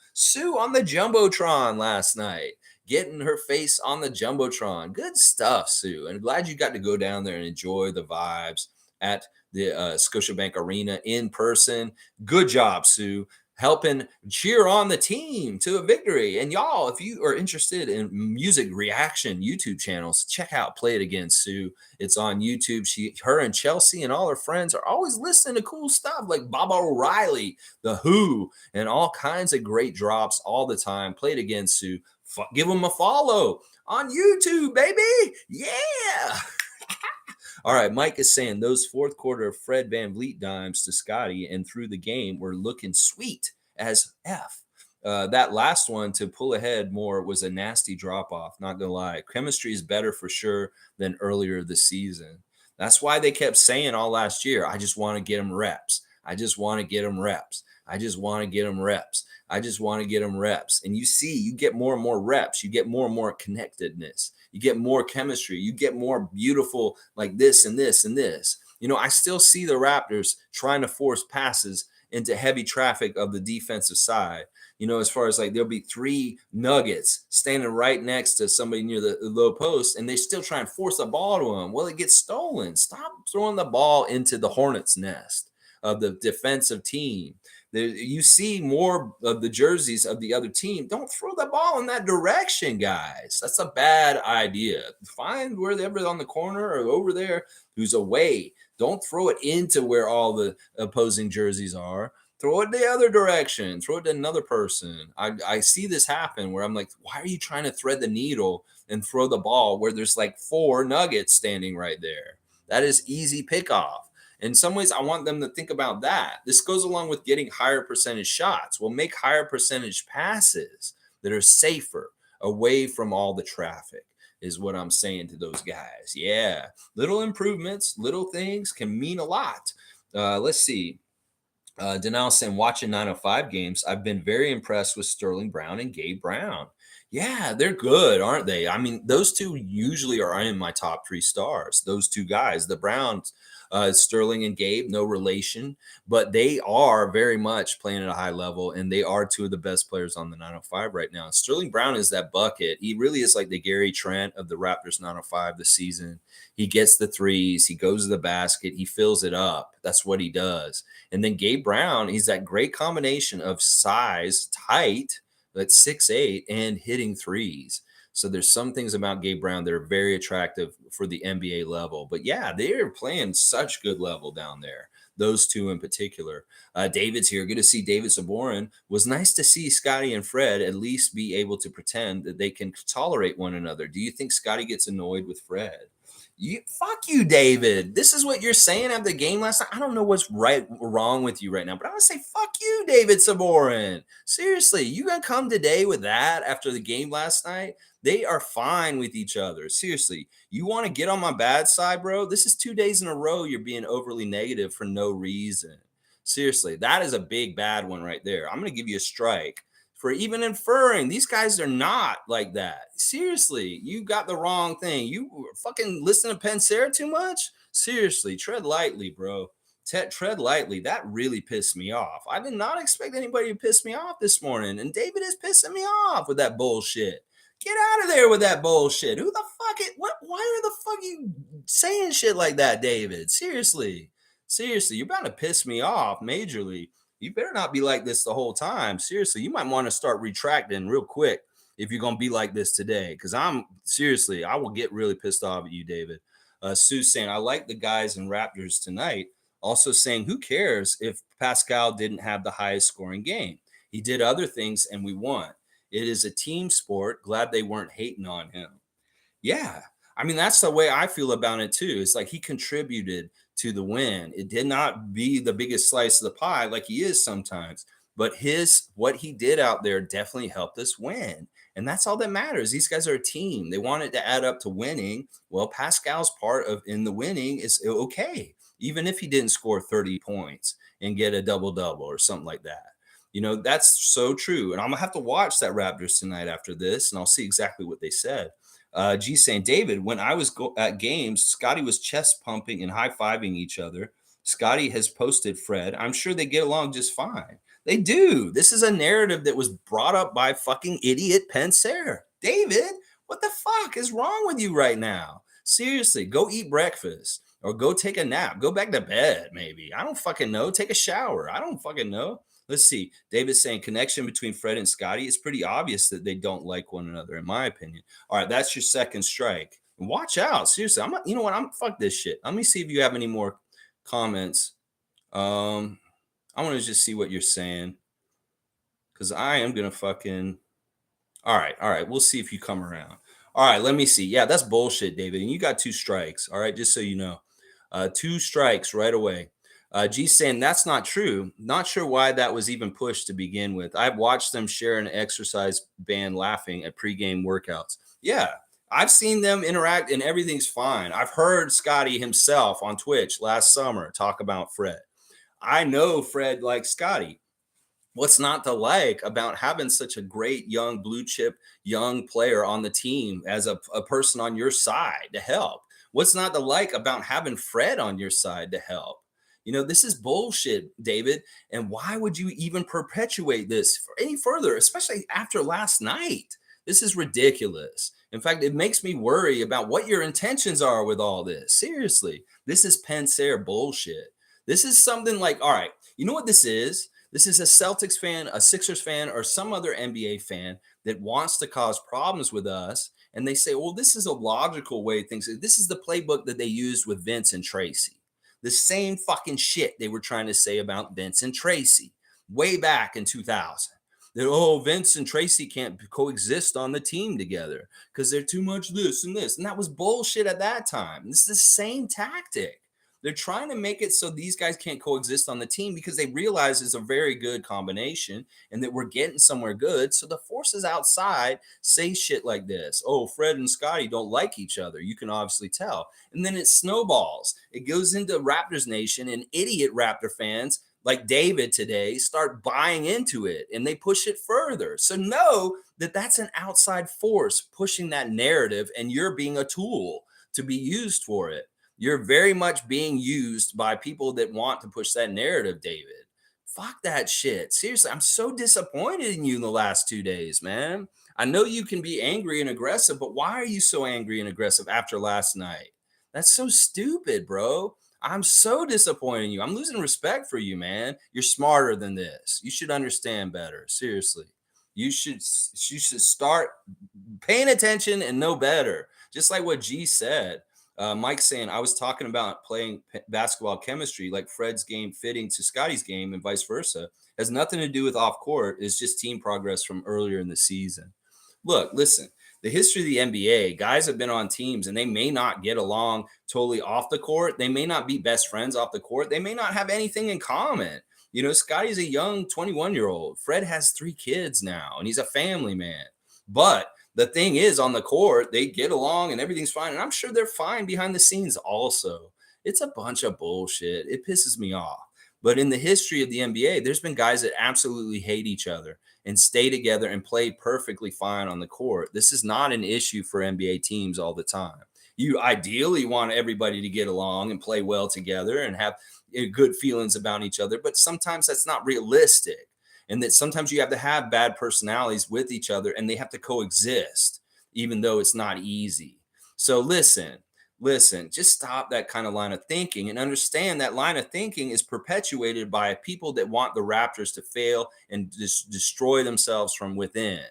on the Jumbotron last night, getting her face on the Jumbotron. Good stuff, Sue. And glad you got to go down there and enjoy the vibes at the Scotiabank Arena in person. Good job, Sue. Helping cheer on the team to a victory. And y'all, if you are interested in music reaction YouTube channels, check out Play It Again, Sue. It's on YouTube. Her and Chelsea and all her friends are always listening to cool stuff like Baba O'Reilly, The Who, and all kinds of great drops all the time. Play It Again, Sue. Give them a follow on YouTube, baby. Yeah. All right, Mike is saying those fourth quarter Fred VanVleet dimes to Scotty and through the game were looking sweet as F. That last one to pull ahead more was a nasty drop-off, not going to lie. Chemistry is better for sure than earlier this season. That's why they kept saying all last year, I just want to get them reps. I just want to get them reps. I just want to get them reps. I just want to get them reps. And you see, you get more and more reps. You get more and more connectedness. You get more chemistry. You get more beautiful like this and this and this. I still see the Raptors trying to force passes into heavy traffic of the defensive side. As far as like there'll be 3 Nuggets standing right next to somebody near the low post, and they still try and force the ball to them. Well, it gets stolen. Stop throwing the ball into the hornet's nest of the defensive team. You see more of the jerseys of the other team. Don't throw the ball in that direction, guys. That's a bad idea. Find wherever on the corner or over there who's away. Don't throw it into where all the opposing jerseys are. throw it the other direction, throw it to another person. I see this happen where I'm like, why are you trying to thread the needle and throw the ball where there's like 4 Nuggets standing right there? That is easy pickoff. In some ways, I want them to think about that. This goes along with getting higher percentage shots. We'll make higher percentage passes that are safer, away from all the traffic, is what I'm saying to those guys. Yeah, little improvements, little things can mean a lot. Let's see. Denal saying, watching 905 games, I've been very impressed with Sterling Brown and Gabe Brown. Yeah, they're good, aren't they? I mean, those two usually are in my top 3 stars. Those two guys, the Browns, Sterling and Gabe, no relation, but they are very much playing at a high level, and they are 2 of the best players on the 905 right now. Sterling Brown is that bucket. He really is like the Gary Trent of the Raptors 905 this season. He gets the threes, he goes to the basket, he fills it up. That's what he does. And then Gabe Brown, he's that great combination of size, tight, that's 6'8", and hitting threes. So there's some things about Gabe Brown that are very attractive for the NBA level. But yeah, they're playing such good level down there. Those two in particular. David's here. Good to see David Saborin. Was nice to see Scottie and Fred at least be able to pretend that they can tolerate one another. Do you think Scottie gets annoyed with Fred? Fuck you, David. This is what you're saying after the game last night. I don't know what's wrong with you right now, but I want to say fuck you, David Saborin. Seriously, you gonna come today with that after the game last night? They are fine with each other. Seriously, you want to get on my bad side, bro? This is 2 days in a row you're being overly negative for no reason. Seriously, that is a big bad one right there. I'm gonna give you a strike for even inferring these guys are not like that. Seriously, you got the wrong thing. You fucking listen to Pensera too much? Seriously, tread lightly, bro. Tread lightly. That really pissed me off. I did not expect anybody to piss me off this morning, and David is pissing me off with that bullshit. Get out of there with that bullshit. Who the fuck it? What? Why are the fuck you saying shit like that, David? Seriously, you're about to piss me off majorly. You better not be like this the whole time. Seriously, you might want to start retracting real quick if you're going to be like this today. Because I will get really pissed off at you, David. Sue's saying, I like the guys in Raptors tonight. Also saying, who cares if Pascal didn't have the highest scoring game? He did other things and we won. It is a team sport. Glad they weren't hating on him. Yeah. I mean, that's the way I feel about it too. It's like he contributed to the win. It did not be the biggest slice of the pie like he is sometimes, but what he did out there definitely helped us win. And that's all that matters. These guys are a team. They want it to add up to winning. Well, Pascal's part of in the winning is okay, even if he didn't score 30 points and get a double-double or something like that. You know, that's so true. And I'm going to have to watch that Raptors tonight after this, and I'll see exactly what they said. G saying, David, when I was at games, Scottie was chest pumping and high-fiving each other. Scottie has posted Fred. I'm sure they get along just fine. They do. This is a narrative that was brought up by fucking idiot Pensera. David, what the fuck is wrong with you right now? Seriously, go eat breakfast or go take a nap. Go back to bed, maybe. I don't fucking know. Take a shower. I don't fucking know. Let's see. David's saying connection between Fred and Scottie. It's pretty obvious that they don't like one another, in my opinion. All right, that's your second strike. Watch out. Seriously, you know what? Fuck this shit. Let me see if you have any more comments. I want to just see what you're saying. Because I am going to fucking. All right. We'll see if you come around. All right, let me see. Yeah, that's bullshit, David. And you got 2 strikes. All right, just so you know. 2 strikes right away. G saying that's not true. Not sure why that was even pushed to begin with. I've watched them share an exercise band laughing at pregame workouts. Yeah, I've seen them interact and everything's fine. I've heard Scottie himself on Twitch last summer talk about Fred. I know Fred likes Scottie. What's not to like about having such a great young blue chip young player on the team as a person on your side to help? What's not to like about having Fred on your side to help? You know, this is bullshit, David. And why would you even perpetuate this any further, especially after last night? This is ridiculous. In fact, it makes me worry about what your intentions are with all this. Seriously, this is Pensera bullshit. This is something like, all right, you know what this is? This is a Celtics fan, a Sixers fan, or some other NBA fan that wants to cause problems with us. And they say, well, this is a logical way things. This is the playbook that they used with Vince and Tracy. The same fucking shit they were trying to say about Vince and Tracy. way back in 2000. That, oh, Vince and Tracy can't coexist on the team together because they're too much this and this. And that was bullshit at that time. This is the same tactic. They're trying to make it so these guys can't coexist on the team because they realize it's a very good combination and that we're getting somewhere good. So the forces outside say shit like this. Oh, Fred and Scottie don't like each other. You can obviously tell. And then it snowballs. It goes into Raptors Nation, and idiot Raptor fans like David today start buying into it, and they push it further. So know that that's an outside force pushing that narrative, and you're being a tool to be used for it. You're very much being used by people that want to push that narrative, David. Fuck that shit. Seriously, I'm so disappointed in you in the last 2 days, man. I know you can be angry and aggressive, but why are you so angry and aggressive after last night? That's so stupid, bro. I'm so disappointed in you. I'm losing respect for you, man. You're smarter than this. You should understand better. Seriously. You should start paying attention and know better. Just like what G said. Mike saying, I was talking about playing basketball chemistry, like Fred's game fitting to Scottie's game and vice versa. Has nothing to do with off court. It's just team progress from earlier in the season. Look, listen, the history of the NBA, guys have been on teams and they may not get along totally off the court. They may not be best friends off the court. They may not have anything in common. You know, Scottie's a young 21-year-old. Fred has 3 kids now, and he's a family man. But the thing is, on the court, they get along and everything's fine. And I'm sure they're fine behind the scenes also. It's a bunch of bullshit. It pisses me off. But in the history of the NBA, there's been guys that absolutely hate each other and stay together and play perfectly fine on the court. This is not an issue for NBA teams all the time. You ideally want everybody to get along and play well together and have good feelings about each other. But sometimes that's not realistic. And that sometimes you have to have bad personalities with each other and they have to coexist, even though it's not easy. So listen, just stop that kind of line of thinking and understand that line of thinking is perpetuated by people that want the Raptors to fail and destroy themselves from within.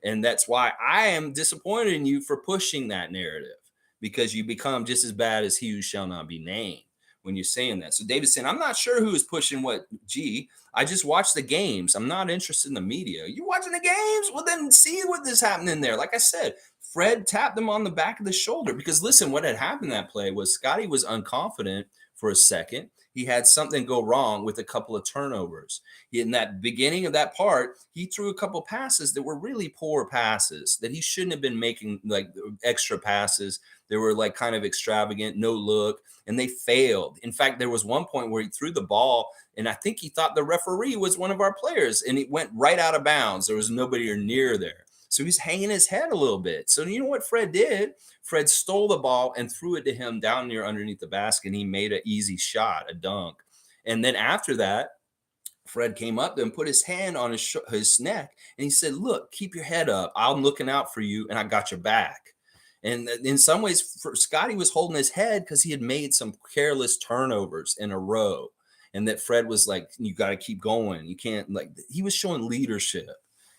And that's why I am disappointed in you for pushing that narrative, because you become just as bad as he who shall not be named when you're saying that. So David's saying, I'm not sure who is pushing what. G, I just watch the games. I'm not interested in the media. You watching the games? Well, then see what is happening there. Like I said, Fred tapped him on the back of the shoulder because listen, what had happened that play was Scottie was unconfident for a second. He had something go wrong with a couple of turnovers. In that beginning of that part, he threw a couple passes that were really poor passes that he shouldn't have been making, like extra passes. They were like kind of extravagant, no look, and they failed. In fact, there was one point where he threw the ball, and I think he thought the referee was one of our players, and it went right out of bounds. There was nobody near there. So he's hanging his head a little bit. So you know what Fred did? Fred stole the ball and threw it to him down near underneath the basket, and he made an easy shot, a dunk. And then after that, Fred came up and put his hand on his neck, and he said, look, keep your head up. I'm looking out for you, and I got your back. And in some ways, Scottie was holding his head because he had made some careless turnovers in a row. And that Fred was like, you got to keep going. You can't, like, he was showing leadership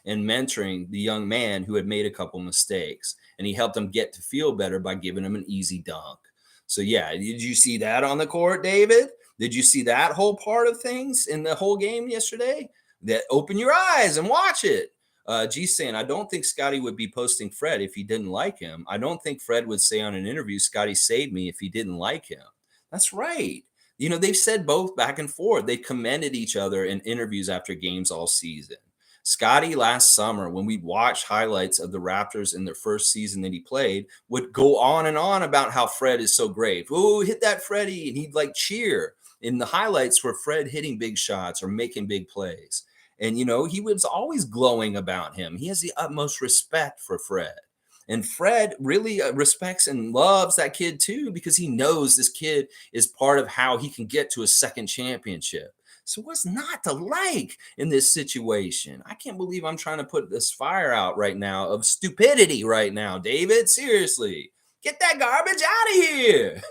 and mentoring the young man who had made a couple mistakes. And he helped him get to feel better by giving him an easy dunk. So, yeah, did you see that on the court, David? Did you see that whole part of things in the whole game yesterday? That open your eyes and watch it. G saying, I don't think Scottie would be posting Fred if he didn't like him. I don't think Fred would say on an interview, Scottie saved me, if he didn't like him. That's right. You know, they've said both back and forth. They commended each other in interviews after games all season. Scottie last summer, when we watched highlights of the Raptors in their first season that he played, would go on and on about how Fred is so great. Oh, hit that Freddie. And he'd like cheer in the highlights for Fred hitting big shots or making big plays. And, you know, he was always glowing about him. He has the utmost respect for Fred. And Fred really respects and loves that kid, too, because he knows this kid is part of how he can get to a second championship. So what's not to like in this situation? I can't believe I'm trying to put this fire out right now of stupidity right now, David. Seriously, get that garbage out of here.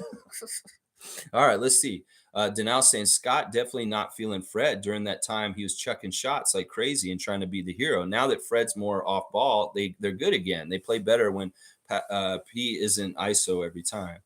All right, let's see. Denal saying Scott definitely not feeling Fred during that time. He was chucking shots like crazy and trying to be the hero. Now that Fred's more off ball, they're good again. They play better when P isn't ISO every time.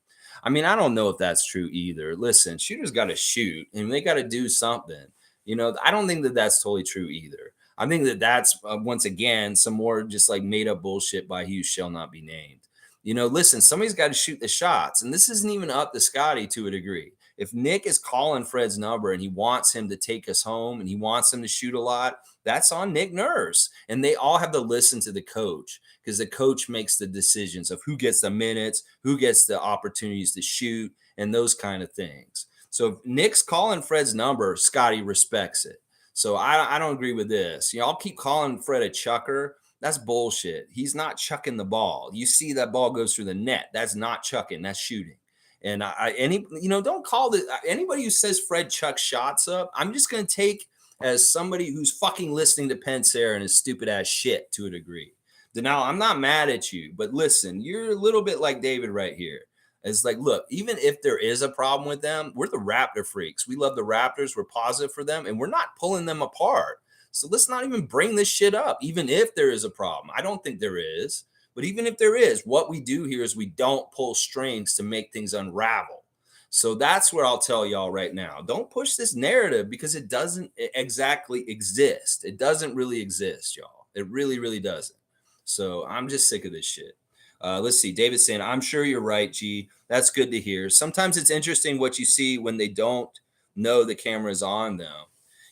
I mean, I don't know if that's true either. Listen, shooters got to shoot and they got to do something. I don't think that that's totally true either. I think that that's once again some more just like made up bullshit by he who shall not be named. Listen, somebody's got to shoot the shots, and this isn't even up to Scottie to a degree. If Nick is calling Fred's number and he wants him to take us home and he wants him to shoot a lot, that's on Nick Nurse. And they all have to listen to the coach because the coach makes the decisions of who gets the minutes, who gets the opportunities to shoot, and those kind of things. So if Nick's calling Fred's number, Scottie respects it. So I don't agree with this. I'll keep calling Fred a chucker. That's bullshit. He's not chucking the ball. You see that ball goes through the net. That's not chucking. That's shooting. And don't call it anybody who says Fred chucks shots up. I'm just going to take as somebody who's fucking listening to Pensare and his stupid ass shit to a degree. Now, I'm not mad at you, but listen, you're a little bit like David right here. It's like, look, even if there is a problem with them, we're the Raptor freaks. We love the Raptors. We're positive for them, and we're not pulling them apart. So let's not even bring this shit up, even if there is a problem. I don't think there is. But even if there is, what we do here is we don't pull strings to make things unravel. So that's where I'll tell y'all right now. Don't push this narrative because it doesn't exactly exist. It doesn't really exist, y'all. It really, really doesn't. So I'm just sick of this shit. Let's see. David's saying, I'm sure you're right, G. That's good to hear. Sometimes it's interesting what you see when they don't know the camera is on them.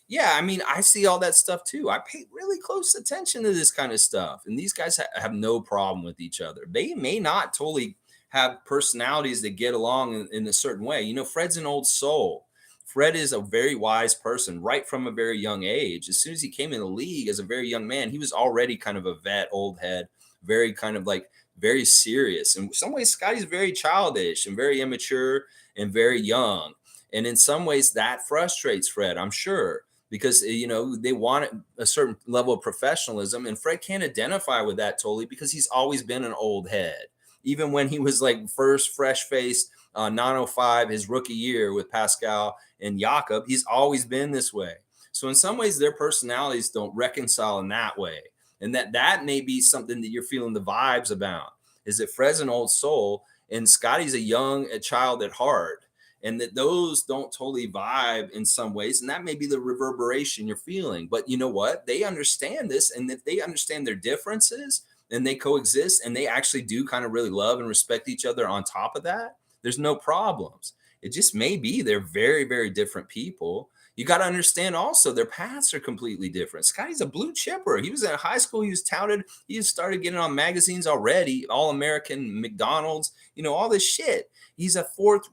Yeah, I mean, I see all that stuff too. I pay really close attention to this kind of stuff. And these guys have no problem with each other. They may not totally have personalities that get along in a certain way. Fred's an old soul. Fred is a very wise person right from a very young age. As soon as he came in the league as a very young man, he was already kind of a vet, old head, very kind of like very serious. In some ways, Scottie's very childish and very immature and very young. And in some ways, that frustrates Fred, I'm sure, because, they want a certain level of professionalism. And Fred can't identify with that totally because he's always been an old head. Even when he was like first fresh-faced 905, his rookie year with Pascal and Jakob, he's always been this way. So in some ways, their personalities don't reconcile in that way. And that may be something that you're feeling the vibes about, is that Fred's an old soul and Scottie's a child at heart, and that those don't totally vibe in some ways. And that may be the reverberation you're feeling. But you know what? They understand this, and that they understand their differences and they coexist, and they actually do kind of really love and respect each other on top of that. There's no problems. It just may be they're very, very different people. You got to understand also their paths are completely different. Scottie's a blue chipper. He was in high school. He was touted. He started getting on magazines already, All-American, McDonald's, all this shit. He's a fourth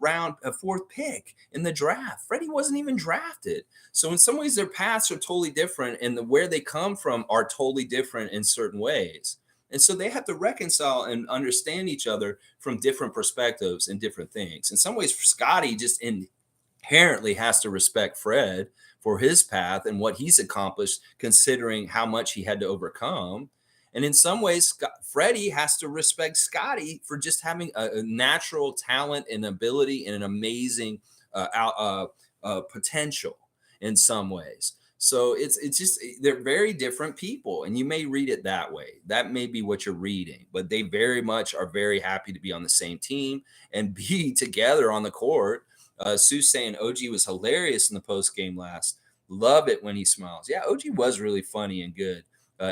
pick in the draft. Freddie wasn't even drafted. So in some ways, their paths are totally different, and where they come from are totally different in certain ways. And so they have to reconcile and understand each other from different perspectives and different things. In some ways, Scottie just inherently has to respect Fred for his path and what he's accomplished, considering how much he had to overcome. And in some ways, Freddie has to respect Scottie for just having a natural talent and ability and an amazing potential in some ways. So it's just, they're very different people, and you may read it that way. That may be what you're reading, but they very much are very happy to be on the same team and be together on the court. Sue's saying OG was hilarious in the post game last. Love it when he smiles. Yeah, OG was really funny and good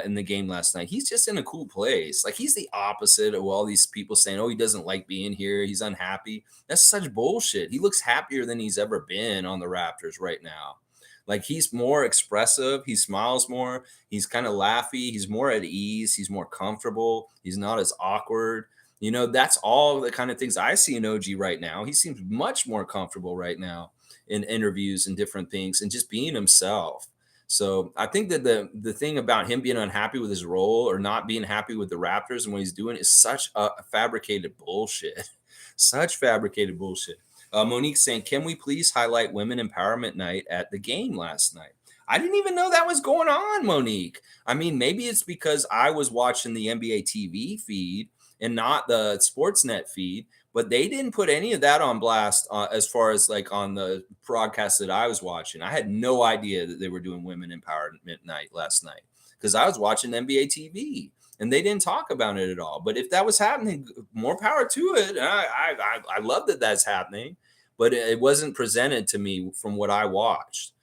in the game last night. He's just in a cool place. Like, he's the opposite of all these people saying, oh, he doesn't like being here, he's unhappy. That's such bullshit. He looks happier than he's ever been on the Raptors right now. Like, he's more expressive. He smiles more. He's kind of laughy. He's more at ease. He's more comfortable. He's not as awkward. That's all the kind of things I see in OG right now. He seems much more comfortable right now in interviews and different things and just being himself. So I think that the thing about him being unhappy with his role or not being happy with the Raptors and what he's doing is such a fabricated bullshit. Such fabricated bullshit. Monique saying, can we please highlight Women Empowerment Night at the game last night? I didn't even know that was going on, Monique. I mean, maybe it's because I was watching the NBA TV feed and not the Sportsnet feed, but they didn't put any of that on blast as far as like on the broadcast that I was watching. I had no idea that they were doing Women Empowerment Night last night because I was watching NBA TV. And they didn't talk about it at all. But if that was happening, more power to it. I love that that's happening, but it wasn't presented to me from what I watched.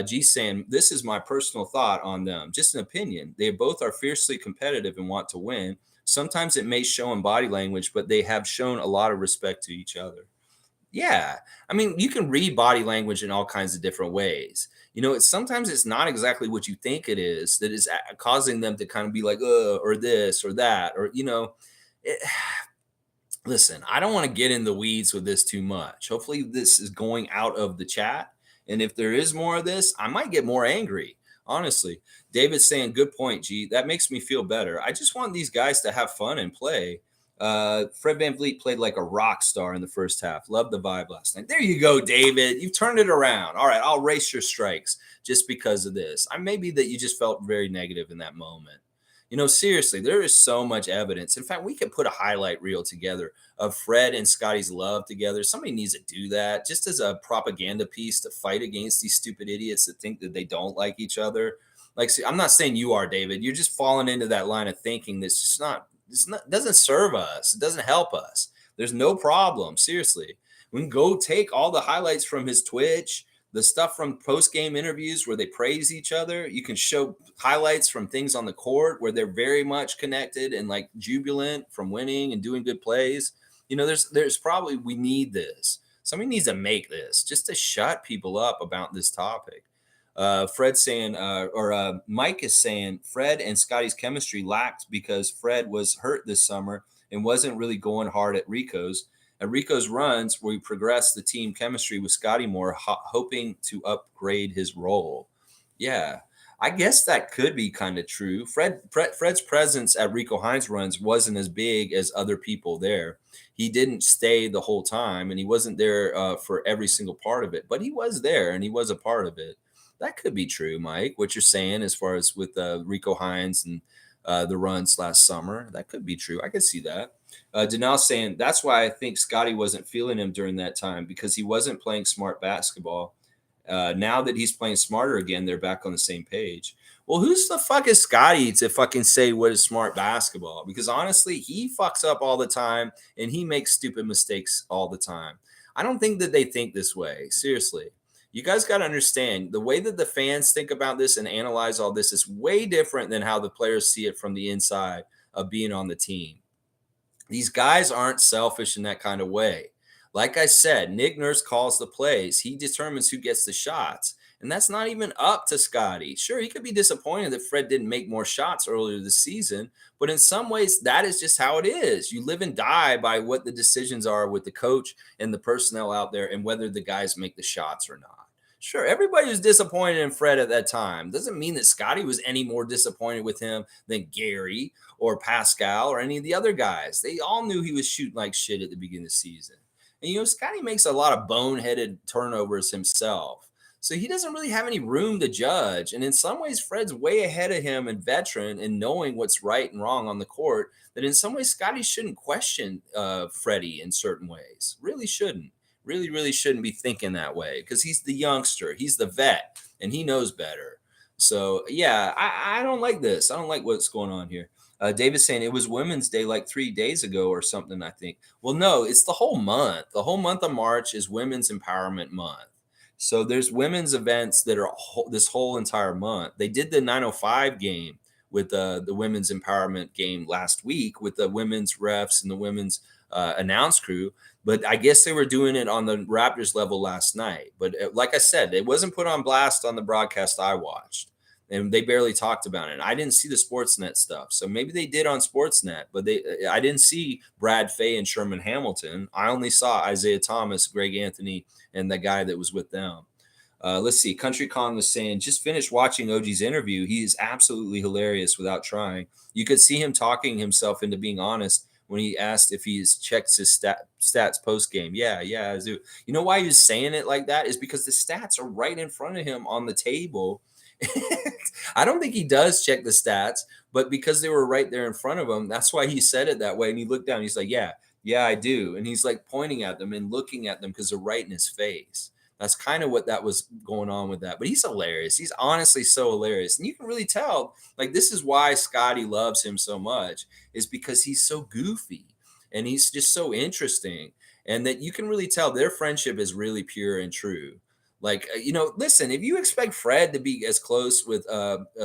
G saying, this is my personal thought on them. Just an opinion. They both are fiercely competitive and want to win. Sometimes it may show in body language, but they have shown a lot of respect to each other. Yeah. I mean, you can read body language in all kinds of different ways. Sometimes it's not exactly what you think it is that is causing them to kind of be like, or this or that, or, it, listen, I don't want to get in the weeds with this too much. Hopefully, this is going out of the chat. And if there is more of this, I might get more angry. Honestly, David's saying, good point, G. That makes me feel better. I just want these guys to have fun and play. Fred VanVleet played like a rock star in the first half. Loved the vibe last night. There you go, David. You've turned it around. All right, I'll race your strikes just because of this. Maybe that you just felt very negative in that moment. Seriously, there is so much evidence. In fact, we could put a highlight reel together of Fred and Scottie's love together. Somebody needs to do that just as a propaganda piece to fight against these stupid idiots that think that they don't like each other. See, I'm not saying you are, David. You're just falling into that line of thinking that's just not, doesn't serve us. It doesn't help us. There's no problem. Seriously. We can go take all the highlights from his Twitch, the stuff from post-game interviews where they praise each other. You can show highlights from things on the court where they're very much connected and like jubilant from winning and doing good plays. There's probably, we need this. Somebody needs to make this just to shut people up about this topic. Fred's saying, Mike is saying, Fred and Scottie's chemistry lacked because Fred was hurt this summer and wasn't really going hard at Rico's. At Rico's runs, we progressed the team chemistry with Scottie more, hoping to upgrade his role. Yeah, I guess that could be kind of true. Fred's presence at Rico Hines runs wasn't as big as other people there. He didn't stay the whole time, and he wasn't there for every single part of it. But he was there, and he was a part of it. That could be true, Mike, what you're saying as far as with Rico Hines and the runs last summer. That could be true. I could see that. Denal saying, that's why I think Scottie wasn't feeling him during that time because he wasn't playing smart basketball. Now that he's playing smarter again, they're back on the same page. Well, who's the fuck is Scottie to fucking say what is smart basketball? Because honestly, he fucks up all the time and he makes stupid mistakes all the time. I don't think that they think this way. Seriously. You guys got to understand the way that the fans think about this and analyze all this is way different than how the players see it from the inside of being on the team. These guys aren't selfish in that kind of way. Like I said, Nick Nurse calls the plays. He determines who gets the shots. And that's not even up to Scottie. Sure, he could be disappointed that Fred didn't make more shots earlier this season. But in some ways, that is just how it is. You live and die by what the decisions are with the coach and the personnel out there and whether the guys make the shots or not. Sure, everybody was disappointed in Fred at that time. Doesn't mean that Scottie was any more disappointed with him than Gary or Pascal or any of the other guys. They all knew he was shooting like shit at the beginning of the season. And, Scottie makes a lot of boneheaded turnovers himself. So he doesn't really have any room to judge. And in some ways, Fred's way ahead of him and veteran in knowing what's right and wrong on the court, that in some ways, Scottie shouldn't question Freddie in certain ways. Really shouldn't. Really shouldn't be thinking that way because he's the youngster. He's the vet, and he knows better. So, yeah, I don't like this. I don't like what's going on here. David's saying it was Women's Day like 3 days ago or something, I think. Well, no, it's the whole month. The whole month of March is Women's Empowerment Month. So there's women's events that are this whole entire month. They did the 905 game with the women's empowerment game last week with the women's refs and the women's announce crew. But I guess they were doing it on the Raptors level last night. But like I said, it wasn't put on blast on the broadcast I watched. And they barely talked about it. I didn't see the Sportsnet stuff. So maybe they did on Sportsnet. But I didn't see Brad Fay and Sherman Hamilton. I only saw Isaiah Thomas, Greg Anthony, and the guy that was with them. Let's see. Country Con was saying, just finished watching OG's interview. He is absolutely hilarious without trying. You could see him talking himself into being honest when he asked if he's checked his stats post-game. Yeah, I do. You know why he was saying it like that is because the stats are right in front of him on the table. I don't think he does check the stats, but because they were right there in front of him, that's why he said it that way. And he looked down, he's like, yeah, I do. And he's like pointing at them and looking at them because they're right in his face. That's kind of what that was going on with that. But he's hilarious. He's honestly so hilarious. And you can really tell, like, this is why Scottie loves him so much, is because he's so goofy and he's just so interesting. And that you can really tell their friendship is really pure and true. Like, listen, if you expect Fred to be as close with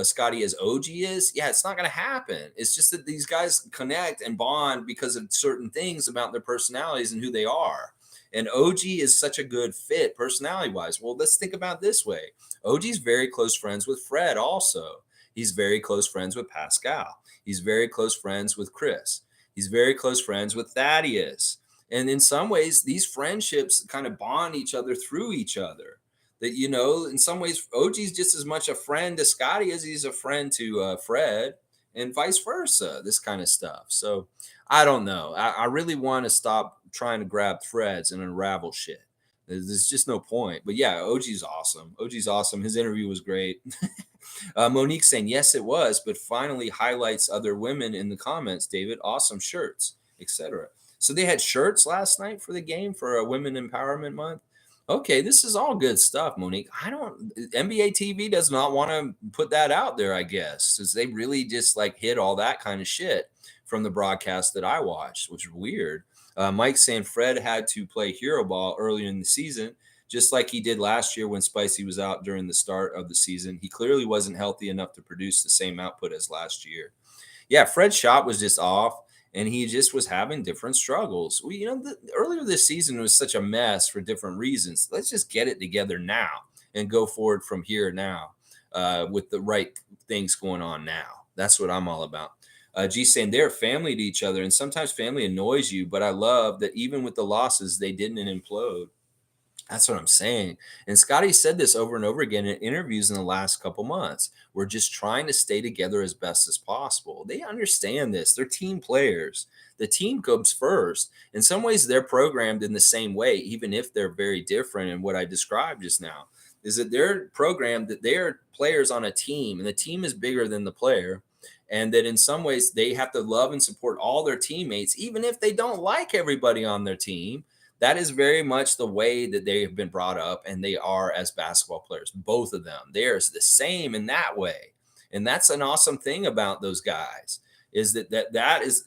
Scottie as OG is, yeah, it's not going to happen. It's just that these guys connect and bond because of certain things about their personalities and who they are. And OG is such a good fit personality wise. Well, let's think about it this way. OG's very close friends with Fred also. He's very close friends with Pascal. He's very close friends with Chris. He's very close friends with Thaddeus. And in some ways, these friendships kind of bond each other through each other. That, in some ways, OG's just as much a friend to Scottie as he's a friend to Fred, and vice versa, this kind of stuff. So I don't know. I really want to stop trying to grab threads and unravel shit. There's just no point. But yeah, OG's awesome. OG's awesome. His interview was great. Monique saying, yes, it was, but finally highlights other women in the comments, David. Awesome shirts, etc. So they had shirts last night for the game for a Women Empowerment Month. Okay, this is all good stuff, Monique. NBA TV does not want to put that out there, I guess, because they really just like hid all that kind of shit from the broadcast that I watched, which is weird. Mike saying Fred had to play hero ball earlier in the season, just like he did last year when Spicy was out during the start of the season. He clearly wasn't healthy enough to produce the same output as last year. Yeah, Fred's shot was just off, and he just was having different struggles. Earlier this season was such a mess for different reasons. Let's just get it together now and go forward from here now with the right things going on now. That's what I'm all about. G saying they're family to each other, and sometimes family annoys you, but I love that even with the losses, they didn't implode. That's what I'm saying. And Scottie said this over and over again in interviews in the last couple months. We're just trying to stay together as best as possible. They understand this. They're team players. The team comes first. In some ways, they're programmed in the same way, even if they're very different. And what I described just now is that they're programmed that they're players on a team, and the team is bigger than the player. And that in some ways, they have to love and support all their teammates, even if they don't like everybody on their team. That is very much the way that they have been brought up, and they are as basketball players, both of them. They're the same in that way. And that's an awesome thing about those guys, is that is,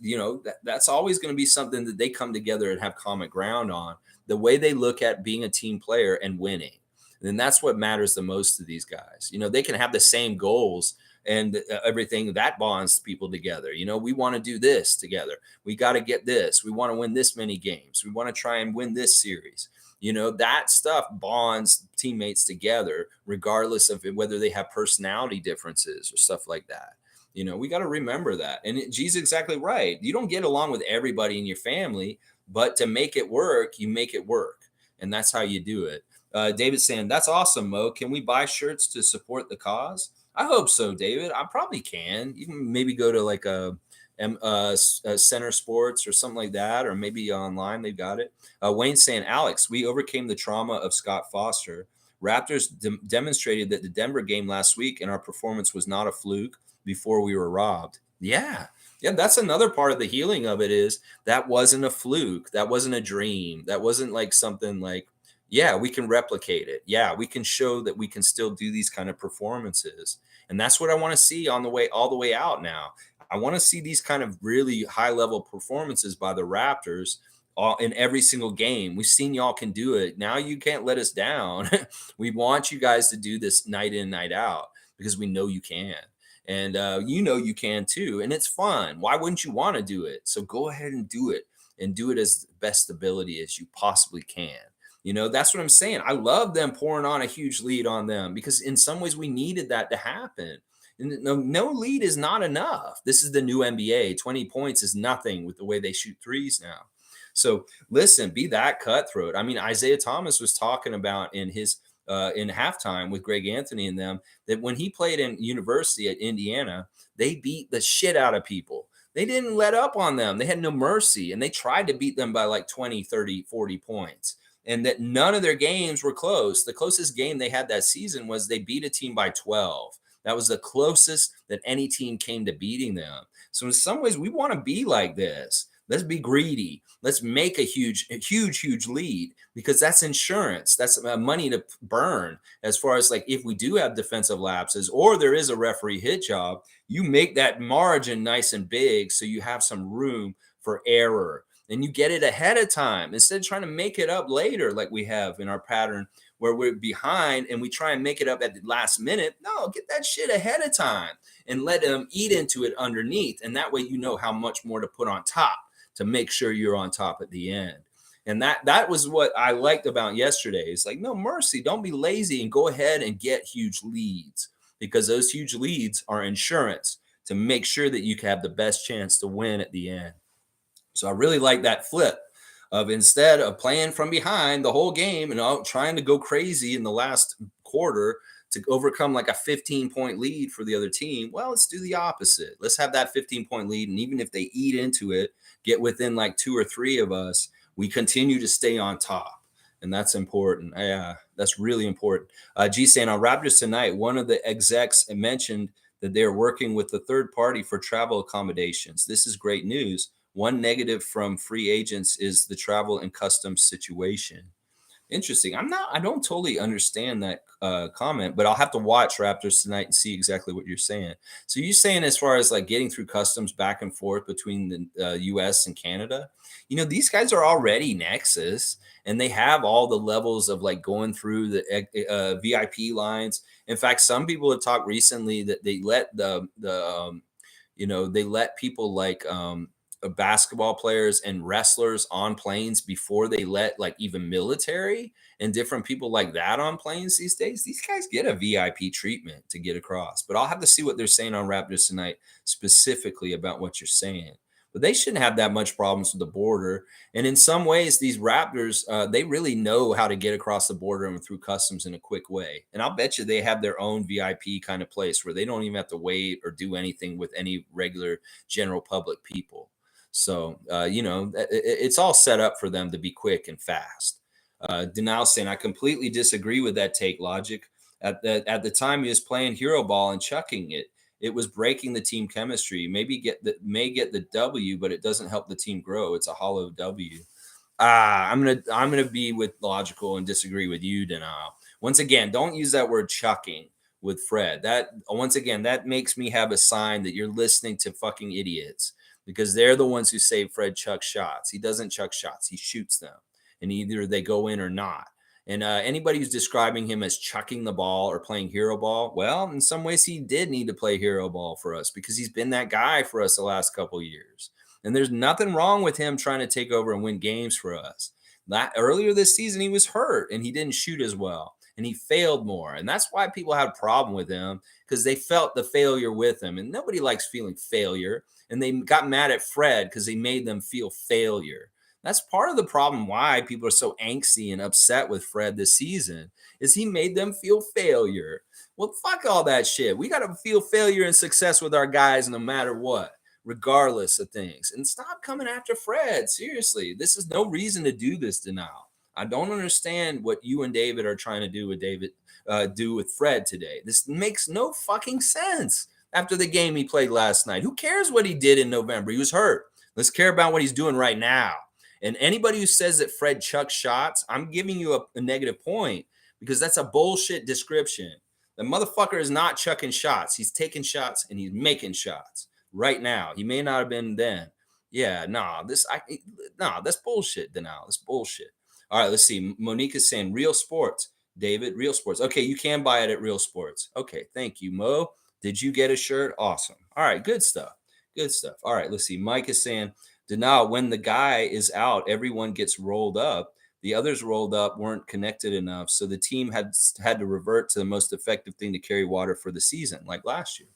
that's always going to be something that they come together and have common ground on, the way they look at being a team player and winning. And that's what matters the most to these guys. They can have the same goals and everything that bonds people together. We want to do this together. We got to get this. We want to win this many games. We want to try and win this series. That stuff bonds teammates together, regardless of whether they have personality differences or stuff like that. We got to remember that. And G's exactly right. You don't get along with everybody in your family, but to make it work, you make it work. And that's how you do it. David saying, that's awesome, Mo. Can we buy shirts to support the cause? I hope so, David. I probably can. You can maybe go to like a Center Sports or something like that, or maybe online. They've got it. Wayne saying, Alex, we overcame the trauma of Scott Foster. Raptors demonstrated that the Denver game last week and our performance was not a fluke before we were robbed. Yeah, that's another part of the healing of it, is that wasn't a fluke. That wasn't a dream. That wasn't like something like, yeah, we can replicate it. Yeah, we can show that we can still do these kind of performances. And that's what I want to see all the way out now. I want to see these kind of really high level performances by the Raptors in every single game. We've seen y'all can do it. Now you can't let us down. We want you guys to do this night in, night out, because we know you can. And you can too. And it's fun. Why wouldn't you want to do it? So go ahead and do it, and do it as best ability as you possibly can. That's what I'm saying. I love them pouring on a huge lead on them, because in some ways we needed that to happen. And no lead is not enough. This is the new NBA. 20 points is nothing with the way they shoot threes now. So listen, be that cutthroat. I mean, Isaiah Thomas was talking about in his in halftime with Greg Anthony and them, that when he played in university at Indiana, they beat the shit out of people. They didn't let up on them. They had no mercy, and they tried to beat them by like 20, 30, 40 points. And that none of their games were close. The closest game they had that season was they beat a team by 12. That was the closest that any team came to beating them. So in some ways, we want to be like this. Let's be greedy. Let's make a huge lead, because that's insurance. That's money to burn. As far as like, if we do have defensive lapses or there is a referee hit job, you make that margin nice and big, so you have some room for error. And you get it ahead of time instead of trying to make it up later, like we have in our pattern where we're behind and we try and make it up at the last minute. No, get that shit ahead of time and let them eat into it underneath. And that way, you know how much more to put on top to make sure you're on top at the end. And that was what I liked about yesterday. It's like, no mercy, don't be lazy and go ahead and get huge leads, because those huge leads are insurance to make sure that you can have the best chance to win at the end. So I really like that flip of, instead of playing from behind the whole game and trying to go crazy in the last quarter to overcome like a 15-point lead for the other team, well, let's do the opposite. Let's have that 15-point lead. And even if they eat into it, get within like 2 or 3 of us, we continue to stay on top. And that's important. Yeah, that's really important. G saying on Raptors tonight, one of the execs mentioned that they're working with the third party for travel accommodations. This is great news. One negative from free agents is the travel and customs situation. Interesting. I don't totally understand that comment, but I'll have to watch Raptors tonight and see exactly what you're saying. So you're saying, as far as like getting through customs back and forth between the US and Canada, these guys are already Nexus, and they have all the levels of like going through the VIP lines. In fact, some people have talked recently that they let they let people like basketball players and wrestlers on planes before they let like even military and different people like that on planes these days. These guys get a VIP treatment to get across, but I'll have to see what they're saying on Raptors tonight specifically about what you're saying. But they shouldn't have that much problems with the border. And in some ways, these Raptors, they really know how to get across the border and through customs in a quick way. And I'll bet you they have their own VIP kind of place where they don't even have to wait or do anything with any regular general public people. So, it's all set up for them to be quick and fast. Denal saying, I completely disagree with that take, Logic. At the time he was playing hero ball and chucking it, it was breaking the team chemistry. Maybe get the W, but it doesn't help the team grow. It's a hollow W. I'm gonna be with Logical and disagree with you, Denal. Once again, don't use that word chucking with Fred. That makes me have a sign that you're listening to fucking idiots, because they're the ones who say Fred chucks shots. He doesn't chuck shots. He shoots them, and either they go in or not. And anybody who's describing him as chucking the ball or playing hero ball, well, in some ways he did need to play hero ball for us, because he's been that guy for us the last couple of years. And there's nothing wrong with him trying to take over and win games for us. Earlier this season, he was hurt and he didn't shoot as well, and he failed more. And that's why people had a problem with him, because they felt the failure with him. And nobody likes feeling failure. And they got mad at Fred because he made them feel failure. That's part of the problem why people are so angsty and upset with Fred this season, is he made them feel failure. Well, fuck all that shit. We got to feel failure and success with our guys no matter what, regardless of things. And stop coming after Fred. Seriously, this is no reason to do this denial. I don't understand what you and David are trying to do with Fred today. This makes no fucking sense. After the game he played last night, who cares what he did in November? He was hurt. Let's care about what he's doing right now. And anybody who says that Fred chucks shots, I'm giving you a negative point, because that's a bullshit description. The motherfucker is not chucking shots. He's taking shots and he's making shots right now. He may not have been then. Yeah, that's bullshit, Denal. That's bullshit. All right, let's see. Monique is saying Real Sports. David, Real Sports. Okay, you can buy it at Real Sports. Okay, thank you, Mo. Did you get a shirt? Awesome. All right, good stuff. Good stuff. All right, let's see. Mike is saying, Denal, when the guy is out, everyone gets rolled up. The others rolled up weren't connected enough, so the team had to revert to the most effective thing to carry water for the season, like last year.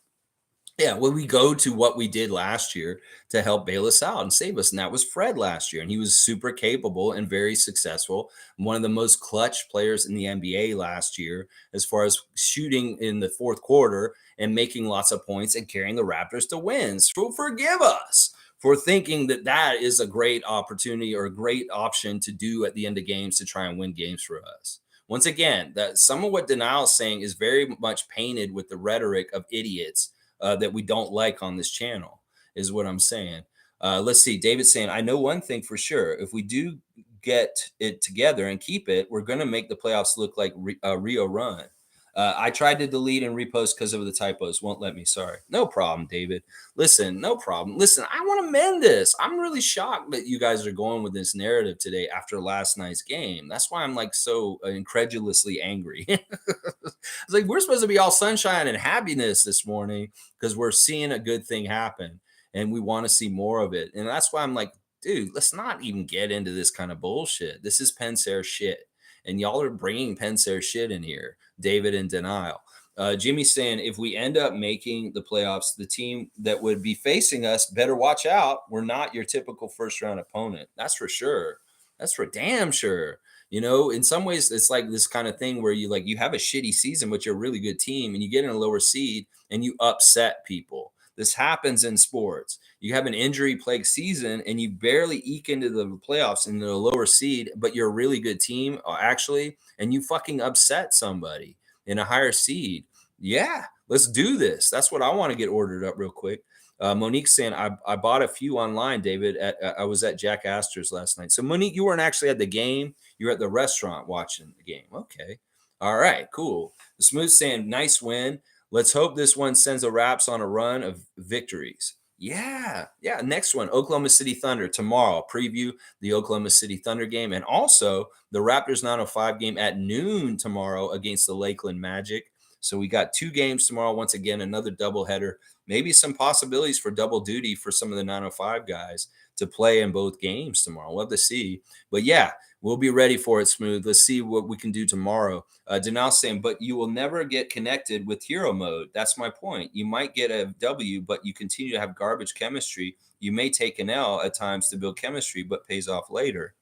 Yeah, well, we go to what we did last year to help bail us out and save us, and that was Fred last year, and he was super capable and very successful. One of the most clutch players in the NBA last year, as far as shooting in the fourth quarter and making lots of points and carrying the Raptors to wins. So forgive us for thinking that is a great opportunity or a great option to do at the end of games to try and win games for us. Once again, that some of what Denial is saying is very much painted with the rhetoric of idiots that we don't like on this channel, is what I'm saying. Let's see. David's saying, I know one thing for sure. If we do get it together and keep it, we're going to make the playoffs look like a Rio run. I tried to delete and repost because of the typos. Won't let me. Sorry. No problem, David. Listen, no problem. Listen, I want to mend this. I'm really shocked that you guys are going with this narrative today after last night's game. That's why I'm like so incredulously angry. It's like we're supposed to be all sunshine and happiness this morning because we're seeing a good thing happen and we want to see more of it. And that's why I'm like, dude, let's not even get into this kind of bullshit. This is Pensair shit. And y'all are bringing Pensair shit in here. David in denial. Jimmy's saying if we end up making the playoffs, the team that would be facing us better watch out. We're not your typical first round opponent. That's for sure. That's for damn sure. You know, in some ways, it's like this kind of thing where you have a shitty season, but you're a really good team, and you get in a lower seed and you upset people. This happens in sports. You have an injury-plagued season, and you barely eke into the playoffs in the lower seed, but you're a really good team, actually, and you fucking upset somebody in a higher seed. Yeah, let's do this. That's what I want to get ordered up real quick. Monique's saying, I bought a few online, David. I was at Jack Astor's last night. So, Monique, you weren't actually at the game. You were at the restaurant watching the game. Okay. All right, cool. The Smooth saying, nice win. Let's hope this one sends the Raps on a run of victories. Yeah. Next one, Oklahoma City Thunder tomorrow. Preview the Oklahoma City Thunder game and also the Raptors 905 game at noon tomorrow against the Lakeland Magic. So we got 2 games tomorrow. Once again, another doubleheader. Maybe some possibilities for double duty for some of the 905 guys to play in both games tomorrow. We'll have to see. But yeah, we'll be ready for it, Smooth. Let's see what we can do tomorrow. Denal saying, but you will never get connected with hero mode. That's my point. You might get a W, but you continue to have garbage chemistry. You may take an L at times to build chemistry, but pays off later.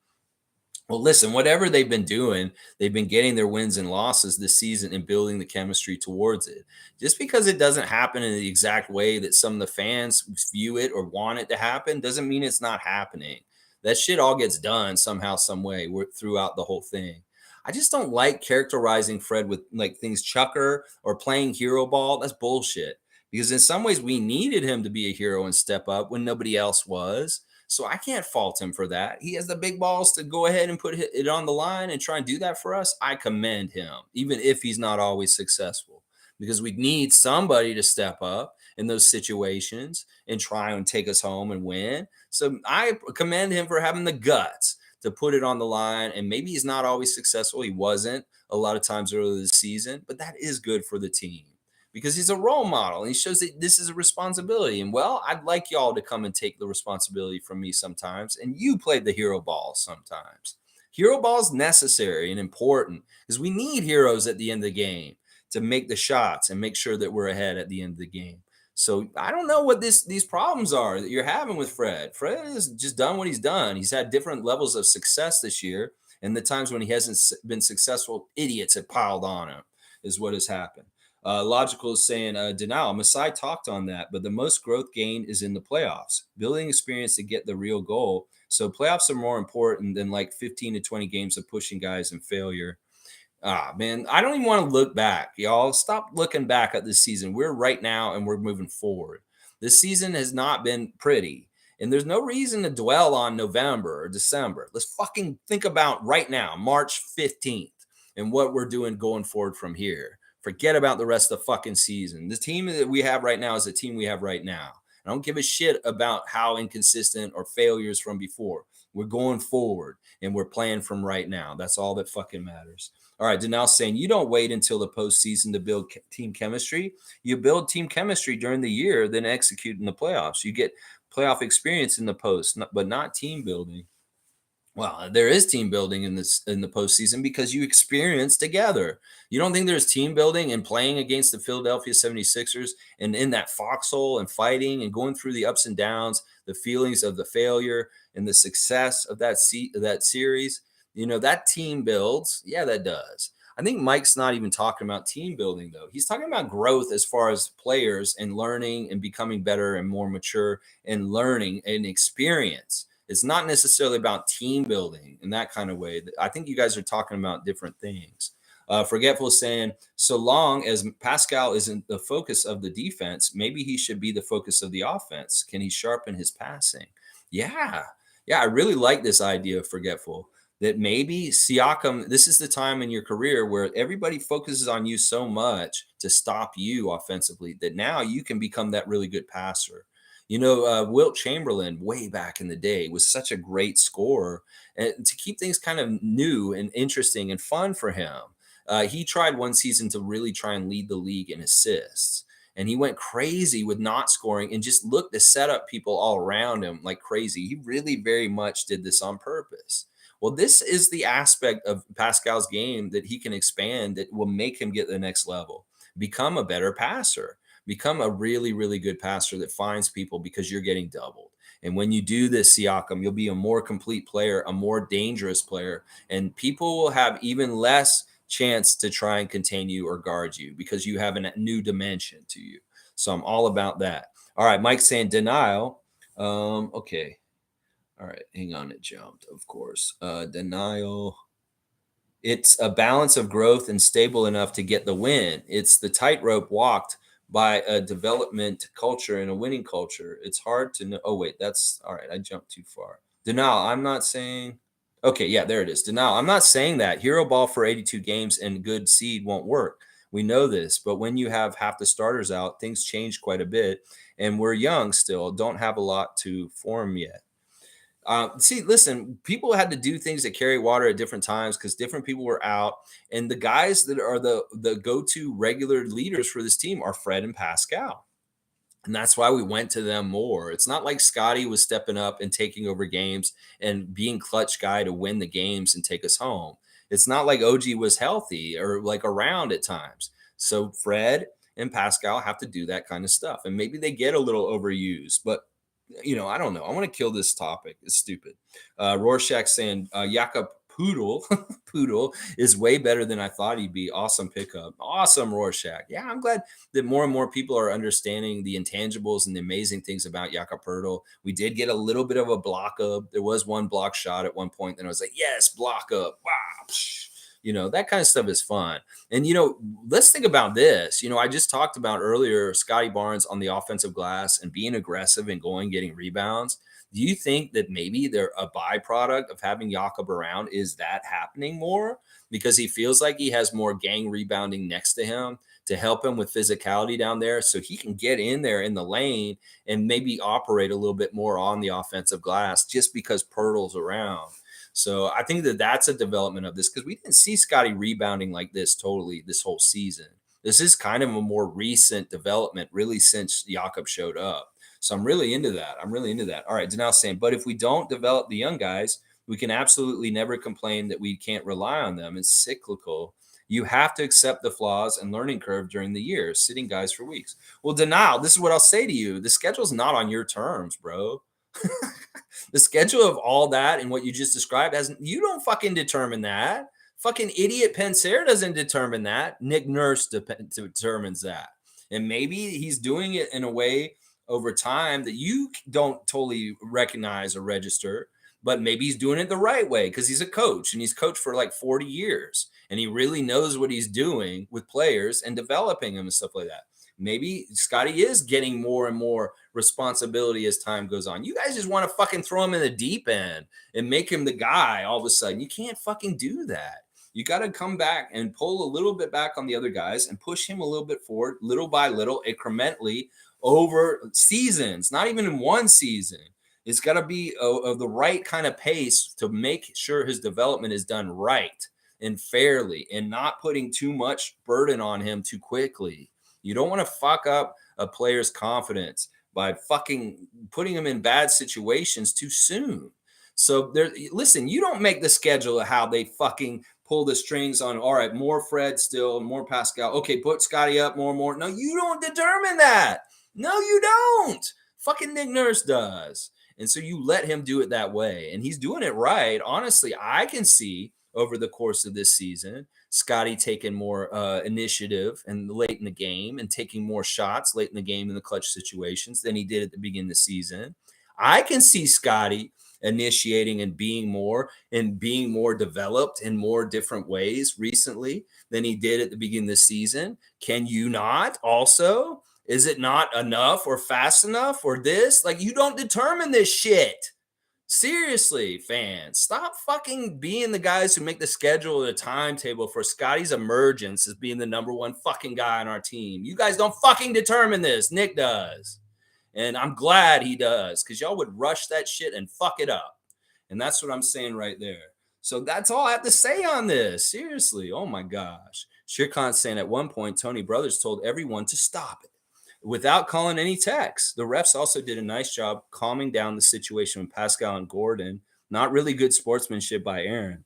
Well, listen, whatever they've been doing, they've been getting their wins and losses this season and building the chemistry towards it. Just because it doesn't happen in the exact way that some of the fans view it or want it to happen doesn't mean it's not happening. That shit all gets done somehow, some way throughout the whole thing. I just don't like characterizing Fred with like things chucker or playing hero ball. That's bullshit. Because in some ways we needed him to be a hero and step up when nobody else was. So I can't fault him for that. He has the big balls to go ahead and put it on the line and try and do that for us. I commend him, even if he's not always successful, because we need somebody to step up in those situations and try and take us home and win. So I commend him for having the guts to put it on the line. And maybe he's not always successful. He wasn't a lot of times earlier this season, but that is good for the team, because he's a role model and he shows that this is a responsibility. And well, I'd like y'all to come and take the responsibility from me sometimes. And you played the hero ball sometimes. Hero ball is necessary and important because we need heroes at the end of the game to make the shots and make sure that we're ahead at the end of the game. So I don't know what these problems are that you're having with Fred. Fred has just done what he's done. He's had different levels of success this year. And the times when he hasn't been successful, idiots have piled on him is what has happened. Logical is saying, denial. Masai talked on that, but the most growth gain is in the playoffs. Building experience to get the real goal. So playoffs are more important than like 15 to 20 games of pushing guys and failure. Man, I don't even want to look back, y'all. Stop looking back at this season. We're right now and we're moving forward. This season has not been pretty. And there's no reason to dwell on November or December. Let's fucking think about right now, March 15th, and what we're doing going forward from here. Forget about the rest of the fucking season. The team that we have right now is the team we have right now. I don't give a shit about how inconsistent or failures from before. We're going forward and we're playing from right now. That's all that fucking matters. All right, Denal's saying you don't wait until the postseason to build team chemistry. You build team chemistry during the year, then execute in the playoffs. You get playoff experience in the post, but not team building. Well, there is team building in the postseason because you experience together. You don't think there's team building and playing against the Philadelphia 76ers and in that foxhole and fighting and going through the ups and downs, the feelings of the failure and the success of that series. You know, that team builds. Yeah, that does. I think Mike's not even talking about team building, though. He's talking about growth as far as players and learning and becoming better and more mature and learning and experience. It's not necessarily about team building in that kind of way. I think you guys are talking about different things. Forgetful is saying, so long as Pascal isn't the focus of the defense, maybe he should be the focus of the offense. Can he sharpen his passing? Yeah, I really like this idea of Forgetful. that maybe Siakam, this is the time in your career where everybody focuses on you so much to stop you offensively that now you can become that really good passer. Wilt Chamberlain, way back in the day, was such a great scorer. And to keep things kind of new and interesting and fun for him, he tried one season to really try and lead the league in assists. And he went crazy with not scoring and just looked to set up people all around him like crazy. He really very much did this on purpose. Well, this is the aspect of Pascal's game that he can expand that will make him get to the next level, become a better passer, become a really, really good passer that finds people because you're getting doubled. And when you do this, Siakam, you'll be a more complete player, a more dangerous player, and people will have even less chance to try and contain you or guard you because you have a new dimension to you. So I'm all about that. All right, Mike's saying denial. Okay. All right, hang on, it jumped, of course. Denial. It's a balance of growth and stable enough to get the win. It's the tightrope walked by a development culture and a winning culture. It's hard to know. Oh, wait, that's all right. I jumped too far. Denial. I'm not saying. Okay, yeah, there it is. Denial. I'm not saying that hero ball for 82 games and good seed won't work. We know this, but when you have half the starters out, things change quite a bit. And we're young still, don't have a lot to form yet. Listen, people had to do things that carry water at different times because different people were out. And the guys that are the go-to regular leaders for this team are Fred and Pascal. And that's why we went to them more. It's not like Scottie was stepping up and taking over games and being clutch guy to win the games and take us home. It's not like OG was healthy or like around at times. So Fred and Pascal have to do that kind of stuff. And maybe they get a little overused, but I don't know. I want to kill this topic. It's stupid. Rorschach saying Jakob Poeltl is way better than I thought he'd be. Awesome pickup. Awesome, Rorschach. Yeah, I'm glad that more and more people are understanding the intangibles and the amazing things about Jakob Poeltl. We did get a little bit of a block up. There was one block shot at one point. Then I was like, yes, block up. Wow. That kind of stuff is fun. And, let's think about this. I just talked about earlier Scottie Barnes on the offensive glass and being aggressive and getting rebounds. Do you think that maybe they're a byproduct of having Jakob around? Is that happening more because he feels like he has more gang rebounding next to him to help him with physicality down there so he can get in there in the lane and maybe operate a little bit more on the offensive glass just because Poeltl's around? So I think that that's a development of this because we didn't see Scottie rebounding like this totally this whole season. This is kind of a more recent development, really, since Jakob showed up. So I'm really into that. All right, Denal saying, but if we don't develop the young guys, we can absolutely never complain that we can't rely on them. It's cyclical. You have to accept the flaws and learning curve during the year, sitting guys for weeks. Well, Denial, this is what I'll say to you. The schedule's not on your terms, bro. The schedule of all that and what you just described you don't fucking determine that. Fucking idiot Pensair doesn't determine that. Nick Nurse determines that. And maybe he's doing it in a way over time that you don't totally recognize or register, but maybe he's doing it the right way because he's a coach and he's coached for like 40 years and he really knows what he's doing with players and developing them and stuff like that. Maybe Scottie is getting more and more responsibility as time goes on. You guys just want to fucking throw him in the deep end and make him the guy all of a sudden. You can't fucking do that. You got to come back and pull a little bit back on the other guys and push him a little bit forward, little by little, incrementally over seasons, not even in one season. It's got to be of the right kind of pace to make sure his development is done right and fairly and not putting too much burden on him too quickly. You don't want to fuck up a player's confidence by fucking putting him in bad situations too soon. So listen, you don't make the schedule of how they fucking pull the strings on, all right, more Fred still, more Pascal. Okay, put Scottie up more and more. No, you don't determine that. No, you don't. Fucking Nick Nurse does. And so you let him do it that way. And he's doing it right. Honestly, I can see over the course of this season, Scottie taking more initiative and late in the game and taking more shots late in the game in the clutch situations than he did at the beginning of the season. I can see Scottie initiating and being more developed in more different ways recently than he did at the beginning of the season. Can you not also? Is it not enough or fast enough or this? Like, you don't determine this shit. Seriously, fans, stop fucking being the guys who make the schedule or the timetable for Scottie's emergence as being the number one fucking guy on our team. You guys don't fucking determine this. Nick does. And I'm glad he does, because y'all would rush that shit and fuck it up. And that's what I'm saying right there. So that's all I have to say on this. Seriously. Oh my gosh. Shirkan's saying at one point, Tony Brothers told everyone to stop it without calling any techs. The refs also did a nice job calming down the situation with Pascal and Gordon. Not really good sportsmanship by Aaron.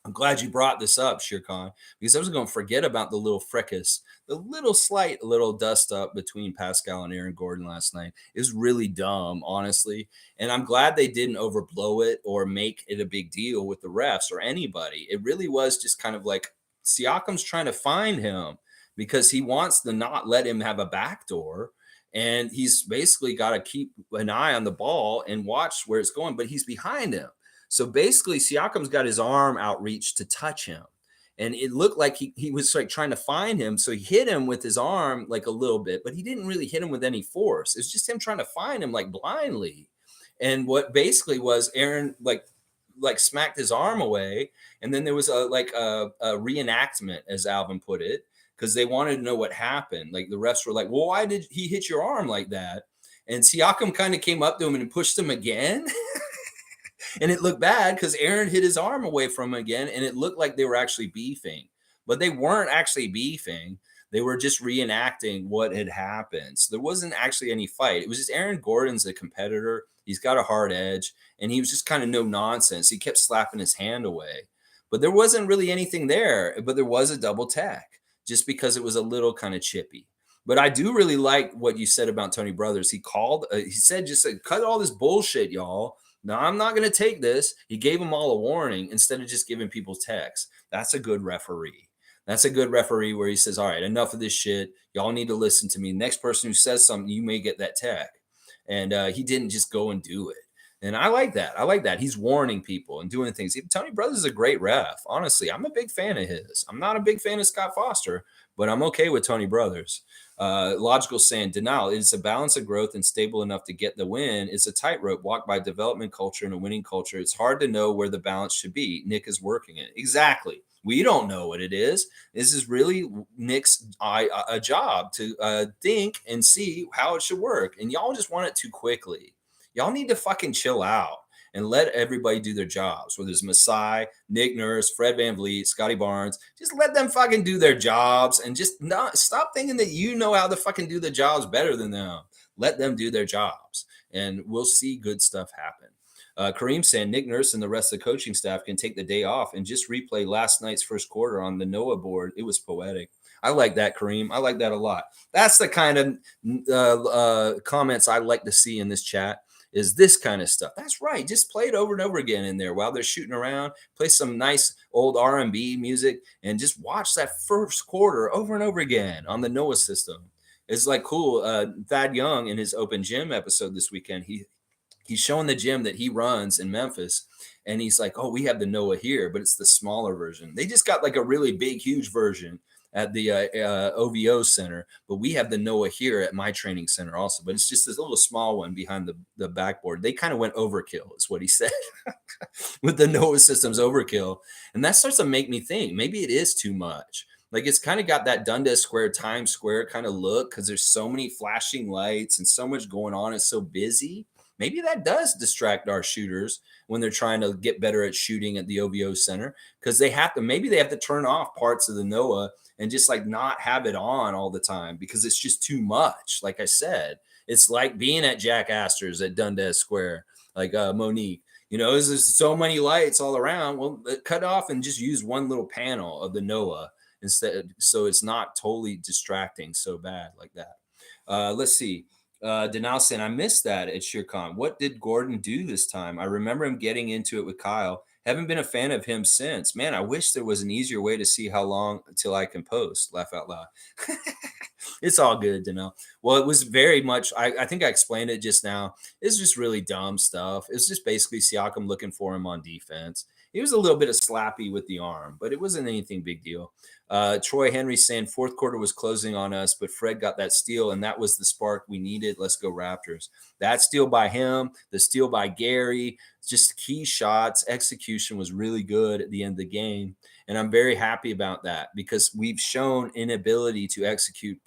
I'm glad you brought this up, Shirkan, because I was going to forget about the little fracas, the little slight little dust up between Pascal and Aaron Gordon last night. It was really dumb, honestly. And I'm glad they didn't overblow it or make it a big deal with the refs or anybody. It really was just kind of like Siakam's trying to find him because he wants to not let him have a backdoor. And he's basically got to keep an eye on the ball and watch where it's going, but he's behind him. So basically, Siakam's got his arm outreach to touch him. And it looked like he was like trying to find him. So he hit him with his arm like a little bit, but he didn't really hit him with any force. It's just him trying to find him like blindly. And what basically was Aaron like smacked his arm away. And then there was a reenactment, as Alvin put it, because they wanted to know what happened. Like the refs were like, well, why did he hit your arm like that? And Siakam kind of came up to him and pushed him again. And it looked bad because Aaron hit his arm away from him again, and it looked like they were actually beefing. But they weren't actually beefing. They were just reenacting what had happened. So there wasn't actually any fight. It was just Aaron Gordon's a competitor. He's got a hard edge, and he was just kind of no nonsense. He kept slapping his hand away. But there wasn't really anything there, but there was a double tech just because it was a little kind of chippy. But I do really like what you said about Tony Brothers. He said, just cut all this bullshit, y'all. No, I'm not going to take this. He gave them all a warning instead of just giving people texts. That's a good referee. That's a good referee where he says, all right, enough of this shit. Y'all need to listen to me. Next person who says something, you may get that tech. And he didn't just go and do it. And I like that. I like that. He's warning people and doing things. Tony Brothers is a great ref. Honestly, I'm a big fan of his. I'm not a big fan of Scott Foster, but I'm okay with Tony Brothers. Logical saying, denial. It's a balance of growth and stable enough to get the win. It's a tightrope walked by development culture and a winning culture. It's hard to know where the balance should be. Nick is working it. Exactly. We don't know what it is. This is really Nick's a job to think and see how it should work. And y'all just want it too quickly. Y'all need to fucking chill out and let everybody do their jobs. Whether it's Masai, Nick Nurse, Fred VanVleet, Scottie Barnes, just let them fucking do their jobs and just not stop thinking that you know how to fucking do the jobs better than them. Let them do their jobs, and we'll see good stuff happen. Kareem saying Nick Nurse and the rest of the coaching staff can take the day off and just replay last night's first quarter on the Noah board. It was poetic. I like that, Kareem. I like that a lot. That's the kind of comments I like to see in this chat. Is this kind of stuff. That's right. Just play it over and over again in there while they're shooting around. Play some nice old R&B music and just watch that first quarter over and over again on the Noah system. It's like cool. Thad Young in his open gym episode this weekend, he's showing the gym that he runs in Memphis. And he's like, oh, we have the Noah here, but it's the smaller version. They just got like a really big, huge version at the OVO center, but we have the Noah here at my training center also, but it's just this little small one behind the backboard. They kind of went overkill is what he said with the Noah systems overkill. And that starts to make me think maybe it is too much. Like it's kind of got that Dundas Square, Times Square kind of look because there's so many flashing lights and so much going on. It's so busy. Maybe that does distract our shooters when they're trying to get better at shooting at the OVO center because they have to turn off parts of the Noah and just like not have it on all the time because it's just too much. Like I said, it's like being at Jack Astor's at Dundas Square, like Monique, there's so many lights all around. Well, cut off and just use one little panel of the Noah instead. So it's not totally distracting so bad like that. Let's see. Denal saying, I missed that at SheerCon. What did Gordon do this time? I remember him getting into it with Kyle. Haven't been a fan of him since. Man, I wish there was an easier way to see how long until I can post. Laugh out loud. It's all good, Denal. Well, it was very much, I think I explained it just now. It's just really dumb stuff. It's just basically Siakam looking for him on defense. He was a little bit of slappy with the arm, but it wasn't anything big deal. Troy Henry saying fourth quarter was closing on us, but Fred got that steal, and that was the spark we needed. Let's go Raptors. That steal by him, the steal by Gary, just key shots. Execution was really good at the end of the game. And I'm very happy about that because we've shown inability to execute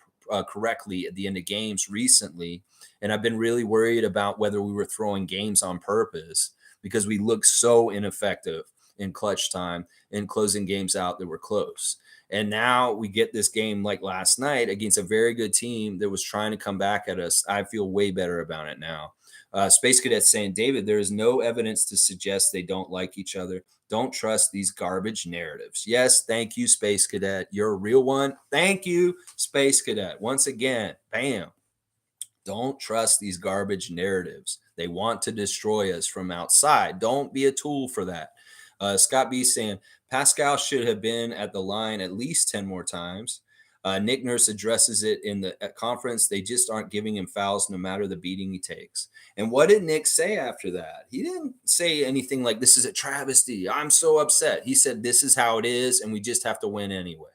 correctly at the end of games recently. And I've been really worried about whether we were throwing games on purpose because we looked so ineffective in clutch time and closing games out that were close. And now we get this game like last night against a very good team that was trying to come back at us. I feel way better about it now. Space Cadet saying, David, there is no evidence to suggest they don't like each other. Don't trust these garbage narratives. Yes, thank you, Space Cadet. You're a real one. Thank you, Space Cadet. Once again, bam. Don't trust these garbage narratives. They want to destroy us from outside. Don't be a tool for that. Scott B saying, Pascal should have been at the line at least 10 more times. Nick Nurse addresses it in the conference. They just aren't giving him fouls no matter the beating he takes. And what did Nick say after that? He didn't say anything like, this is a travesty. I'm so upset. He said, this is how it is, and we just have to win anyway.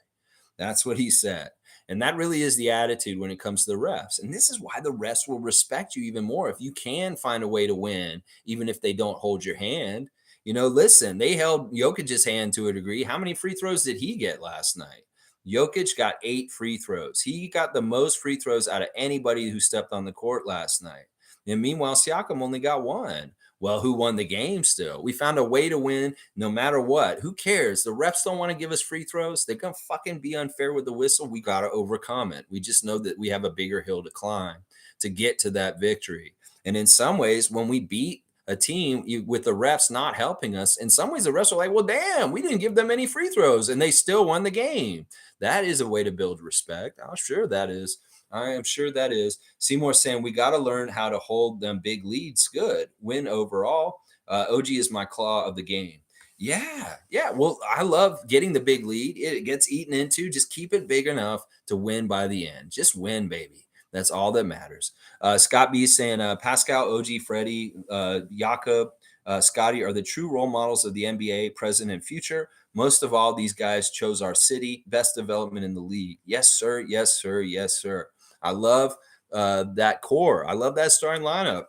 That's what he said. And that really is the attitude when it comes to the refs. And this is why the refs will respect you even more if you can find a way to win, even if they don't hold your hand. You know, listen, they held Jokic's hand to a degree. How many free throws did he get last night? Jokic got 8 free throws. He got the most free throws out of anybody who stepped on the court last night. And meanwhile, Siakam only got 1. Well, who won the game still? We found a way to win no matter what. Who cares? The refs don't want to give us free throws. They're going to fucking be unfair with the whistle. We got to overcome it. We just know that we have a bigger hill to climb to get to that victory. And in some ways, when we beat a team with the refs not helping us, in some ways the refs are like, well, damn, we didn't give them any free throws and they still won the game. That is a way to build respect. I'm sure that is. I am sure that is. Seymour saying we got to learn how to hold them big leads. Good win overall. OG is my claw of the game. Yeah. Well, I love getting the big lead. It gets eaten into. Just keep it big enough to win by the end. Just win, baby. That's all that matters. Scott B saying Pascal, OG, Freddie, Jakob, Scottie are the true role models of the NBA, present and future. Most of all, these guys chose our city. Best development in the league. Yes, sir. Yes, sir. Yes, sir. I love that core. I love that starting lineup.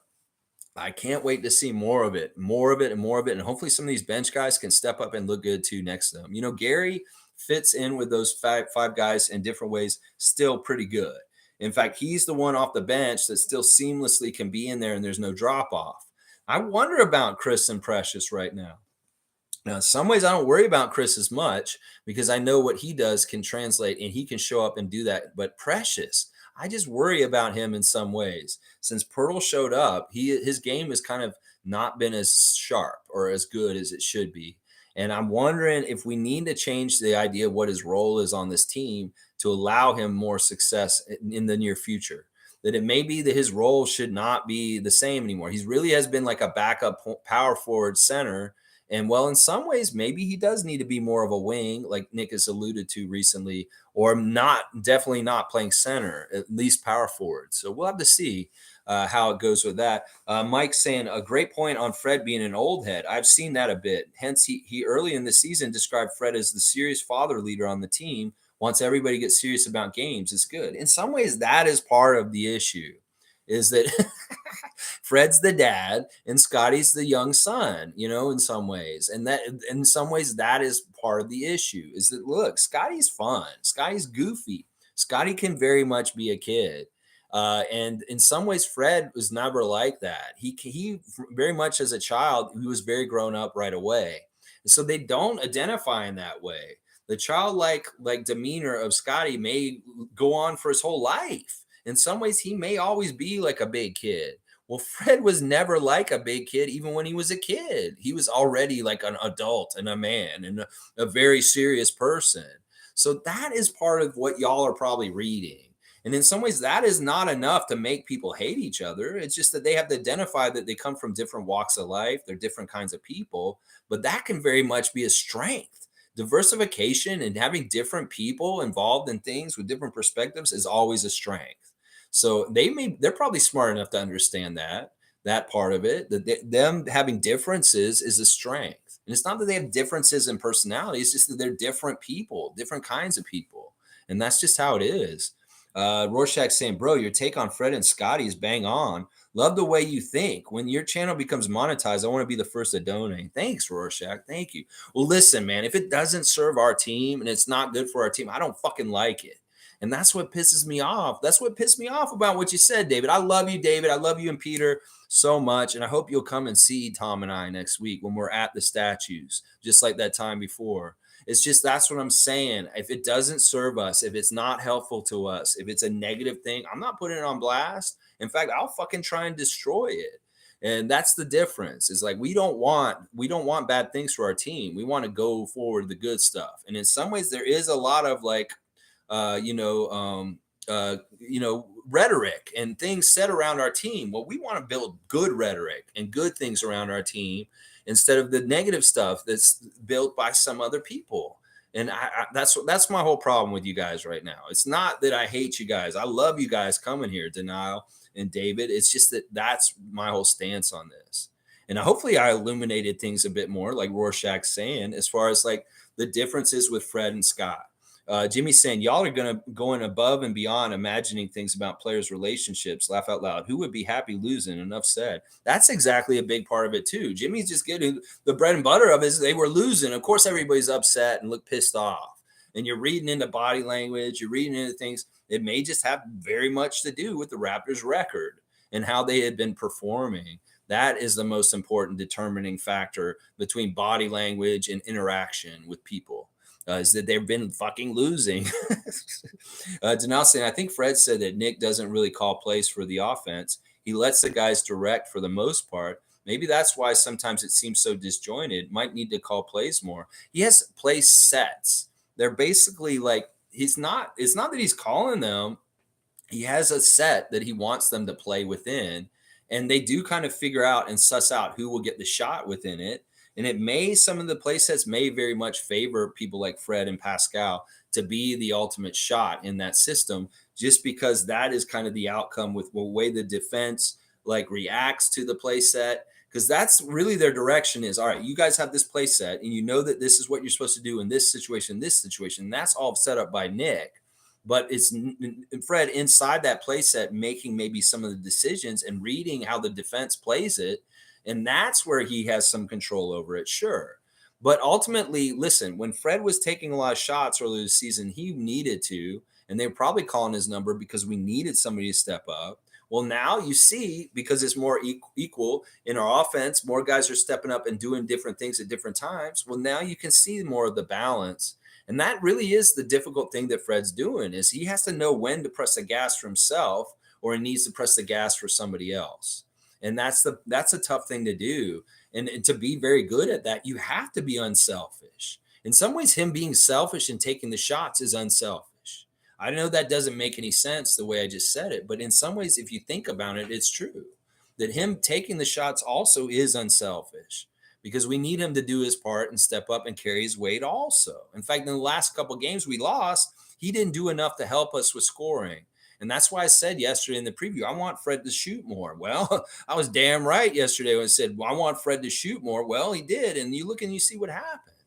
I can't wait to see more of it. And hopefully some of these bench guys can step up and look good too next to them. You know, Gary fits in with those five guys in different ways, still pretty good. In fact, he's the one off the bench that still seamlessly can be in there and there's no drop off. I wonder about Chris and Precious right now. Now, in some ways, I don't worry about Chris as much because I know what he does can translate and he can show up and do that. But Precious, I just worry about him in some ways. Since Poeltl showed up, his game has kind of not been as sharp or as good as it should be. And I'm wondering if we need to change the idea of what his role is on this team to allow him more success in the near future. That it may be that his role should not be the same anymore. He really has been like a backup power forward center. And well, in some ways, maybe he does need to be more of a wing, like Nick has alluded to recently, or definitely not playing center, at least power forward. So we'll have to see how it goes with that. Mike saying a great point on Fred being an old head. I've seen that a bit. Hence, he early in the season described Fred as the serious father leader on the team. Once everybody gets serious about games, it's good. In some ways, that is part of the issue, is that Fred's the dad and Scottie's the young son, you know, in some ways. And that in some ways, that is part of the issue, is that, look, Scottie's fun. Scottie's goofy. Scottie can very much be a kid. And in some ways, Fred was never like that. He very much as a child, he was very grown up right away. And so they don't identify in that way. The childlike demeanor of Scottie may go on for his whole life. In some ways, he may always be like a big kid. Well, Fred was never like a big kid, even when he was a kid. He was already like an adult and a man and a very serious person. So that is part of what y'all are probably reading. And in some ways, that is not enough to make people hate each other. It's just that they have to identify that they come from different walks of life. They're different kinds of people. But that can very much be a strength. Diversification and having different people involved in things with different perspectives is always a strength. So they're probably smart enough to understand that part of it, that them having differences is a strength. And it's not that they have differences in personality. It's just that they're different people, different kinds of people. And that's just how it is. Rorschach saying, bro, your take on Fred and Scottie is bang on. Love the way you think. When your channel becomes monetized, I want to be the first to donate. Thanks, Rorschach. Thank you. Well, listen, man, if it doesn't serve our team and it's not good for our team, I don't fucking like it. And that's what pisses me off. That's what pissed me off about what you said, David. I love you, David. I love you and Peter so much. And I hope you'll come and see Tom and I next week when we're at the statues, just like that time before. It's just, that's what I'm saying. If it doesn't serve us, if it's not helpful to us, if it's a negative thing, I'm not putting it on blast. In fact, I'll fucking try and destroy it. And that's the difference. Is like we don't want bad things for our team. We want to go forward the good stuff. And in some ways, there is a lot of like, rhetoric and things said around our team. Well, we want to build good rhetoric and good things around our team instead of the negative stuff that's built by some other people. And that's my whole problem with you guys right now. It's not that I hate you guys. I love you guys coming here, Denial and David. It's just that that's my whole stance on this. And hopefully I illuminated things a bit more, like Rorschach's saying, as far as like the differences with Fred and Scott. Jimmy's saying, y'all are going above and beyond imagining things about players' relationships. Laugh out loud. Who would be happy losing? Enough said. That's exactly a big part of it, too. Jimmy's just getting the bread and butter of it. They were losing. Of course, everybody's upset and look pissed off. And you're reading into body language. You're reading into things. It may just have very much to do with the Raptors' record and how they had been performing. That is the most important determining factor between body language and interaction with people. Is that they've been fucking losing. Denal saying, I think Fred said that Nick doesn't really call plays for the offense. He lets the guys direct for the most part. Maybe that's why sometimes it seems so disjointed. Might need to call plays more. He has play sets. They're basically like, it's not that he's calling them. He has a set that he wants them to play within. And they do kind of figure out and suss out who will get the shot within it. And some of the play sets may very much favor people like Fred and Pascal to be the ultimate shot in that system, just because that is kind of the outcome with the way the defense like reacts to the play set. Because that's really their direction is, all right, you guys have this play set and you know that this is what you're supposed to do in this situation. And that's all set up by Nick. But it's Fred inside that play set making maybe some of the decisions and reading how the defense plays it. And that's where he has some control over it, sure. But ultimately, listen, when Fred was taking a lot of shots earlier this season, he needed to, and they were probably calling his number because we needed somebody to step up. Well, now you see, because it's more equal in our offense, more guys are stepping up and doing different things at different times. Well, now you can see more of the balance. And that really is the difficult thing that Fred's doing, is he has to know when to press the gas for himself or he needs to press the gas for somebody else. And that's a tough thing to do. And to be very good at that, you have to be unselfish. In some ways, him being selfish and taking the shots is unselfish. I know that doesn't make any sense the way I just said it, but in some ways, if you think about it, it's true that him taking the shots also is unselfish, because we need him to do his part and step up and carry his weight also. In fact, in the last couple of games we lost, he didn't do enough to help us with scoring. And that's why I said yesterday in the preview, I want Fred to shoot more. Well, I was damn right yesterday when I said, well, I want Fred to shoot more. Well, he did. And you look and you see what happened.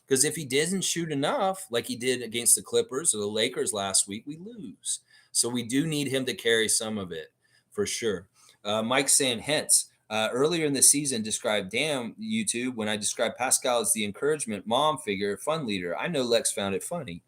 Because if he didn't shoot enough, like he did against the Clippers or the Lakers last week, we lose. So we do need him to carry some of it for sure. Mike saying, hence, earlier in the season described, damn, YouTube, when I described Pascal as the encouragement mom figure, fun leader. I know Lex found it funny.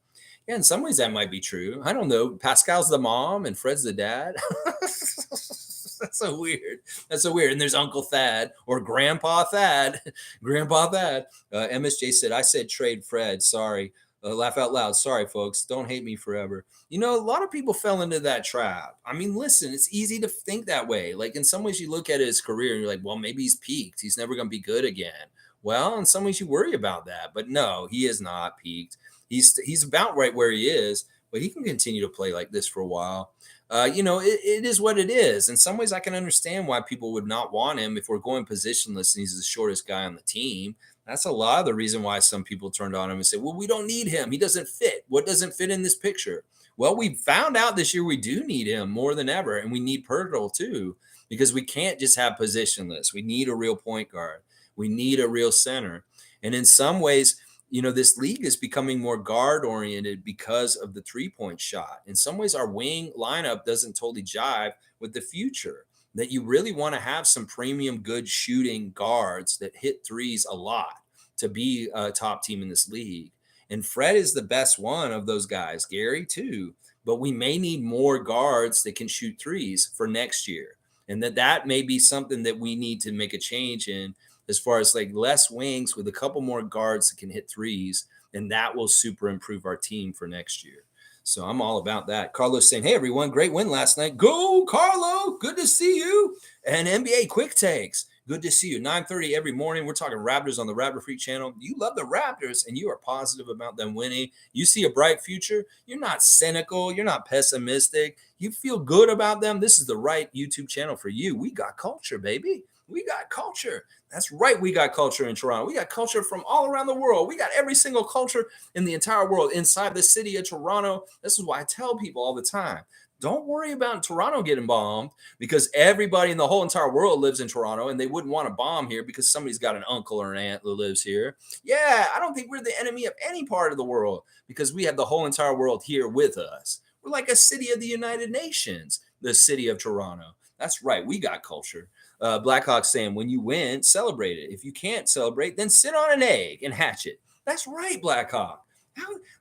Yeah, in some ways that might be true. I don't know. Pascal's the mom and Fred's the dad. That's so weird. And there's Uncle Thad or Grandpa Thad. Grandpa Thad. MSJ said, I said trade Fred. Sorry. Laugh out loud. Sorry, folks. Don't hate me forever. You know, a lot of people fell into that trap. I mean, listen, it's easy to think that way. Like in some ways you look at his career and you're like, well, maybe he's peaked. He's never going to be good again. Well, in some ways you worry about that. But no, he is not peaked. He's about right where he is, but he can continue to play like this for a while. It is what it is. In some ways, I can understand why people would not want him if we're going positionless and he's the shortest guy on the team. That's a lot of the reason why some people turned on him and said, well, we don't need him. He doesn't fit. What doesn't fit in this picture? Well, we found out this year we do need him more than ever, and we need Poeltl too, because we can't just have positionless. We need a real point guard. We need a real center. And in some ways, this league is becoming more guard oriented because of the 3-point shot. In some ways, our wing lineup doesn't totally jive with the future. That you really want to have some premium good shooting guards that hit threes a lot to be a top team in this league. And Fred is the best one of those guys, Gary too. But we may need more guards that can shoot threes for next year. And that may be something that we need to make a change in, as far as like less wings with a couple more guards that can hit threes. And that will super improve our team for next year. So I'm all about that. Carlos saying, hey, everyone, great win last night. Go, Carlo. Good to see you. And NBA quick takes. Good to see you. 9:30 every morning. We're talking Raptors on the Raptor Freak channel. You love the Raptors and you are positive about them winning. You see a bright future. You're not cynical. You're not pessimistic. You feel good about them. This is the right YouTube channel for you. We got culture, baby. We got culture. That's right. We got culture in Toronto. We got culture from all around the world. We got every single culture in the entire world inside the city of Toronto. This is why I tell people all the time, don't worry about Toronto getting bombed, because everybody in the whole entire world lives in Toronto and they wouldn't want to bomb here because somebody's got an uncle or an aunt that lives here. Yeah, I don't think we're the enemy of any part of the world because we have the whole entire world here with us. We're like a city of the United Nations, the city of Toronto. That's right. We got culture. Blackhawk saying, when you win, celebrate it. If you can't celebrate, then sit on an egg and hatch it. That's right, Blackhawk.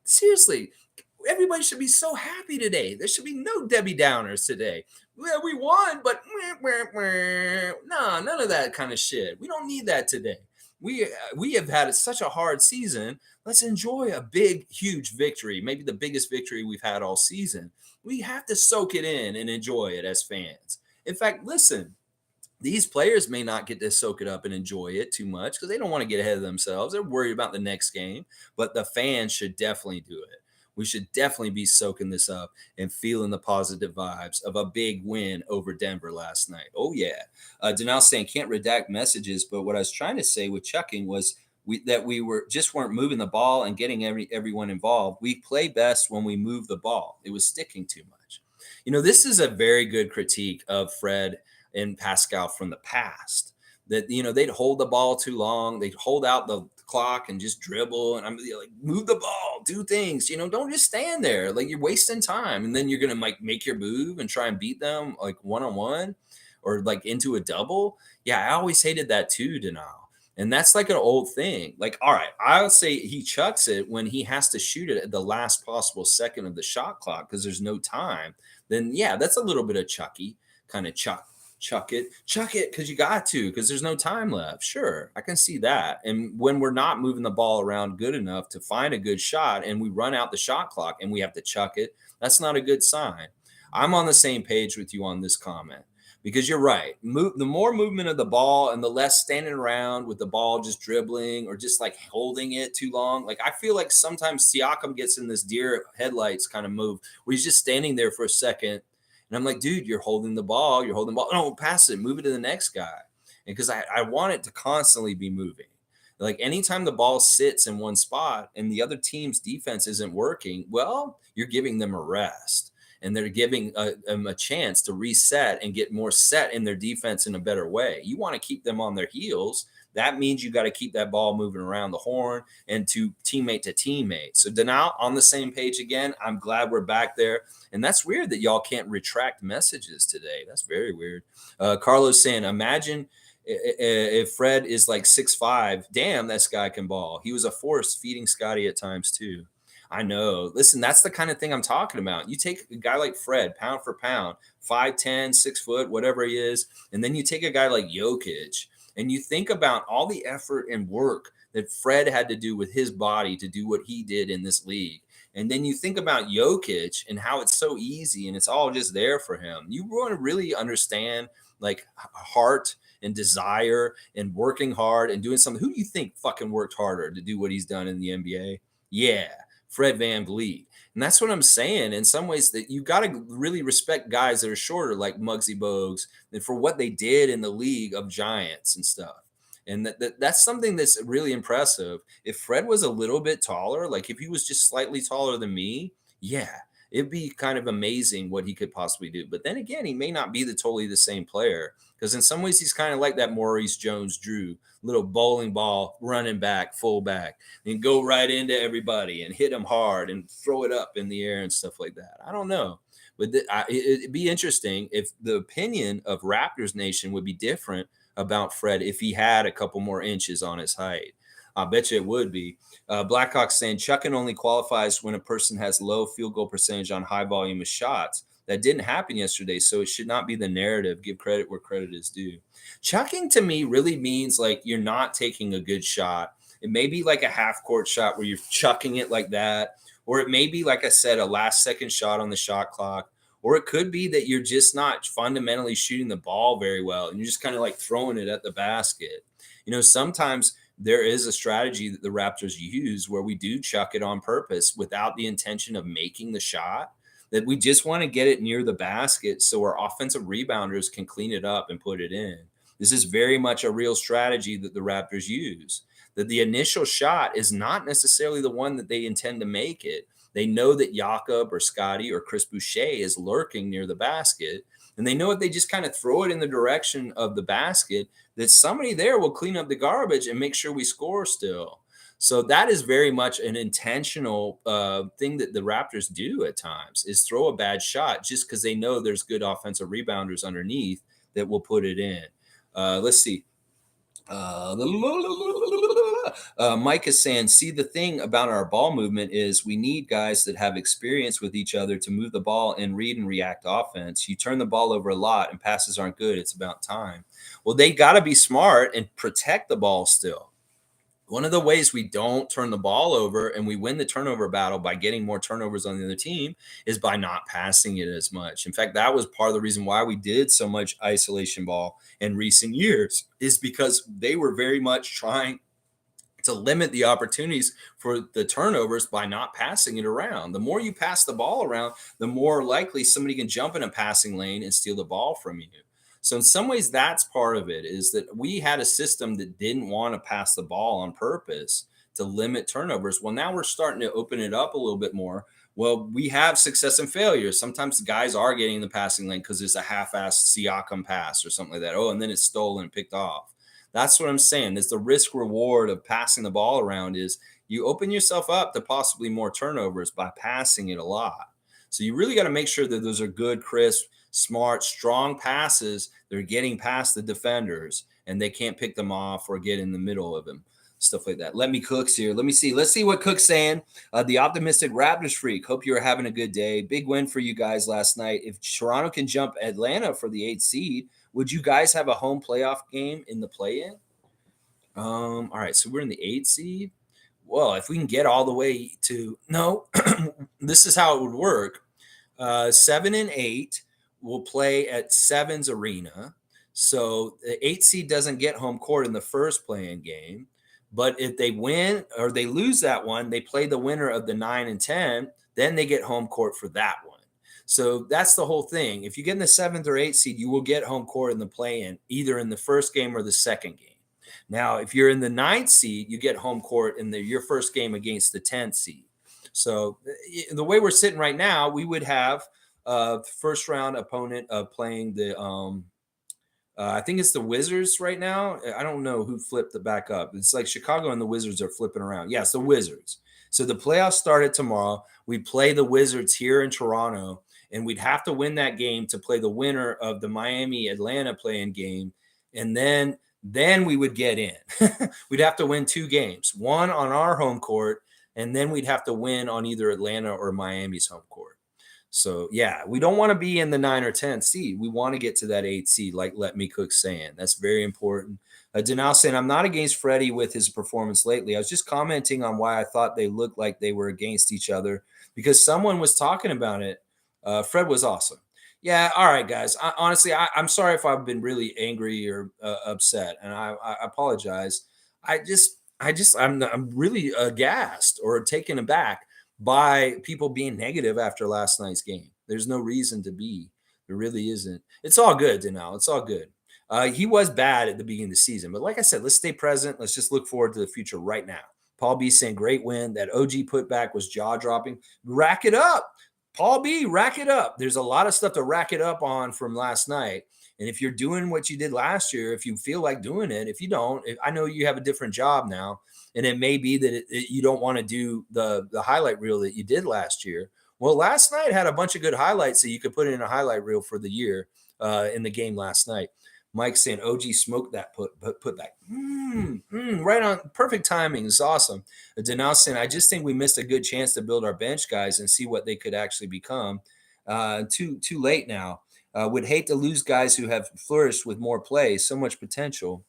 Seriously, everybody should be so happy today. There should be no Debbie Downers today. Well, we won, but no, none of that kind of shit. We don't need that today. We have had such a hard season. Let's enjoy a big, huge victory, maybe the biggest victory we've had all season. We have to soak it in and enjoy it as fans. In fact, listen, these players may not get to soak it up and enjoy it too much because they don't want to get ahead of themselves. They're worried about the next game, but the fans should definitely do it. We should definitely be soaking this up and feeling the positive vibes of a big win over Denver last night. Oh, yeah. Denal saying, can't redact messages, but what I was trying to say with chucking was that we weren't moving the ball and getting everyone involved. We play best when we move the ball. It was sticking too much. This is a very good critique of Fred and Pascal from the past, that they'd hold the ball too long, they'd hold out the clock and just dribble, and I'm like, move the ball, do things, don't just stand there, like you're wasting time, and then you're gonna like make your move and try and beat them like one-on-one or like into a double. Yeah, I always hated that too, Denal. And that's like an old thing. Like, all right, I'll say he chucks it when he has to shoot it at the last possible second of the shot clock because there's no time. Then yeah, that's a little bit of chucky, kind of chuck it because you got to, because there's no time left. Sure, I can see that. And when we're not moving the ball around good enough to find a good shot and we run out the shot clock and we have to chuck it, that's not a good sign. I'm on the same page with you on this comment because you're right. The more movement of the ball and the less standing around with the ball just dribbling or just like holding it too long. Like I feel like sometimes Siakam gets in this deer headlights kind of move where he's just standing there for a second. And I'm like, dude, you're holding the ball. No, pass it. Move it to the next guy. And because I want it to constantly be moving. Like anytime the ball sits in one spot and the other team's defense isn't working, well, you're giving them a rest. And they're giving them a chance to reset and get more set in their defense in a better way. You want to keep them on their heels. That means you got to keep that ball moving around the horn and to teammate. So Denal, on the same page again. I'm glad we're back there. And that's weird that y'all can't retract messages today. That's very weird. Carlos saying, imagine if Fred is like 6'5". Damn, this guy can ball. He was a force feeding Scottie at times too. I know. Listen, that's the kind of thing I'm talking about. You take a guy like Fred, pound for pound, 5'10", 6 foot, whatever he is. And then you take a guy like Jokic. And you think about all the effort and work that Fred had to do with his body to do what he did in this league. And then you think about Jokic and how it's so easy and it's all just there for him. You want to really understand like heart and desire and working hard and doing something. Who do you think fucking worked harder to do what he's done in the NBA? Yeah, Fred VanVleet. And that's what I'm saying. In some ways that you got to really respect guys that are shorter like Muggsy Bogues and for what they did in the league of giants and stuff. And that's something that's really impressive. If Fred was a little bit taller, like if he was just slightly taller than me, yeah, It'd be kind of amazing what he could possibly do. But then again, he may not be totally the same player, because in some ways he's kind of like that Maurice Jones-Drew, little bowling ball, running back, fullback, and go right into everybody and hit them hard and throw it up in the air and stuff like that. I don't know. But it'd be interesting if the opinion of Raptors Nation would be different about Fred if he had a couple more inches on his height. I bet you it would be. Blackhawks saying chucking only qualifies when a person has low field goal percentage on high volume of shots. That didn't happen yesterday, so it should not be the narrative. Give credit where credit is due. Chucking to me really means like you're not taking a good shot. It may be like a half court shot where you're chucking it like that, or it may be, like I said, a last second shot on the shot clock, or it could be that you're just not fundamentally shooting the ball very well and you're just kind of like throwing it at the basket. Sometimes there is a strategy that the Raptors use where we do chuck it on purpose without the intention of making the shot, that we just want to get it near the basket so our offensive rebounders can clean it up and put it in. This is very much a real strategy that the Raptors use, that the initial shot is not necessarily the one that they intend to make it. They know that Jakob or Scottie or Chris Boucher is lurking near the basket, and they know if they just kind of throw it in the direction of the basket, that somebody there will clean up the garbage and make sure we score still. So that is very much an intentional thing that the Raptors do at times, is throw a bad shot just because they know there's good offensive rebounders underneath that will put it in. Let's see. Mike is saying, see, the thing about our ball movement is we need guys that have experience with each other to move the ball and read and react offense. You turn the ball over a lot and passes aren't good. It's about time. Well, they got to be smart and protect the ball still. One of the ways we don't turn the ball over and we win the turnover battle by getting more turnovers on the other team is by not passing it as much. In fact, that was part of the reason why we did so much isolation ball in recent years, is because they were very much trying to limit the opportunities for the turnovers by not passing it around. The more you pass the ball around, the more likely somebody can jump in a passing lane and steal the ball from you. So in some ways, that's part of it, is that we had a system that didn't want to pass the ball on purpose to limit turnovers. Well, now we're starting to open it up a little bit more. Well, we have success and failure. Sometimes the guys are getting in the passing lane because it's a half-assed Siakam pass or something like that. Oh, and then it's stolen and picked off. That's what I'm saying. Is the risk reward of passing the ball around is you open yourself up to possibly more turnovers by passing it a lot. So you really got to make sure that those are good, crisp, smart, strong passes. They're getting past the defenders and they can't pick them off or get in the middle of them. Stuff like that. Let me Cook's here. Let me see. Let's see what Cook's saying. The optimistic Raptors freak. Hope you're having a good day. Big win for you guys last night. If Toronto can jump Atlanta for the 8th seed, would you guys have a home playoff game in the play-in? All right. So we're in the 8th seed. Well, if we can get all the way to this is how it would work. 7 and 8 will play at 7's arena. So the 8th seed doesn't get home court in the first play-in game. But if they win or they lose that one, they play the winner of the 9 and 10, then they get home court for that one. So that's the whole thing. If you get in the 7th or 8th seed, you will get home court in the play-in, either in the first game or the second game. Now, if you're in the 9th seed, you get home court in your first game against the 10th seed. So the way we're sitting right now, we would have first round opponent playing the I think it's the Wizards right now. I don't know who flipped it back up. It's like Chicago and the Wizards are flipping around. Yes, the Wizards. So the playoffs started tomorrow. We play the Wizards here in Toronto, and we'd have to win that game to play the winner of the Miami-Atlanta play-in game, and then we would get in. We'd have to win 2 games, one on our home court, and then we'd have to win on either Atlanta or Miami's home court. So, yeah, we don't want to be in the 9 or 10 seed. We want to get to that 8 seed, like Let Me Cook saying. That's very important. Denal saying, I'm not against Freddie with his performance lately. I was just commenting on why I thought they looked like they were against each other because someone was talking about it. Fred was awesome. Yeah, all right, guys. Honestly, I'm sorry if I've been really angry or upset, and I apologize. I'm really aghast or taken aback by people being negative after last night's game. There's no reason to be. There really isn't. It's all good, Denal. It's all good. He was bad at the beginning of the season. But like I said, let's stay present. Let's just look forward to the future right now. Paul B saying, great win. That OG putback was jaw-dropping. Rack it up. Paul B, rack it up. There's a lot of stuff to rack it up on from last night. And if you're doing what you did last year, if you feel like doing it, if you don't, I know you have a different job now, and it may be that you don't want to do the highlight reel that you did last year. Well, last night had a bunch of good highlights that you could put in a highlight reel for the year in the game last night. Mike saying, OG smoked that put back. Right on. Perfect timing. It's awesome. Denal saying, I just think we missed a good chance to build our bench guys and see what they could actually become. Too late now. Would hate to lose guys who have flourished with more play, so much potential.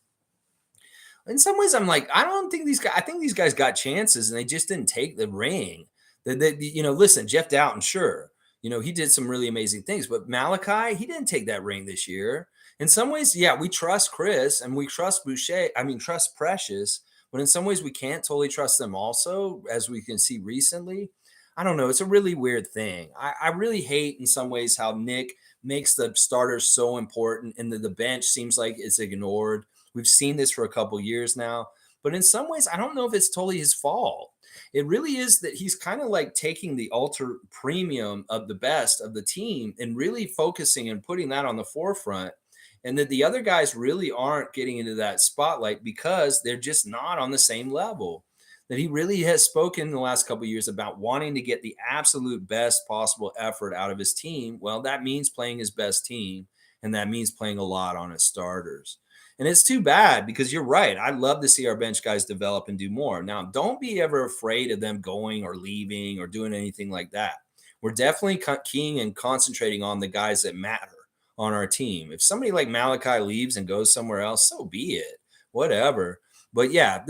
In some ways, I'm like, I don't think these guys, I think these guys got chances and they just didn't take the ring. Listen, Jeff Doughton, sure. He did some really amazing things, but Malachi, he didn't take that ring this year. In some ways, yeah, we trust Chris and we trust Boucher. Trust Precious, but in some ways we can't totally trust them also, as we can see recently. I don't know. It's a really weird thing. I really hate in some ways how Nick makes the starters so important and the bench seems like it's ignored. We've seen this for a couple years now, but in some ways, I don't know if it's totally his fault. It really is that he's kind of like taking the ultra premium of the best of the team and really focusing and putting that on the forefront. And that the other guys really aren't getting into that spotlight because they're just not on the same level. That he really has spoken in the last couple of years about wanting to get the absolute best possible effort out of his team. Well, that means playing his best team, and that means playing a lot on his starters. And it's too bad because you're right. I'd love to see our bench guys develop and do more. Now, don't be ever afraid of them going or leaving or doing anything like that. We're definitely keying and concentrating on the guys that matter on our team. If somebody like Malachi leaves and goes somewhere else, so be it. Whatever. But yeah,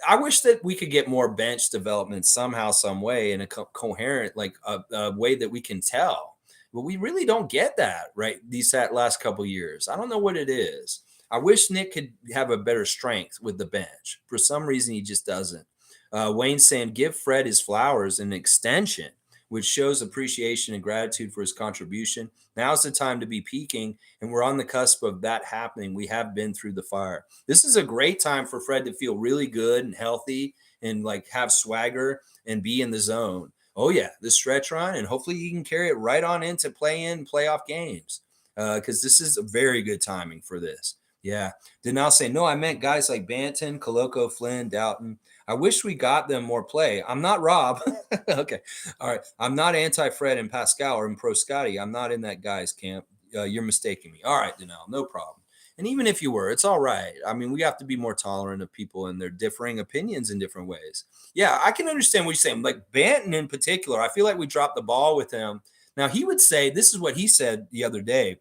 I wish that we could get more bench development somehow, some way, in a coherent, like a way that we can tell. But we really don't get that right these last couple years. I don't know what it is. I wish Nick could have a better strength with the bench. For some reason, he just doesn't. Wayne saying, give Fred his flowers in an extension, which shows appreciation and gratitude for his contribution. Now's the time to be peaking, and we're on the cusp of that happening. We have been through the fire. This is a great time for Fred to feel really good and healthy and like have swagger and be in the zone. Oh, yeah, this stretch run, and hopefully he can carry it right on into playoff games because this is a very good timing for this. Yeah. Denal say, no, I meant guys like Banton, Koloko, Flynn, Doughton. I wish we got them more play. I'm not Rob. Okay. All right. I'm not anti-Fred and Pascal or in pro Scottie. I'm not in that guy's camp. You're mistaking me. All right, Denal, no problem. And even if you were, it's all right. I mean, we have to be more tolerant of people and their differing opinions in different ways. Yeah, I can understand what you're saying. Like Banton in particular, I feel like we dropped the ball with him. Now, he would say, this is what he said the other day.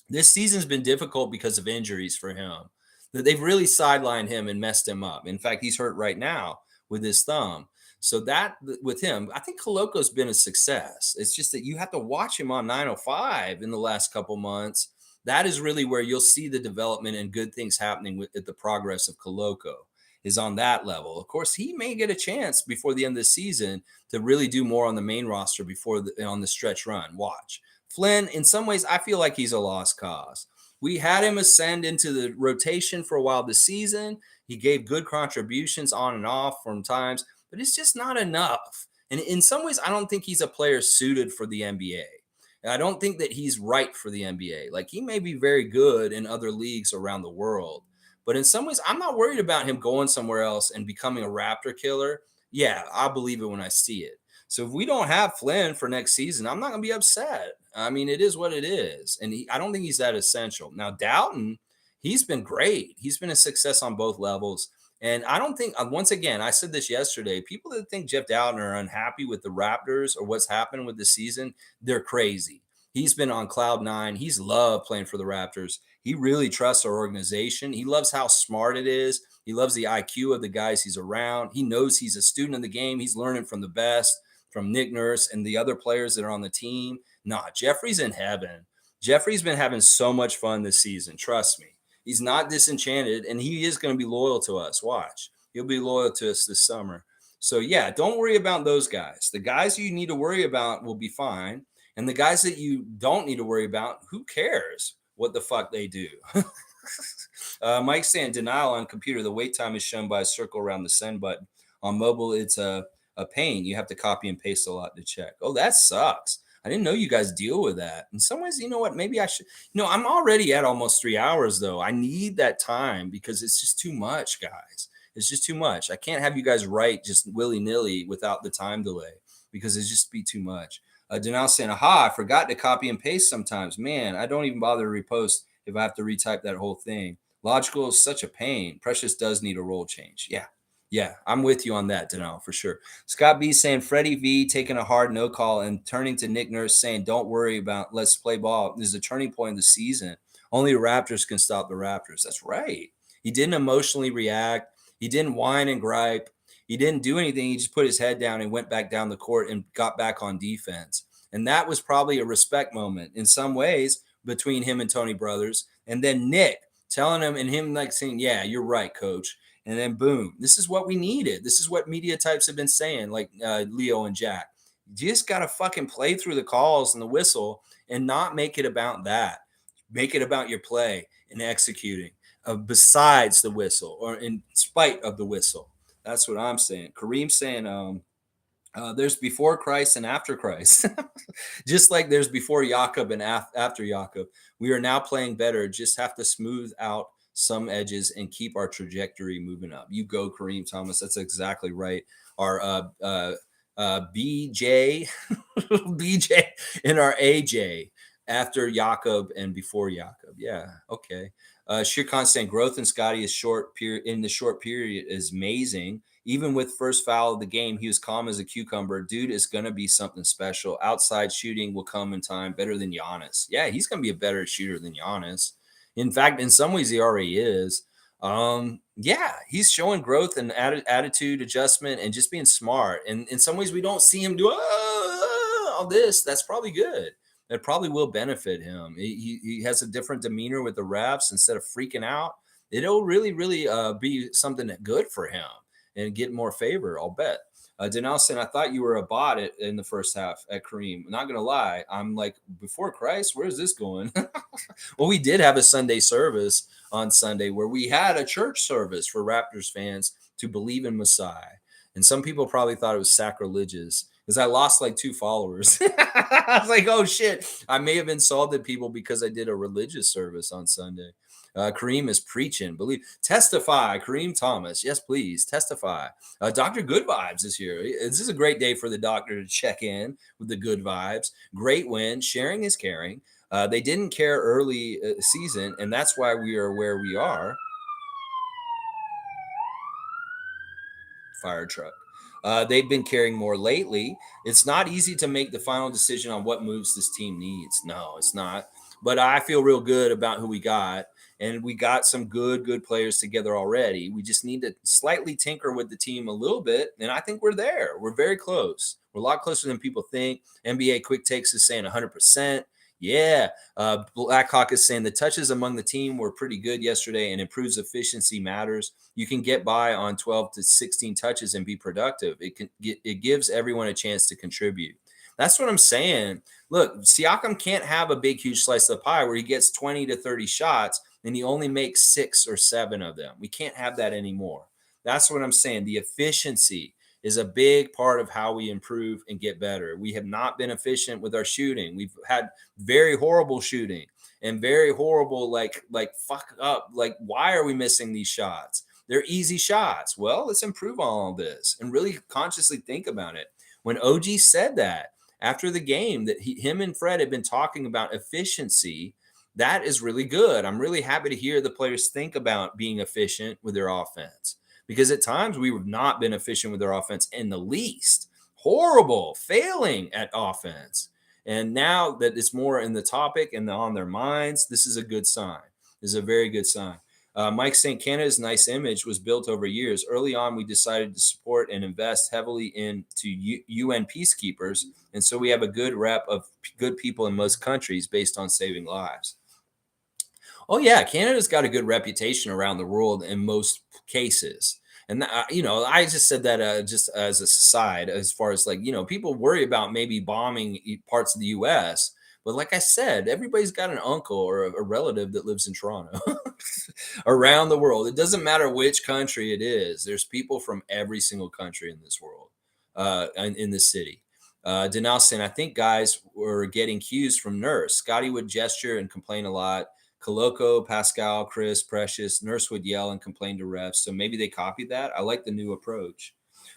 This season's been difficult because of injuries for him. That they've really sidelined him and messed him up. In fact, he's hurt right now with his thumb. So that with him, I think Koloko's been a success. It's just that you have to watch him on 905 in the last couple months. That is really where you'll see the development and good things happening with the progress of Koloko is on that level. Of course, he may get a chance before the end of the season to really do more on the main roster before on the stretch run. Watch. Flynn, in some ways, I feel like he's a lost cause. We had him ascend into the rotation for a while this season. He gave good contributions on and off from times, but it's just not enough. And in some ways, I don't think he's a player suited for the NBA. And I don't think that he's right for the NBA. Like, he may be very good in other leagues around the world, but in some ways, I'm not worried about him going somewhere else and becoming a Raptor killer. Yeah, I'll believe it when I see it. So if we don't have Flynn for next season, I'm not going to be upset. I mean, it is what it is. And I don't think he's that essential. Now, Doughton, he's been great. He's been a success on both levels. And I don't think, once again, I said this yesterday, people that think Jeff Doughton are unhappy with the Raptors or what's happened with the season, they're crazy. He's been on cloud nine. He's loved playing for the Raptors. He really trusts our organization. He loves how smart it is. He loves the IQ of the guys he's around. He knows he's a student of the game. He's learning from the best, from Nick Nurse and the other players that are on the team. Nah, Jeffrey's in heaven. Jeffrey's been having so much fun this season. Trust me. He's not disenchanted, and he is going to be loyal to us. Watch. He'll be loyal to us this summer. So, yeah, don't worry about those guys. The guys you need to worry about will be fine. And the guys that you don't need to worry about, who cares what the fuck they do? Mike's saying denial on computer. The wait time is shown by a circle around the send button. On mobile, it's a pain. You have to copy and paste a lot to check. Oh, that sucks. I didn't know you guys deal with that. In some ways, you know what? Maybe I should. I'm already at almost 3 hours, though. I need that time because it's just too much, guys. It's just too much. I can't have you guys write just willy nilly without the time delay because it's just be too much. Denal saying, aha, I forgot to copy and paste sometimes. Man, I don't even bother to repost if I have to retype that whole thing. Logical is such a pain. Precious does need a role change. Yeah, I'm with you on that, Denal, for sure. Scott B saying Freddie V taking a hard no call and turning to Nick Nurse saying, don't worry about let's play ball. This is a turning point in the season. Only the Raptors can stop the Raptors. That's right. He didn't emotionally react. He didn't whine and gripe. He didn't do anything. He just put his head down and went back down the court and got back on defense. And that was probably a respect moment in some ways between him and Tony Brothers. And then Nick telling him and him like saying, yeah, you're right, coach. And then boom, this is what we needed. This is what media types have been saying, like Leo and Jack. You just got to fucking play through the calls and the whistle and not make it about that. Make it about your play and executing besides the whistle or in spite of the whistle. That's what I'm saying. Kareem saying there's before Christ and after Christ. Just like there's before Jakob and after Jakob. We are now playing better. Just have to smooth out some edges and keep our trajectory moving up. You go, Kareem Thomas. That's exactly right. Our BJ, BJ, and our AJ after Jakob and before Jakob. Yeah, okay. Shirkan saying growth in Scottie is in the short period is amazing. Even with first foul of the game, he was calm as a cucumber. Dude is going to be something special. Outside shooting will come in time. Better than Giannis. Yeah, he's going to be a better shooter than Giannis. In fact, in some ways, he already is. Yeah, he's showing growth and attitude adjustment and just being smart. And in some ways, we don't see him do all this. That's probably good. That probably will benefit him. He has a different demeanor with the refs instead of freaking out. It'll really, really be something good for him and get more favor, I'll bet. Denelson, I thought you were a bot in the first half at Kareem. Not going to lie. I'm like, before Christ, where's this going? Well, we did have a Sunday service on Sunday where we had a church service for Raptors fans to believe in Messiah. And some people probably thought it was sacrilegious because I lost like 2 followers. I was like, oh, shit. I may have insulted people because I did a religious service on Sunday. Kareem is preaching. Testify, Kareem Thomas. Yes, please testify. Dr. Good Vibes is here. This is a great day for the doctor to check in with the good vibes. Great win. Sharing is caring. They didn't care early season, and that's why we are where we are. Fire truck. They've been caring more lately. It's not easy to make the final decision on what moves this team needs. No, it's not. But I feel real good about who we got. And we got some good players together already. We just need to slightly tinker with the team a little bit. And I think we're there. We're very close. We're a lot closer than people think. NBA Quick Takes is saying 100%. Yeah. Blackhawk is saying the touches among the team were pretty good yesterday and improves efficiency matters. You can get by on 12 to 16 touches and be productive. It gives everyone a chance to contribute. That's what I'm saying. Look, Siakam can't have a big, huge slice of the pie where he gets 20 to 30 shots and he only makes 6 or 7 of them. We can't have that anymore. That's what I'm saying. The efficiency is a big part of how we improve and get better. We have not been efficient with our shooting. We've had very horrible shooting and very horrible, like fuck up. Like, why are we missing these shots? They're easy shots. Well, let's improve on all this and really consciously think about it. When OG said that after the game, that him and Fred had been talking about efficiency, that is really good. I'm really happy to hear the players think about being efficient with their offense. Because at times we have not been efficient with their offense in the least. Horrible, failing at offense. And now that it's more in the topic and on their minds, this is a good sign. This is a very good sign. Mike saying Canada's nice image was built over years. Early on, we decided to support and invest heavily into UN peacekeepers. And so we have a good rep of good people in most countries based on saving lives. Oh, yeah, Canada's got a good reputation around the world in most cases. And, I just said that just as a side, as far as people worry about maybe bombing parts of the U.S. But like I said, everybody's got an uncle or a relative that lives in Toronto around the world. It doesn't matter which country it is. There's people from every single country in this world, in this city. Denelson, I think guys were getting cues from Nurse. Scottie would gesture and complain a lot. Koloko, Pascal, Chris, Precious, Nurse would yell and complain to refs. So maybe they copied that. I like the new approach.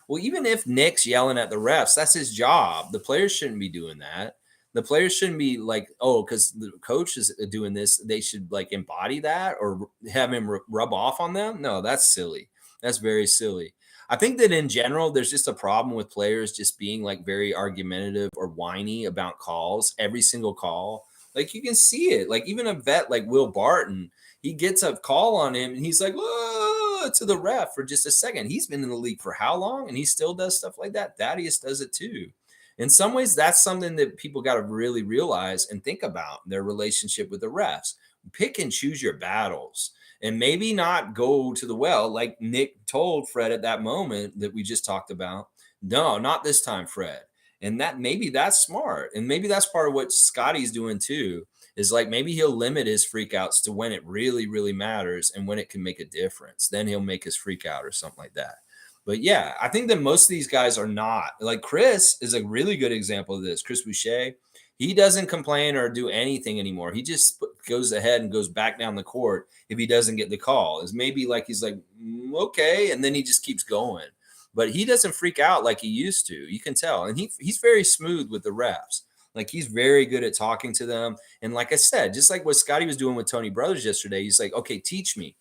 Well, even if Nick's yelling at the refs, that's his job. The players shouldn't be doing that. The players shouldn't be like, oh, because the coach is doing this, they should like embody that or have him rub off on them. No, that's silly. That's very silly. I think that in general, there's just a problem with players just being like very argumentative or whiny about calls, every single call. Like you can see it. Like even a vet like Will Barton, he gets a call on him and he's like, "Whoa," to the ref for just a second. He's been in the league for how long? And he still does stuff like that. Thaddeus does it too. In some ways, that's something that people got to really realize and think about their relationship with the refs. Pick and choose your battles and maybe not go to the well like Nick told Fred at that moment that we just talked about. No, not this time, Fred. And that maybe that's smart. And maybe that's part of what Scottie's doing too, is like maybe he'll limit his freakouts to when it really, really matters and when it can make a difference. Then he'll make his freak out or something like that. But yeah, I think that most of these guys are not. Like Chris is a really good example of this. Chris Boucher, he doesn't complain or do anything anymore. He just goes ahead and goes back down the court if he doesn't get the call. It's maybe like he's like, okay, and then he just keeps going. But he doesn't freak out like he used to. You can tell. And he's very smooth with the refs. Like he's very good at talking to them. And like I said, just like what Scottie was doing with Tony Brothers yesterday, he's like, okay, teach me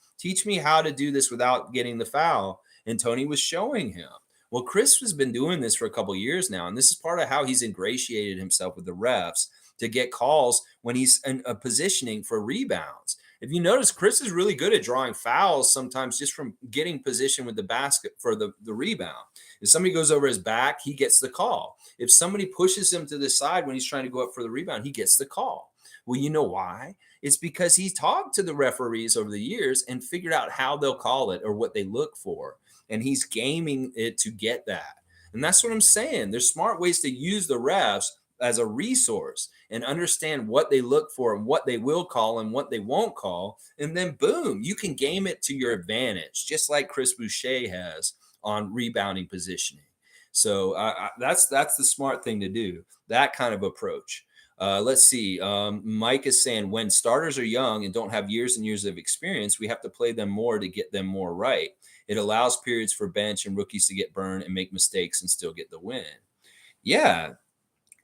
how to do this without getting the foul. And Tony was showing him. Well, Chris has been doing this for a couple of years now, and this is part of how he's ingratiated himself with the refs to get calls when he's in a positioning for rebounds. If you notice, Chris is really good at drawing fouls sometimes just from getting position with the basket for the rebound. If somebody goes over his back, he gets the call. If somebody pushes him to the side when he's trying to go up for the rebound, he gets the call. Well, you know why? It's because he's talked to the referees over the years and figured out how they'll call it or what they look for. And he's gaming it to get that. And that's what I'm saying. There's smart ways to use the refs as a resource and understand what they look for and what they will call and what they won't call. And then boom, you can game it to your advantage, just like Chris Boucher has on rebounding positioning. So that's the smart thing to do, that kind of approach. Let's see. Mike is saying when starters are young and don't have years and years of experience, we have to play them more to get them more right. It allows periods for bench and rookies to get burned and make mistakes and still get the win. Yeah.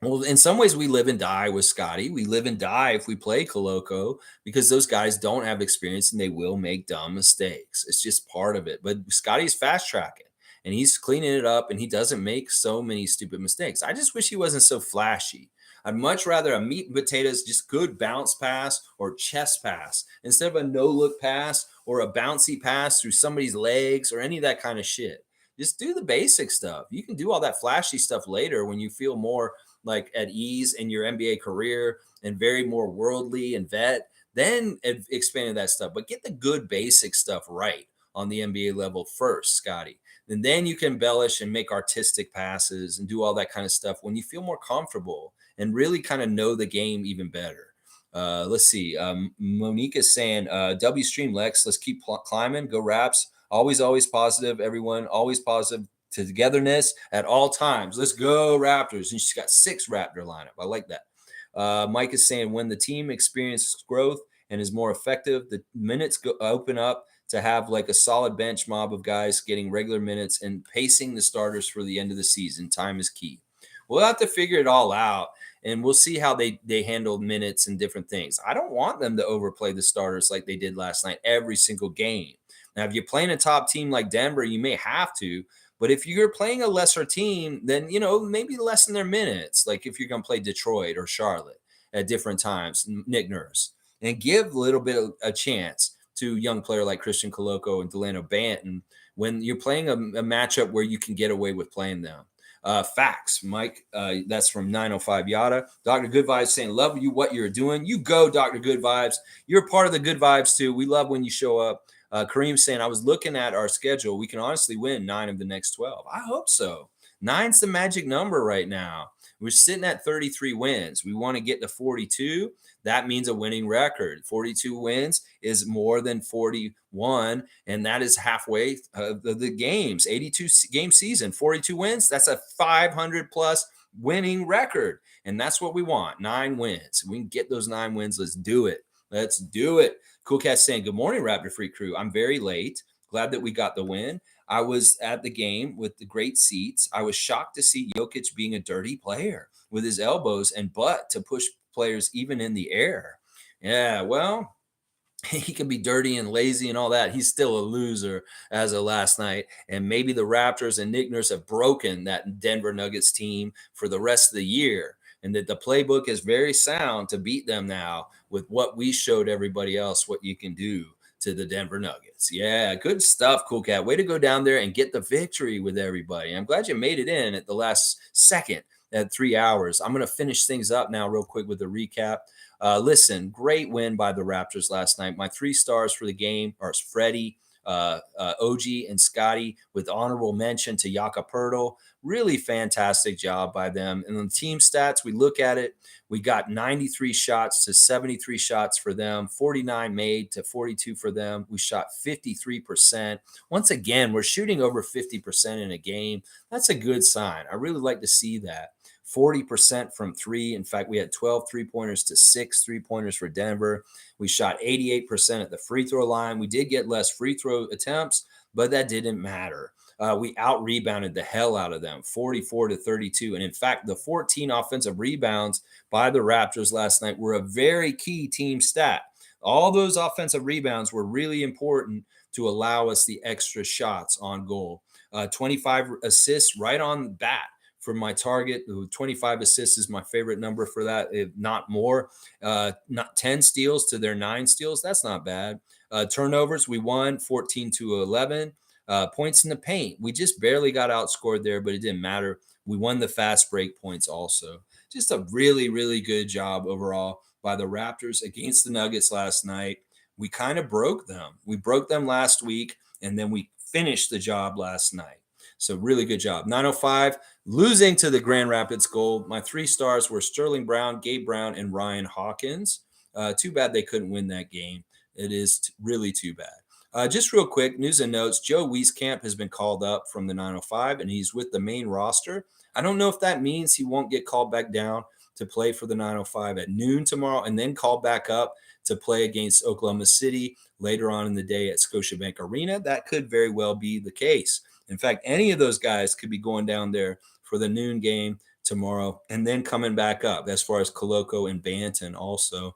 Well, in some ways, we live and die with Scottie. We live and die if we play Koloko because those guys don't have experience and they will make dumb mistakes. It's just part of it. But Scottie's fast tracking and he's cleaning it up and he doesn't make so many stupid mistakes. I just wish he wasn't so flashy. I'd much rather a meat and potatoes, just good bounce pass or chest pass instead of a no-look pass or a bouncy pass through somebody's legs or any of that kind of shit. Just do the basic stuff. You can do all that flashy stuff later when you feel more like at ease in your NBA career and very more worldly and vet, then expand that stuff. But get the good basic stuff right on the NBA level first, Scottie. And then you can embellish and make artistic passes and do all that kind of stuff when you feel more comfortable and really kind of know the game even better. Let's see. Monique is saying, W stream Lex, let's keep climbing. Go Raps. Always, always positive, everyone. Always positive togetherness at all times. Let's go Raptors. And she's got 6 Raptor lineup. I like that. Mike is saying when the team experiences growth and is more effective, the minutes open up to have like a solid bench mob of guys getting regular minutes and pacing the starters for the end of the season. Time is key. We'll have to figure it all out, and we'll see how they handle minutes and different things. I don't want them to overplay the starters like they did last night every single game. Now, if you're playing a top team like Denver, you may have to. But if you're playing a lesser team, then, maybe lessen their minutes. Like if you're going to play Detroit or Charlotte at different times, Nick Nurse, and give a little bit of a chance to a young player like Christian Koloko and Delano Banton when you're playing a matchup where you can get away with playing them. Facts, Mike. That's from 905 Yada. Dr. Good Vibes saying, love you, what you're doing. You go, Dr. Good Vibes. You're part of the Good Vibes too. We love when you show up. Kareem saying, I was looking at our schedule. We can honestly win 9 of the next 12. I hope so. 9's the magic number right now. We're sitting at 33 wins. We want to get to 42. That means a winning record. 42 wins is more than 41, and that is halfway of the games. 82 game season, 42 wins. That's a 500 plus winning record. And that's what we want. 9 wins. We can get those 9 wins. Let's do it. Let's do it. Cool Cat saying, good morning, Raptor Freak crew. I'm very late. Glad that we got the win. I was at the game with the great seats. I was shocked to see Jokic being a dirty player with his elbows and butt to push players even in the air. Yeah, well, he can be dirty and lazy and all that. He's still a loser as of last night. And maybe the Raptors and Nick Nurse have broken that Denver Nuggets team for the rest of the year. And that the playbook is very sound to beat them now with what we showed everybody else, what you can do to the Denver Nuggets. Yeah, good stuff, Cool Cat. Way to go down there and get the victory with everybody. I'm glad you made it in at the last second at 3 hours. I'm going to finish things up now real quick with a recap. Listen, great win by the Raptors last night. My 3 stars for the game are Freddie, OG, and Scottie, with honorable mention to Poeltl. Really fantastic job by them. And on the team stats, we look at it. We got 93 shots to 73 shots for them, 49 made to 42 for them. We shot 53%. Once again, we're shooting over 50% in a game. That's a good sign. I really like to see that. 40% from 3. In fact, we had 12 3-pointers to 6 3-pointers for Denver. We shot 88% at the free throw line. We did get less free throw attempts, but that didn't matter. We out-rebounded the hell out of them, 44-32. And in fact, the 14 offensive rebounds by the Raptors last night were a very key team stat. All those offensive rebounds were really important to allow us the extra shots on goal. 25 assists right on the bat for my target. 25 assists is my favorite number for that, if not more. Not 10 steals to their 9 steals. That's not bad. Turnovers, we won 14-11. Points in the paint, we just barely got outscored there, but it didn't matter. We won the fast break points also. Just a really, really good job overall by the Raptors against the Nuggets last night. We kind of broke them. We broke them last week, and then we finished the job last night. So really good job. 905, losing to the Grand Rapids Gold. My 3 stars were Sterling Brown, Gabe Brown, and Ryan Hawkins. Too bad they couldn't win that game. It is really too bad. Just real quick, news and notes. Joe Wieskamp has been called up from the 905, and he's with the main roster. I don't know if that means he won't get called back down to play for the 905 at noon tomorrow and then called back up to play against Oklahoma City later on in the day at Scotiabank Arena. That could very well be the case. In fact, any of those guys could be going down there for the noon game tomorrow and then coming back up, as far as Koloko and Banton also.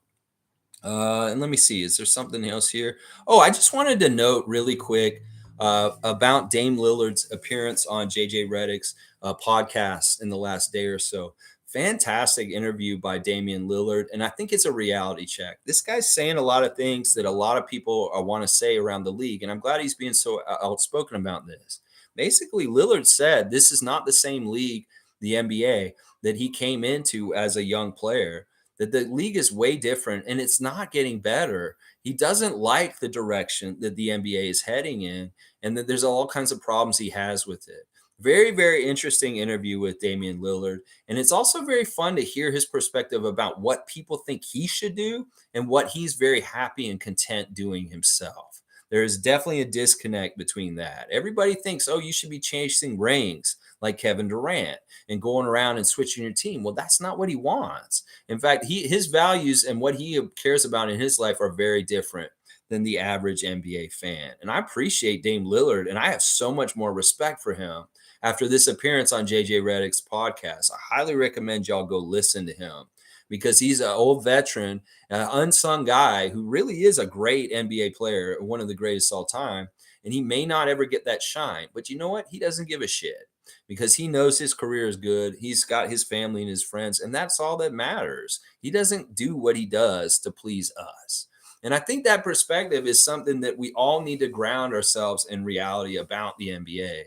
And let me see, is there something else here? Oh, I just wanted to note really quick about Dame Lillard's appearance on JJ Redick's podcast in the last day or so. Fantastic interview by Damian Lillard, and I think it's a reality check. This guy's saying a lot of things that a lot of people want to say around the league, and I'm glad he's being so outspoken about this. Basically, Lillard said this is not the same league, the NBA, that he came into as a young player, that the league is way different and it's not getting better. He doesn't like the direction that the NBA is heading in, and that there's all kinds of problems he has with it. Very, very interesting interview with Damian Lillard. And it's also very fun to hear his perspective about what people think he should do and what he's very happy and content doing himself. There is definitely a disconnect between that. Everybody thinks, oh, you should be chasing rings like Kevin Durant and going around and switching your team. Well, that's not what he wants. In fact, his values and what he cares about in his life are very different than the average NBA fan. And I appreciate Dame Lillard, and I have so much more respect for him after this appearance on JJ Redick's podcast. I highly recommend y'all go listen to him, because he's an old veteran, an unsung guy who really is a great NBA player, one of the greatest all time. And he may not ever get that shine, but you know what? He doesn't give a shit, because he knows his career is good. He's got his family and his friends, and that's all that matters. He doesn't do what he does to please us. And I think that perspective is something that we all need to ground ourselves in reality about the NBA.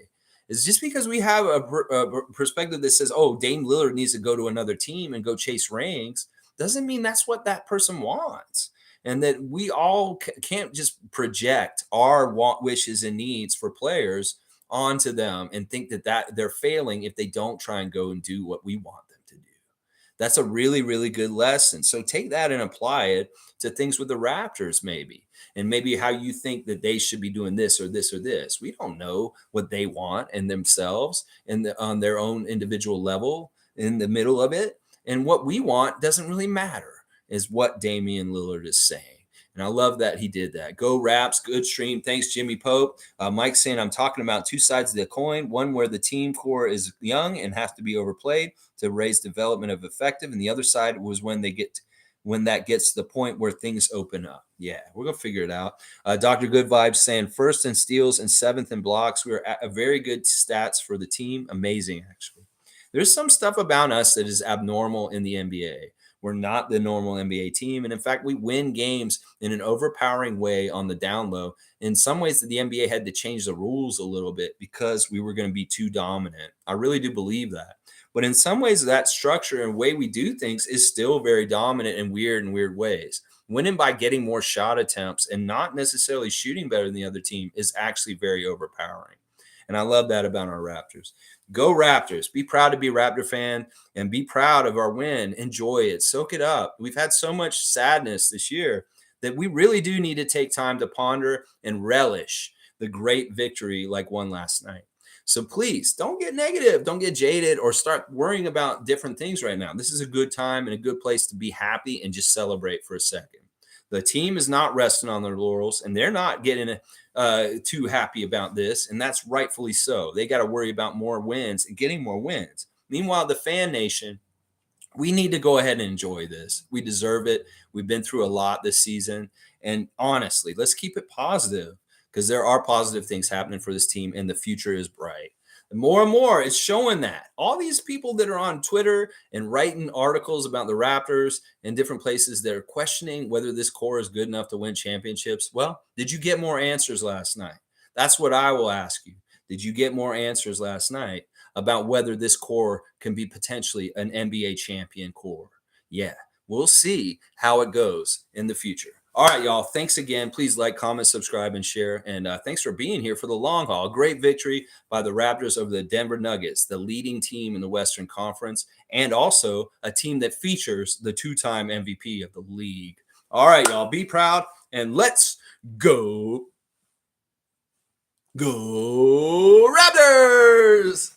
Is just because we have a perspective that says, oh, Dame Lillard needs to go to another team and go chase rings, doesn't mean that's what that person wants. And that we all can't just project our wishes and needs for players onto them and think that they're failing if they don't try and go and do what we want them to do. That's a really, really good lesson. So take that and apply it to things with the Raptors, maybe. And maybe how you think that they should be doing this or this or this. We don't know what they want in themselves and on their own individual level. in the middle of it. And what we want doesn't really matter, is what Damian Lillard is saying. And I love that he did that. Go Raps, good stream. Thanks, Jimmy Pope. Mike saying, I'm talking about two sides of the coin. One where the team core is young and has to be overplayed to raise development of effective. And the other side was when that gets to the point where things open up. Yeah, we're going to figure it out. Dr. Good Vibes saying first in steals and seventh in blocks. We were at a very good stats for the team. Amazing, actually. There's some stuff about us that is abnormal in the NBA. We're not the normal NBA team. And in fact, we win games in an overpowering way on the down low. In some ways, the NBA had to change the rules a little bit because we were going to be too dominant. I really do believe that. But in some ways, that structure and way we do things is still very dominant in weird ways. Winning by getting more shot attempts and not necessarily shooting better than the other team is actually very overpowering. And I love that about our Raptors. Go Raptors. Be proud to be a Raptor fan and be proud of our win. Enjoy it. Soak it up. We've had so much sadness this year that we really do need to take time to ponder and relish the great victory like one last night. So please don't get negative, don't get jaded or start worrying about different things right now. This is a good time and a good place to be happy and just celebrate for a second. The team is not resting on their laurels, and they're not getting too happy about this, and that's rightfully so. They got to worry about more wins and getting more wins. Meanwhile, the fan nation, we need to go ahead and enjoy this. We deserve it. We've been through a lot this season, and honestly, let's keep it positive because there are positive things happening for this team, and the future is bright. And more, it's showing that. All these people that are on Twitter and writing articles about the Raptors in different places that are questioning whether this core is good enough to win championships. Well, did you get more answers last night? That's what I will ask you. Did you get more answers last night about whether this core can be potentially an NBA champion core? Yeah, we'll see how it goes in the future. All right, y'all. Thanks again. Please like, comment, subscribe, and share. And thanks for being here for the long haul. A great victory by the Raptors over the Denver Nuggets, the leading team in the Western Conference, and also a team that features the two-time MVP of the league. All right, y'all. Be proud, and let's go. Go Raptors!